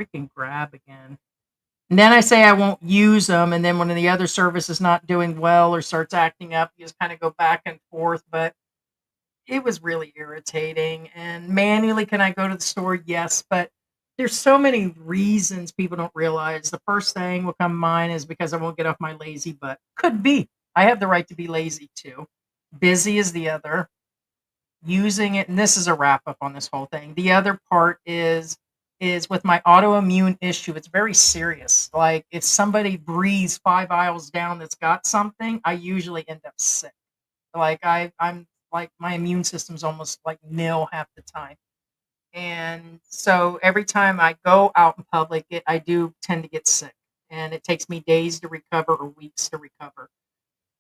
freaking Grab again. And then I say I won't use them, and then when the other service is not doing well or starts acting up, you just kind of go back and forth. But it was really irritating. And manually, can I go to the store? Yes, but there's so many reasons people don't realize. The first thing will come to mind is because I won't get off my lazy butt. Could be. I have the right to be lazy too. Busy is the other. Using it, and this is a wrap up on this whole thing. The other part is with my autoimmune issue. It's very serious. Like, if somebody breathes 5 aisles down that's got something, I usually end up sick. Like, I'm like, my immune system's almost like nil half the time. And so every time I go out in public, I do tend to get sick, and it takes me days to recover or weeks to recover.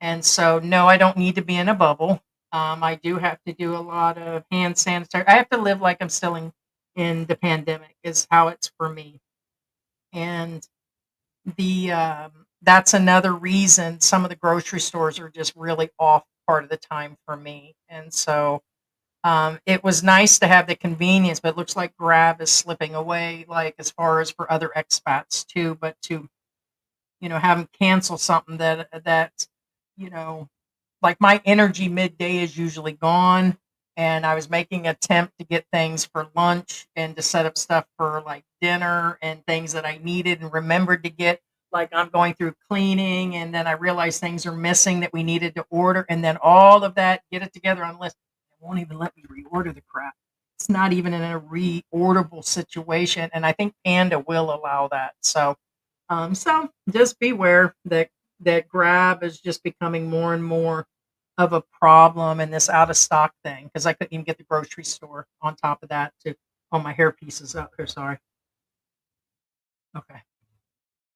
And so, no, I don't need to be in a bubble. I do have to do a lot of hand sanitizer. I have to live like I'm still in the pandemic, is how it's for me. And the that's another reason some of the grocery stores are just really off part of the time for me. And so it was nice to have the convenience, but it looks like Grab is slipping away, like, as far as for other expats too. But to have them cancel something that you know like, my energy midday is usually gone, and I was making an attempt to get things for lunch and to set up stuff for, like, dinner and things that I needed and remembered to get. Like, I'm going through cleaning, and then I realized things are missing that we needed to order, and then all of that, get it together on list. It won't even let me reorder the crap. It's not even in a reorderable situation, and I think Panda will allow that. So just beware that Grab is just becoming more and more of a problem in this out of stock thing, because I couldn't even get the grocery store on top of that to. Oh, my hair piece is up here. Sorry. Okay.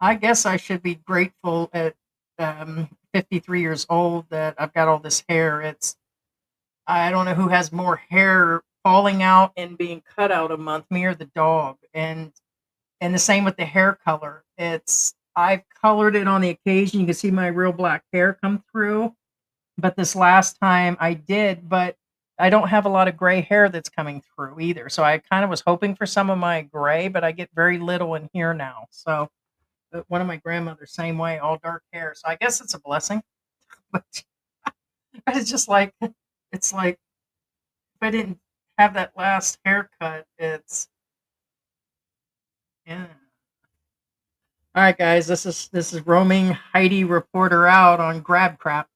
I guess I should be grateful at 53 years old that I've got all this hair. I don't know who has more hair falling out and being cut out a month, me or the dog. And the same with the hair color. I've colored it on the occasion. You can see my real black hair come through. But this last time I did, but I don't have a lot of gray hair that's coming through either. So I kind of was hoping for some of my gray, but I get very little in here now. So, but one of my grandmothers, same way, all dark hair. So I guess it's a blessing. But it's just like, it's like, if I didn't have that last haircut, yeah. All right, guys, this is roaming Heidi reporter out on grab crap.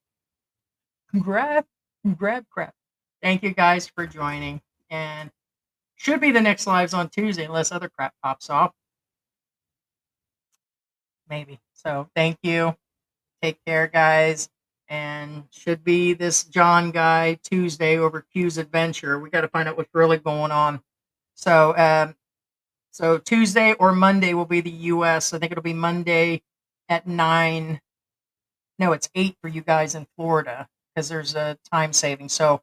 Grab crap. Thank you guys for joining. And should be the next live's on Tuesday, unless other crap pops off. Maybe. So thank you. Take care, guys. And should be this John guy Tuesday over Q's Adventure. We got to find out what's really going on. So Tuesday or Monday will be the U.S. I think it'll be Monday at 9. No, it's 8 for you guys in Florida because there's a time saving. So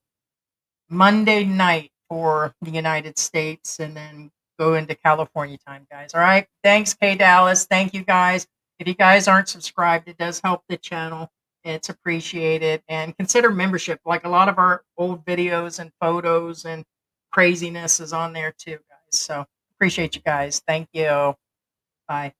Monday night for the United States, and then go into California time, guys. All right. Thanks, Kay Dallas. Thank you, guys. If you guys aren't subscribed, it does help the channel. It's appreciated. And consider membership. Like a lot of our old videos and photos and craziness is on there too, guys. So appreciate you guys. Thank you. Bye.